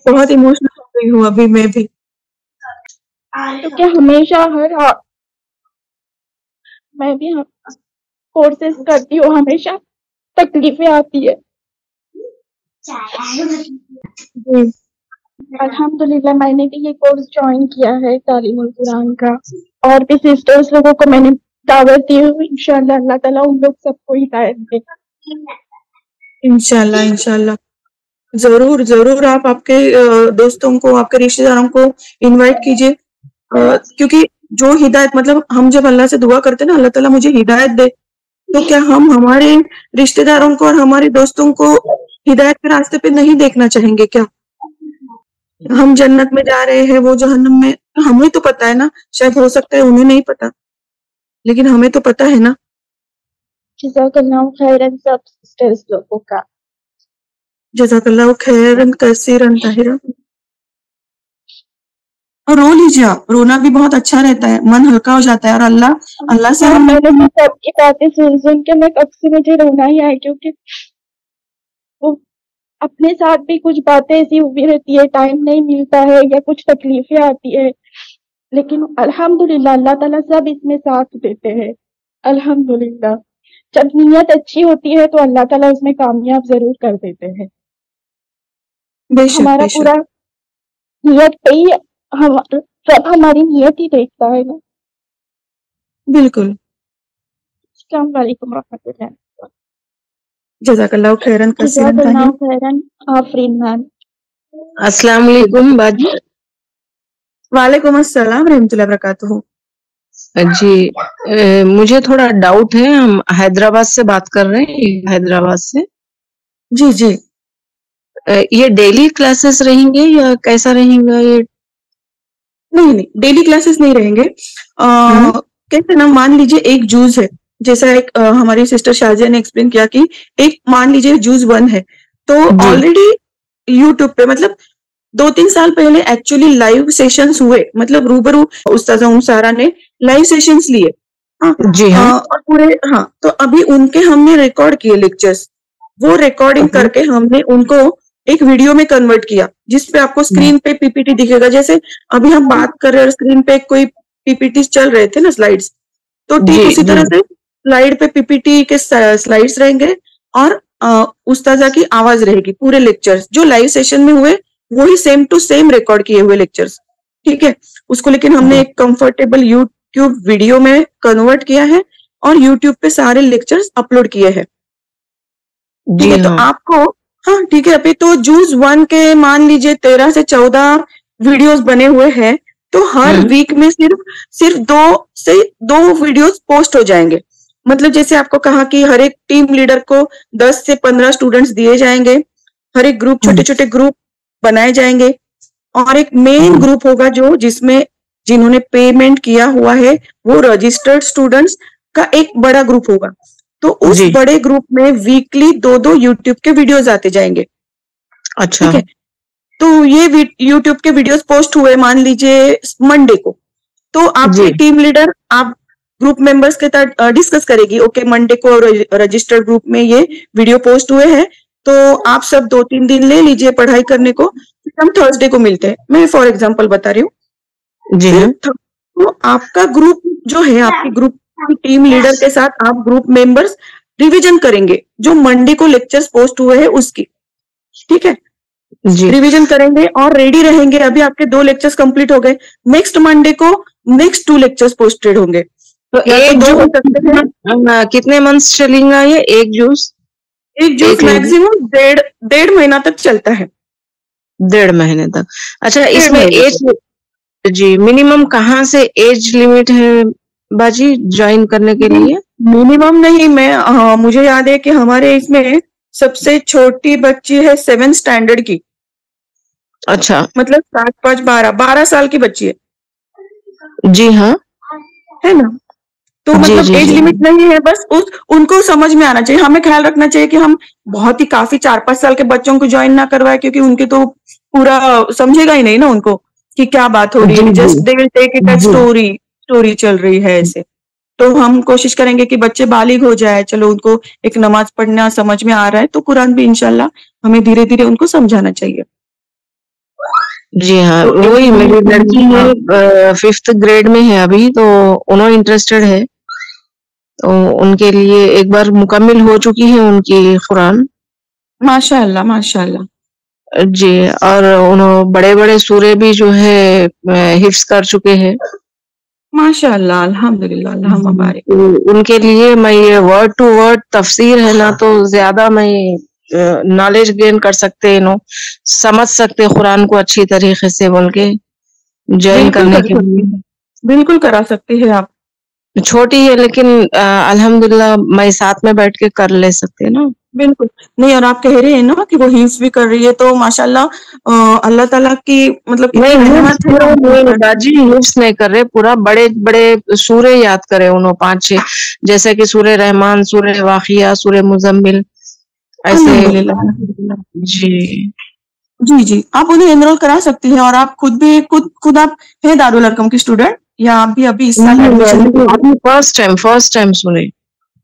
بہت ایموشنل ہو گئی ہوں ابھی میں بھی. کیونکہ ہمیشہ میں بھی کورسز کرتی ہوں، ہمیشہ تکلیفیں آتی ہے. الحمدللہ میں نے بھی یہ کورس جوائن کیا ہے تعلیم القرآن کا، اور بھی سسٹرز لوگوں کو میں نے دعوت دی ہوں. انشاءاللہ اللہ تعالیٰ ان لوگ سب کو ہدایت دے. انشاءاللہ انشاءاللہ ضرور ضرور. آپ کے دوستوں کو، آپ کے رشتہ داروں کو انوائٹ کیجیے، کیونکہ جو ہدایت مطلب ہم جب اللہ سے دعا کرتے ہیں نا اللہ تعالیٰ مجھے ہدایت دے، تو کیا ہم ہمارے رشتہ داروں کو اور ہمارے دوستوں کو ہدایت کے راستے پہ نہیں دیکھنا چاہیں گے کیا؟ ہم جنت میں جا رہے ہیں، وہ جہنم میں. ہمیں تو پتا ہے نا، شاید ہو سکتا ہے انہیں نہیں پتا، لیکن ہمیں تو پتا ہے نا. जज़ाकल्लाहु खैरन सब सिस्टर्स लोगों का। जज़ाकल्लाहु खैरन कसीरन ताहिरा। और रो लीजिए आप, रोना भी बहुत अच्छा रहता है, मन हल्का हो जाता है। और अल्लाह से हम मैंने सबकी बातें सुन सुन के मैं कब से मुझे रोना ही आया, क्योंकि वो अपने साथ भी कुछ बातें ऐसी हुई रहती है, टाइम नहीं मिलता है या कुछ तकलीफें आती है, लेकिन अल्हम्दुलिल्लाह अल्लाह ताला सब इसमें साथ देते हैं। अल्हम्दुलिल्लाह जब नीयत अच्छी होती है तो अल्लाह ताला उसमें कामयाब जरूर कर देते हैं। बेशक हमारा बेशक। पूरा नियत पे ही रब हमारी नियत ही देखता है ना। बिल्कुल। अस्सलाम वालेकुम रहमतुल्लाह। जज़ाकल्लाहु खैरन कसीरन जज़ाकल्लाहु ताहिरा। खैरन आफरीन मैम। अस्सलाम वालेकुम बाजी। वालेकुम अस्सलाम रहमतुल्लाहि वबरकातुहू। जी मुझे थोड़ा डाउट है, हम हैदराबाद से बात कर रहे हैं, हैदराबाद से। जी जी। ये डेली क्लासेस रहेंगे या कैसा रहेगा ये? नहीं नहीं, डेली क्लासेस नहीं रहेंगे। कैसे ना, मान लीजिए एक जूस है, जैसा एक हमारी सिस्टर शाजिया ने एक्सप्लेन किया कि एक मान लीजिए जूस 1 है, तो ऑलरेडी यूट्यूब पे मतलब 2-3 साल पहले एक्चुअली लाइव सेशंस हुए, मतलब रूबरू उस्ताजा सारा ने लाइव सेशंस लिए। जी हाँ। और पूरे तो अभी उनके हमने रिकॉर्ड किए लेक्चर्स, वो रिकॉर्डिंग करके हमने उनको एक वीडियो में कन्वर्ट किया, जिसपे आपको स्क्रीन पे पीपीटी दिखेगा। जैसे अभी हम बात कर रहे हैं, स्क्रीन पे कोई पीपीटी चल रहे थे ना, स्लाइड्स, तो ठीक उसी तरह से स्लाइड पे पीपीटी के स्लाइड्स रहेंगे और उस्ताजा की आवाज रहेगी। पूरे लेक्चर्स जो लाइव सेशन में हुए वही सेम टू सेम रिकॉर्ड किए हुए लेक्चर्स, ठीक है। उसको लेकिन हमने एक कंफर्टेबल यूट्यूब वीडियो में कन्वर्ट किया है और यूट्यूब पे सारे लेक्चर्स अपलोड किए हैं, ठीक है। तो आपको ठीक है। अभी तो जूस 1 के मान लीजिए 13 से 14 वीडियोस बने हुए हैं, तो हर वीक में सिर्फ 2 वीडियोस पोस्ट हो जाएंगे। मतलब जैसे आपको कहा कि हर एक टीम लीडर को 10 से 15 स्टूडेंट्स दिए जाएंगे, हर एक ग्रुप छोटे छोटे ग्रुप बनाए जाएंगे और एक मेन ग्रुप होगा जो जिसमें जिन्होंने पेमेंट किया हुआ है वो रजिस्टर्ड स्टूडेंट्स का एक बड़ा ग्रुप होगा। तो उस बड़े ग्रुप में वीकली 2-2 यूट्यूब के वीडियोस आते जाएंगे। अच्छा, ठीक है। तो ये यूट्यूब के वीडियोस पोस्ट हुए मान लीजिए मंडे को, तो आपके टीम लीडर आप ग्रुप मेंबर्स के साथ डिस्कस करेगी, ओके मंडे को रजिस्टर्ड ग्रुप में ये वीडियो पोस्ट हुए हैं, तो आप सब 2-3 दिन ले लीजिए पढ़ाई करने को, हम थर्सडे को मिलते हैं। मैं फॉर एग्जांपल बता रही हूँ जी। तो आपका ग्रुप जो है, आपके ग्रुप टीम लीडर के साथ आप ग्रुप मेंबर्स रिवीजन करेंगे जो मंडे को लेक्चर्स पोस्ट हुए हैं उसकी, ठीक है जी। रिवीजन करेंगे और रेडी रहेंगे। अभी आपके 2 लेक्चर्स कंप्लीट हो गए, नेक्स्ट मंडे को नेक्स्ट 2 लेक्चर्स पोस्टेड होंगे। तो एक जूस कितने मंथ्स चलेगा ये? एक जूस मैक्सिमम 1.5 महीना तक चलता है। 1.5 महीने तक। अच्छा, इसमें एज जी मिनिमम कहाँ से एज लिमिट है बाजी ज्वाइन करने के लिए? मिनिमम नहीं, मुझे याद है कि हमारे इसमें सबसे छोटी बच्ची है 7th स्टैंडर्ड की। अच्छा, मतलब 7, 5, 12 साल की बच्ची है जी हाँ, है ना। तो मतलब एज लिमिट नहीं है, बस उनको समझ में आना चाहिए। हमें ख्याल रखना चाहिए कि हम बहुत ही काफी 4-5 साल के बच्चों को ज्वाइन ना करवाए, क्योंकि उनके तो पूरा समझेगा ही नहीं ना उनको कि क्या बात हो रही है। Just they will take it as story चल रही है ऐसे। तो हम कोशिश करेंगे कि बच्चे बालिग हो जाए, चलो उनको एक नमाज पढ़ना समझ में आ रहा है तो कुरान भी इंशाल्लाह हमें धीरे धीरे उनको समझाना चाहिए। जी हाँ, तो वही मेरी लड़की है 5th ग्रेड में है अभी, तो उन्होंने इंटरेस्टेड है, तो उनके लिए एक बार मुकम्मिल हो चुकी है उनकी कुरान, माशाअल्लाह माशाअल्लाह जी। और उन्होंने बड़े बड़े सूरे भी जो है हिफ्ज कर चुके हैं, माशाअल्लाह अल्हम्दुलिल्लाह, अल्लाह मुबारक। उनके लिए मैं ये वर्ड टू वर्ड तफसीर है ना, तो ज्यादा मैं नॉलेज गेन कर सकते हैं, समझ सकते कुरान को अच्छी तरीके से बोल के ज्वाइन करने के लिए बिल्कुल करा सकती है आप। छोटी है लेकिन अल्हम्दुलिल्लाह मैं साथ में बैठ के कर ले सकते हैं ना। बिल्कुल नहीं, और आप कह रहे हैं ना कि वो हिफ्ज भी कर रही है, तो माशाल्लाह अल्लाह ताला की मतलब कितनी रहमत है। बाजी हिफ्स नहीं कर रहे, पूरा बड़े बड़े सूरे याद करे उन्होंने 5-6, जैसे कि सूर्य रहमान, सूर्य वाक़िया, सूर्य मुजम्मिल, ऐसे। जी जी जी, आप उन्हें एनरोल करा सकती हैं। और आप खुद आप हैं दारुल अरकम की स्टूडेंट, या आप भी अभी इस साल एडमिशन? फर्स्ट टाइम सुने।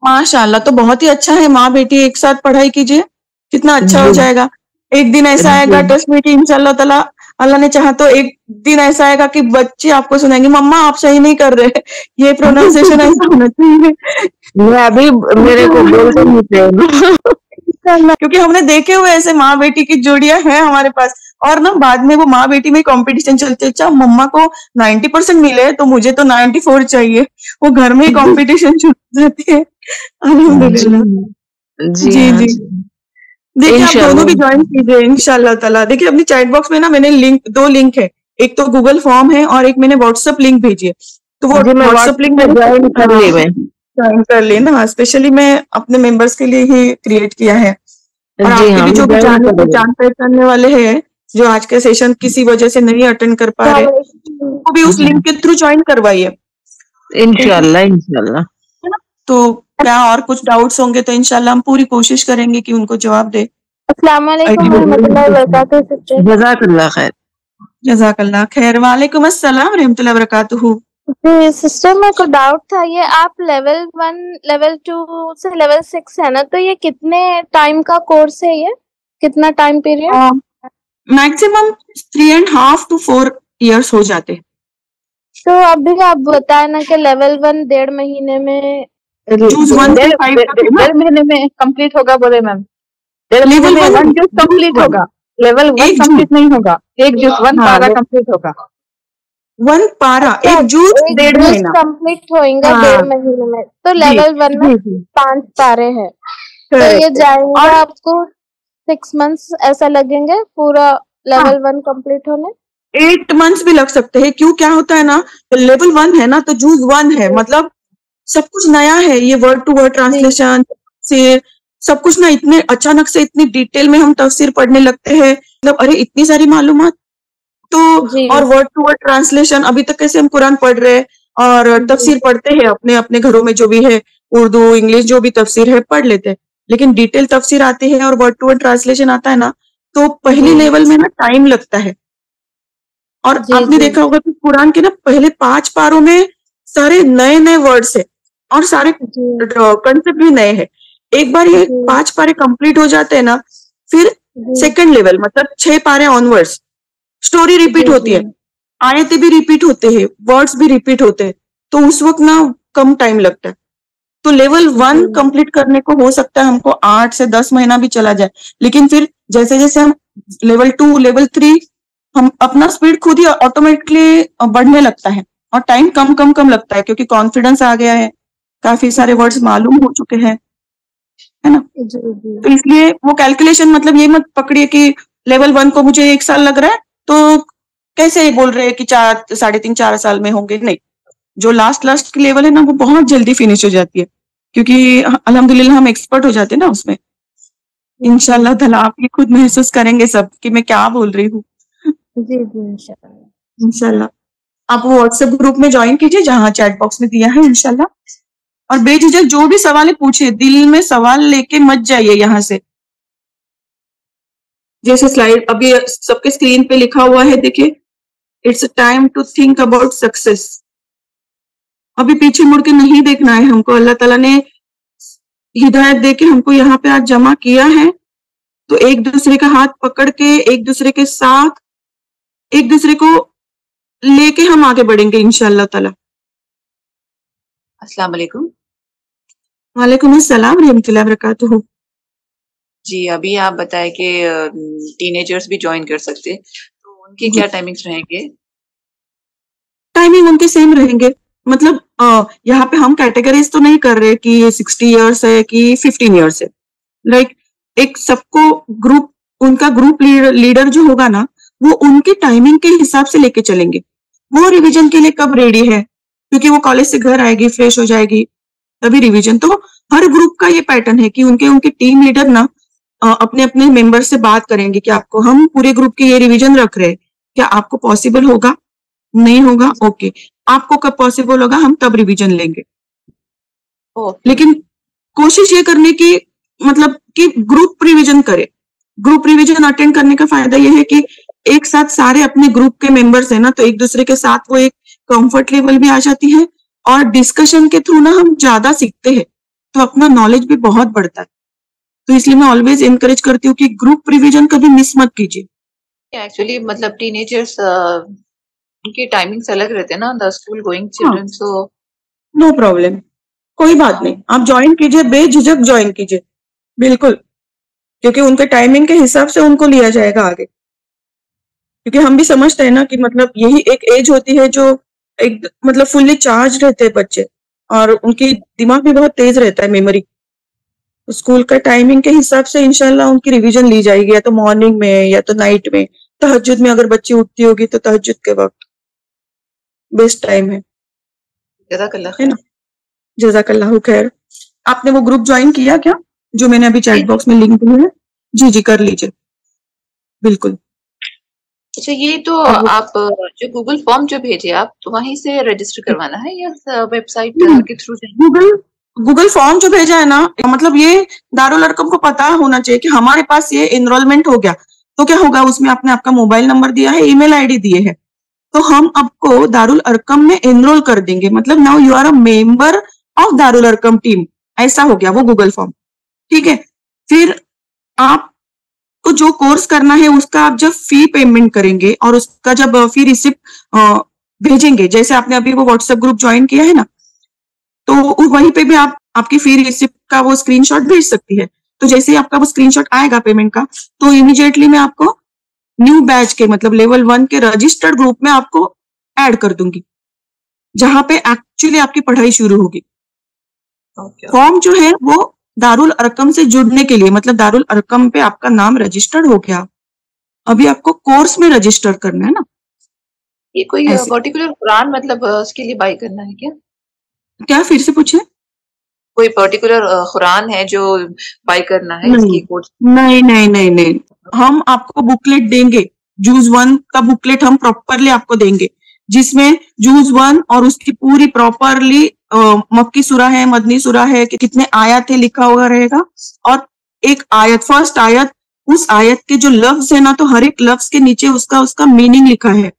माशाल्लाह, तो बहुत ही अच्छा है। माँ बेटी एक साथ पढ़ाई कीजिए, कितना अच्छा हो जाएगा। एक दिन ऐसा आएगा, ट्रस्ट में, कि इंशाल्लाह ताला अल्लाह ने चाहा तो एक दिन ऐसा आएगा कि बच्चे आपको सुनाएंगे, मम्मा आप सही नहीं कर रहे, ये प्रोनाउंसिएशन ऐसा होना चाहिए। मैं अभी मेरे को बोलते नहीं थे क्योंकि हमने देखे हुए ऐसे माँ बेटी की जोड़ियां हैं हमारे पास, और ना बाद में वो माँ बेटी में कंपटीशन चलते, अच्छा मम्मा को 90% मिले तो मुझे तो 94 चाहिए, वो घर में ही कंपटीशन शुरू हो जाती है। अल्हम्दुलिल्लाह। जी जी हाँ जी, जी। देखिए आप दोनों भी इंशाल्लाह। ज्वाइन कीजिए इंशाल्लाह ताला। देखिए अपनी चैट बॉक्स में ना मैंने दो लिंक है, एक तो गूगल फॉर्म है और एक मैंने व्हाट्सएप लिंक भेजी है। तो वो जी मैं व्हाट्सएप लिंक व्हाट्सएप ज्वाइन कर ली मैं। ज्वाइन कर लेना, स्पेशली मैं अपने मेंबर्स के लिए ही क्रिएट किया है। और जी आपके हाँ, भी जो भी मैं ज्वाइन कर ली। जान पहचानने वाले हैं जो आज के सेशन किसी वजह से नहीं अटेंड कर पा रहे, वो भी उस लिंक के थ्रू ज्वाइन करवाइए इंशाल्लाह इंशाल्लाह। है ना। तो क्या और कुछ डाउट्स होंगे तो इंशाल्लाह हम पूरी कोशिश करेंगे कि उनको जवाब दे। अस्सलाम वालेकुम रहमतुल्लाहि व बरकातहू सिस्टर। जज़ाकल्लाह खैर। जज़ाकल्लाह खैर। वालेकुम अस्सलाम रहमतुल्लाहि व बरकातहू। जी सिस्टर, मेरे को डाउट था, ये आप लेवल 1 लेवल 2 से लेवल 6 है ना, तो ये कितने टाइम का कोर्स है, ये कितना time period? Maximum 3.5 to 4 years हो जाते। तो अभी आप बताए ना कि लेवल 1 1.5 महीने में, डेढ़ महीने में कंप्लीट होगा बोले मैम। डेढ़ महीने में 1 जूस कंप्लीट होगा, लेवल 1 कंप्लीट नहीं होगा, 1 जूस 1 पारा कंप्लीट होगा। 1 पारा 1 जूस 1.5 महीना कंप्लीट होएगा 1.5 महीने में। तो लेवल 1 में 5 पारे हैं, तो ये जाएगा आपको 6 months ऐसा लगेंगे पूरा लेवल 1 कंप्लीट होने? 8 months भी लग सकते हैं। क्यों, क्या होता है ना, लेवल 1 है ना तो जूस 1 है, मतलब सब कुछ नया है, ये वर्ड टू वर्ड ट्रांसलेशन से सब कुछ ना, इतने अचानक से इतनी डिटेल में हम तफसीर पढ़ने लगते हैं, मतलब अरे इतनी सारी मालूमात। तो और वर्ड टू वर्ड ट्रांसलेशन, अभी तक कैसे हम कुरान पढ़ रहे हैं और तफसीर पढ़ते हैं अपने अपने घरों में, जो भी है उर्दू इंग्लिश जो भी तफसीर है पढ़ लेते हैं, लेकिन डिटेल तफसीर आती है और वर्ड टू वर्ड ट्रांसलेशन आता है ना, तो पहली लेवल में ना टाइम लगता है। और आपने देखा होगा कि कुरान के ना पहले 5 पारों में सारे नए नए वर्ड्स है और सारे कंसेप्ट भी नए हैं। एक बार ये 5 पारे कंप्लीट हो जाते हैं ना, फिर सेकंड लेवल मतलब 6 पारे ऑनवर्ड्स स्टोरी रिपीट होती है, आयतें भी रिपीट होते हैं, वर्ड्स भी रिपीट होते हैं, तो उस वक्त ना कम टाइम लगता है। तो लेवल 1 कंप्लीट करने को हो सकता है हमको 8 से 10 महीना भी चला जाए, लेकिन फिर जैसे जैसे हम लेवल 2 लेवल 3 हम अपना स्पीड खुद ही ऑटोमेटिकली बढ़ने लगता है और टाइम कम लगता है, क्योंकि कॉन्फिडेंस आ गया है, काफी सारे वर्ड्स मालूम हो चुके हैं, है ना। तो इसलिए वो कैलकुलेशन मतलब ये मत पकड़िए कि लेवल 1 को मुझे 1 साल लग रहा है तो कैसे बोल रहे हैं कि 4 3.5 4 साल में होंगे, नहीं। जो लास्ट की लेवल है ना वो बहुत जल्दी फिनिश हो जाती है, क्योंकि अल्हम्दुलिल्लाह हम एक्सपर्ट हो जाते हैं ना उसमें। इंशाल्लाह ताला आप ये खुद महसूस करेंगे सब कि मैं क्या बोल रही हूँ। जी इंशाल्लाह आप वो व्हाट्सएप ग्रुप में ज्वाइन कीजिए जहाँ चैट बॉक्स में दिया है इंशाल्लाह, और बेझिझक जो भी सवाल है पूछिए, दिल में सवाल लेके मत जाइए यहाँ से। जैसे स्लाइड अभी सबके स्क्रीन पे लिखा हुआ है, देखिए, it's time to think about success. अभी पीछे मुड़ के नहीं देखना है हमको, अल्लाह ताला ने हिदायत दे के हमको यहाँ पे आज जमा किया है, तो एक दूसरे का हाथ पकड़ के एक दूसरे के साथ एक दूसरे को लेके हम आगे बढ़ेंगे इंशाअल्लाह ताला। अस्सलाम वालेकुम। वालेकुम अस्सलाम रहमतुल्लाहि व बरकातहू। जी अभी आप बताए कि टीनेजर्स भी ज्वाइन कर सकते, तो उनके क्या टाइमिंग्स रहेंगे? टाइमिंग उनके सेम रहेंगे, मतलब यहाँ पे हम कैटेगरीज तो नहीं कर रहे कि 60 इयर्स है कि 15 इयर्स है, लाइक एक सबको ग्रुप, उनका ग्रुप लीडर जो होगा ना वो उनके टाइमिंग के हिसाब से लेके चलेंगे। वो रिवीजन के लिए कब रेडी है, क्योंकि वो कॉलेज से घर आएगी, फ्रेश हो जाएगी, तभी रिवीजन। तो हर ग्रुप का ये पैटर्न है कि उनके उनके टीम लीडर ना अपने अपने मेंबर से बात करेंगे कि आपको हम पूरे ग्रुप के ये रिवीजन रख रहे हैं, क्या आपको पॉसिबल होगा? नहीं होगा, ओके, आपको कब पॉसिबल होगा हम तब रिवीजन लेंगे। लेकिन कोशिश ये करने की मतलब कि ग्रुप रिवीजन करे। ग्रुप रिवीजन अटेंड करने का फायदा ये है कि एक साथ सारे अपने ग्रुप के मेंबर्स है ना, तो एक दूसरे के साथ वो एक कंफर्ट लेवल भी आ जाती है और डिस्कशन के थ्रू ना हम ज्यादा सीखते हैं, तो अपना नॉलेज भी बहुत बढ़ता है। तो इसलिए मैं ऑलवेज इनकरेज करती हूँ कि ग्रुप रिवीजन कभी मिस मत कीजिए। एक्चुअली मतलब टीनेजर्स उनकी टाइमिंग्स अलग रहते हैं ना, the school going children, so no problem, कोई बात नहीं, आप ज्वाइन कीजिए, बेझिझक ज्वाइन कीजिए, बिल्कुल, क्योंकि उनके टाइमिंग के हिसाब से उनको लिया जाएगा आगे। क्योंकि हम भी समझते हैं ना कि मतलब यही एक एज होती है जो एक मतलब फुल्ली चार्ज रहते हैं बच्चे और उनकी दिमाग भी बहुत तेज रहता है, मेमोरी। स्कूल का टाइमिंग के हिसाब से इंशाल्लाह उनकी रिवीजन ली जाएगी, या तो मॉर्निंग में या तो नाइट में, तहज्जुद में अगर बच्ची उठती होगी तो तहज्जुद के वक्त बेस्ट टाइम है ना। जज़ाकल्लाहु खैर। आपने वो ग्रुप ज्वाइन किया क्या जो मैंने अभी चैट बॉक्स में लिंक दिया है? जी जी कर लीजिए, बिल्कुल। अच्छा, ये तो आप जो गूगल फॉर्म जो भेजे आप, तो वहीं से रजिस्टर करवाना है या वेबसाइट के थ्रू? गूगल फॉर्म जो भेजा है ना, मतलब ये दारुल अरकम को पता होना चाहिए कि हमारे पास ये एनरोलमेंट हो गया, तो क्या होगा, उसमें आपने आपका मोबाइल नंबर दिया है, ईमेल आईडी दिए है, तो हम आपको दारुल अरकम में एनरोल कर देंगे, मतलब now you are a member of Darul Arqam team, ऐसा हो गया वो गूगल फॉर्म। ठीक है, फिर आपको जो कोर्स करना है उसका आप जब फी पेमेंट करेंगे और उसका जब फी रिसिप्ट भेजेंगे, जैसे आपने अभी वो व्हाट्सएप ग्रुप ज्वाइन किया है ना, तो वहीं पे भी आप आपकी फी रिसिप्ट का वो स्क्रीनशॉट भेज सकती है। तो जैसे ही आपका वो स्क्रीनशॉट आएगा पेमेंट का, तो इमीडिएटली मैं आपको न्यू बैच के मतलब लेवल 1 के रजिस्टर्ड ग्रुप में आपको ऐड कर दूंगी, जहां पे एक्चुअली आपकी पढ़ाई शुरू होगी। फॉर्म जो है वो दारुल अरकम से जुड़ने के लिए, मतलब दारुल अरकम पे आपका नाम रजिस्टर्ड हो गया, अभी आपको कोर्स में रजिस्टर करना है ना। ये कोई पर्टिकुलर कुरान मतलब उसके लिए बाय करना है क्या? क्या फिर से पूछे? कोई पर्टिकुलर कुरान है जो बाय करना है इसकी कोर्स? नहीं नहीं नहीं नहीं, हम आपको बुकलेट देंगे, जूज 1 का बुकलेट हम प्रॉपरली आपको देंगे, जिसमें जूज 1 और उसकी पूरी प्रॉपरली मक्की सूरा है, मदनी सूरा है, कि कितने आयत है लिखा हुआ रहेगा, और एक आयत, फर्स्ट आयत, उस आयत के जो लफ्ज है ना, तो हर एक लफ्ज के नीचे उसका मीनिंग लिखा है।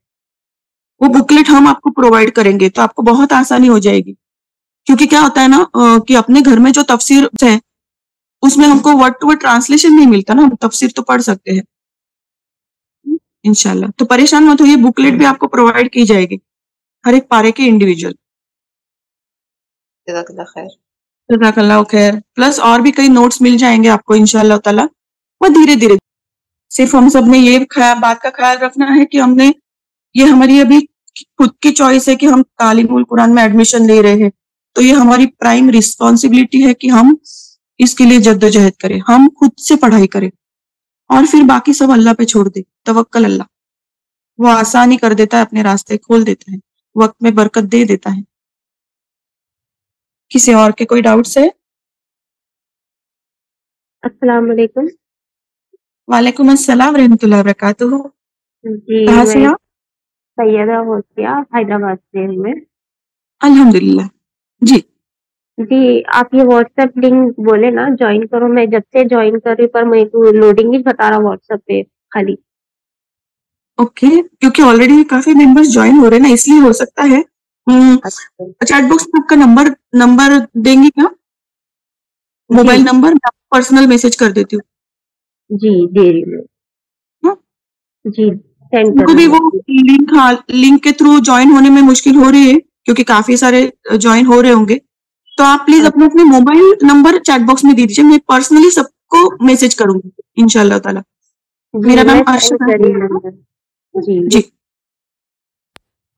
वो बुकलेट हम आपको प्रोवाइड करेंगे, तो आपको बहुत आसानी हो जाएगी। क्योंकि क्या होता है ना कि अपने घर में जो तफसीर है उसमें हमको वर्ड टू वर्ड ट्रांसलेशन नहीं मिलता ना, हम तफसीर तो पढ़ सकते हैं इंशाल्लाह। तो परेशान मत होइए, बुकलेट भी आपको प्रोवाइड की जाएगी हर एक पारे के इंडिविजुअल। जज़ाकल्लाह खैर। प्लस और भी कई नोट्स मिल जाएंगे आपको इंशाल्लाह ताला। वो धीरे धीरे, सिर्फ हम सब ने ये बात का ख्याल रखना है कि हमने ये हमारी अभी खुद की चॉइस है कि हम तालीमुल कुरान में एडमिशन ले रहे हैं, तो ये हमारी प्राइम रिस्पॉन्सिबिलिटी है कि हम इसके लिए जद्दोजहद करें, हम खुद से पढ़ाई करें और फिर बाकी सब अल्लाह पे छोड़ दे। तवक्कल अल्लाह, वो आसानी कर देता है, अपने रास्ते खोल देता है, वक्त में बरकत दे देता है। किसी और के कोई डाउट्स है? अस्सलाम वालेकुम। वालेकुम अस्सलाम रहमतुल्लाहि व बरकातुहू। जी, कहाँ से मैं आप? सैयदा होशिया हैदराबाद से हूँ मैं। अल्हम्दुलिल्लाह। जी जी, आप ये व्हाट्सएप लिंक बोले ना ज्वाइन करो, मैं जब से ज्वाइन कर रही पर मेरे को लोडिंग ही बता रहा व्हाट्सएप पे खाली। ओके, क्योंकि ऑलरेडी काफी मेंबर्स ज्वाइन हो रहे हैं ना, इसलिए हो सकता है। चैट बॉक्स में आपका नंबर देंगी क्या? मोबाइल नंबर मैं आपको पर्सनल मैसेज कर देती हूँ। जी दे रही हूँ। जी सेंड कर उनको भी वो लिंक के थ्रू ज्वाइन होने में मुश्किल हो रही है, क्योंकि काफी सारे ज्वाइन हो रहे होंगे, तो आप प्लीज अपने अपने मोबाइल नंबर चैट बॉक्स में दे दीजिए, मैं पर्सनली सबको मैसेज करूंगी इंशाल्लाह ताला। मेरा नाम अर्शद है। जी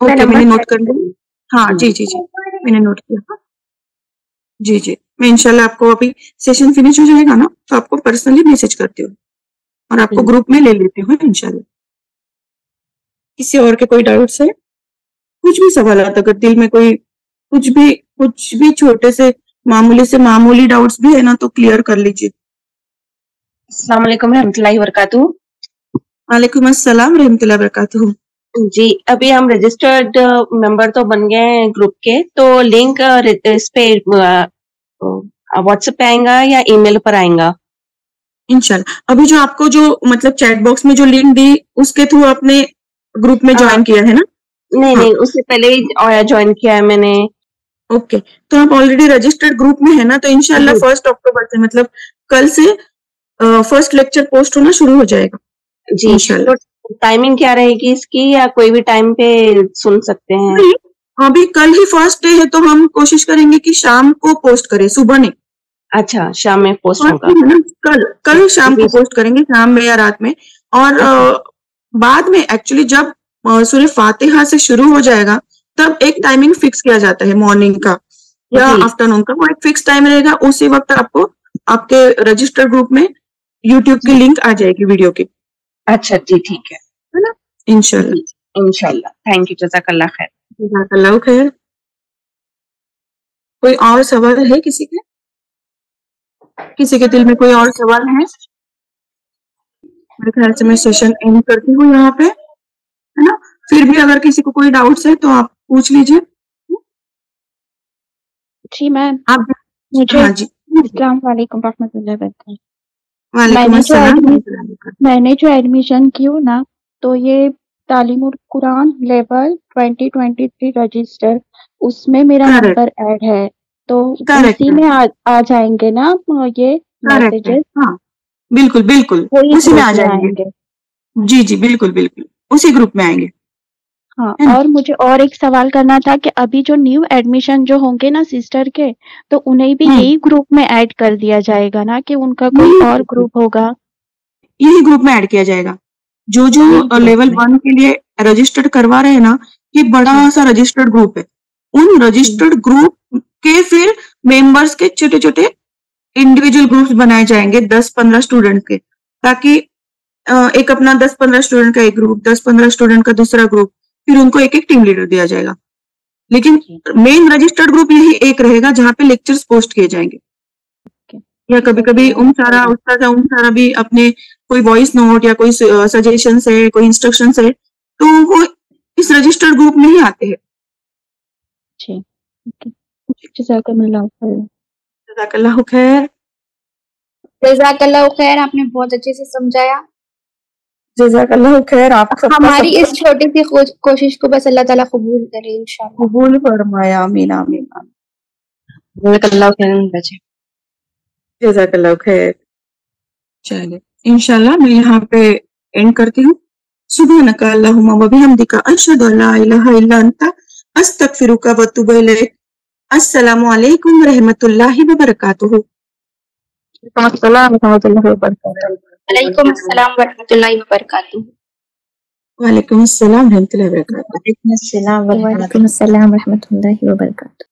ओके, मैंने नोट कर लिया। हाँ जी जी जी, मैंने नोट किया। जी जी, मैं इंशाल्लाह आपको अभी सेशन फिनिश हो जाएगा ना, तो आपको पर्सनली मैसेज करती हूँ और आपको ग्रुप में ले लेती हूँ इंशाल्लाह। किसी और के कोई डाउट्स है? कुछ भी सवाल आता, अगर दिल में कोई कुछ भी छोटे से मामूली से मामूली डाउट्स भी है ना तो क्लियर कर लीजिए। अस्सलाम वालेकुम रहमतुल्लाहि व बरकातुहू। वालेकुम अस्सलाम रहमतुल्लाहि व बरकातुहू। जी, अभी हम रजिस्टर्ड मेंबर तो बन गए हैं ग्रुप के, तो लिंक इस पे व्हाट्सएप पे आएगा या ईमेल पर आएगा? इंशाल्लाह। अभी जो आपको जो मतलब चैट बॉक्स में जो लिंक दी उसके थ्रू आपने ग्रुप में ज्वाइन किया है ना? नहीं, उससे पहले ही ज्वाइन किया है मैंने। ओके, तो आप ऑलरेडी रजिस्टर्ड ग्रुप में है ना, तो इंशाल्लाह 1 अक्टूबर से मतलब कल से फर्स्ट लेक्चर पोस्ट होना शुरू हो जाएगा जी। इंशाल्लाह। तो टाइमिंग क्या रहेगी इसकी, या कोई भी टाइम पे सुन सकते हैं? नहीं, अभी कल ही फर्स्ट डे है तो हम कोशिश करेंगे कि शाम को पोस्ट करें, सुबह नहीं। अच्छा, शाम में पोस्ट होगा। है ना, कल शाम को पोस्ट करेंगे, शाम में या रात में। और बाद में एक्चुअली जब सूरह फातिहा से शुरू हो जाएगा तब एक टाइमिंग फिक्स किया जाता है, मॉर्निंग का या आफ्टरनून का, वो एक फिक्स टाइम रहेगा। उसी वक्त आपको आपके रजिस्टर्ड ग्रुप में यूट्यूब की लिंक आ जाएगी वीडियो की। अच्छा जी, ठीक है ना, इंशाल्लाह। थैंक यू, जज़ाकल्लाह खैर। जज़ाकल्लाह खैर। कोई और सवाल है किसी के? किसी के दिल में कोई और सवाल है? मेरे ख्याल से मैं सेशन एंड करती हूँ यहाँ पे, है ना। फिर भी अगर किसी को कोई डाउट्स है तो आप पूछ लीजिए। जी मैम, आप मुझे हाँ जी, अस्सलाम वालेकुम रहमतुल्लाहि व बरकातुहू। वालेकुम अस्सलाम। मैंने जो एडमिशन की हूँ ना, तो ये तालीमुल कुरान लेवल 2023 रजिस्टर, उसमें मेरा Correct. नंबर ऐड है, तो Correct. उसी में आ जाएंगे ना ये करेक्ट है, मैसेजेस? हाँ बिल्कुल बिल्कुल, वही उसी में आ ग्रुप में जाएंगे। आएंगे। जी जी बिल्कुल बिल्कुल, उसी ग्रुप में आएंगे। हाँ, है ना? और मुझे और एक सवाल करना था कि अभी जो न्यू एडमिशन जो होंगे ना सिस्टर के, तो उन्हें भी यही ग्रुप में ऐड कर दिया जाएगा ना, कि उनका कोई और ग्रुप होगा? यही ग्रुप में ऐड किया जाएगा। जो जो लेवल 1 के लिए रजिस्टर्ड करवा रहे हैं ना, ये बड़ा सा रजिस्टर्ड ग्रुप है। उन रजिस्टर्ड ग्रुप के फिर मेंबर्स के छोटे छोटे इंडिविजुअल ग्रुप्स बनाए जाएंगे 10-15 स्टूडेंट के, ताकि एक अपना 10-15 स्टूडेंट का एक ग्रुप, 10-15 स्टूडेंट का दूसरा ग्रुप, फिर उनको एक एक टीम लीडर दिया जाएगा। लेकिन मेन रजिस्टर्ड ग्रुप यही एक रहेगा जहाँ पे लेक्चर्स पोस्ट किए जाएंगे। या कभी कभी उमसारा भी अपने कोई वॉइस नोट या कोई सजेशन है, कोई इंस्ट्रक्शन है, तो वो इस रजिस्टर्ड ग्रुप में ही आते हैं। जज़ाकल्लाह खैर। जज़ाकल्लाह खैर। जज़ाकल्लाह खैर, आपने बहुत अच्छे से समझाया। जज़ाकल्लाह खैर। आप हमारी इस छोटी सी कोशिश को बस अल्लाह ताला कबूल करे इंशाल्लाह। कबूल फरमाया, आमीन आमीन। जज़ाकल्लाह खैर बच्चे। जज़ाकल्लाह खैर। चलिए इंशाल्लाह मैं यहाँ पे एंड करती हूँ। सुब्हानका अल्लाहुम्मा व बिहम्दिका अशहदु अल्ला इलाहा इल्ला अंता अस्तगफिरुका व अतूबु इलैक। अस्सलामु अलैकुम रहमतुल्लाहि व बरकातुहू। अस्सलाम रहमतुल्लाहि व बरकातुहू। वालेकुम अस्सलाम व रहमतुल्लाहि व बरकातुहू। वालेकुम अस्सलाम रहमतुल्लाहि व बरकातुहू। वालेकुम अस्सलाम व रहमतुल्लाहि व बरकातुहू।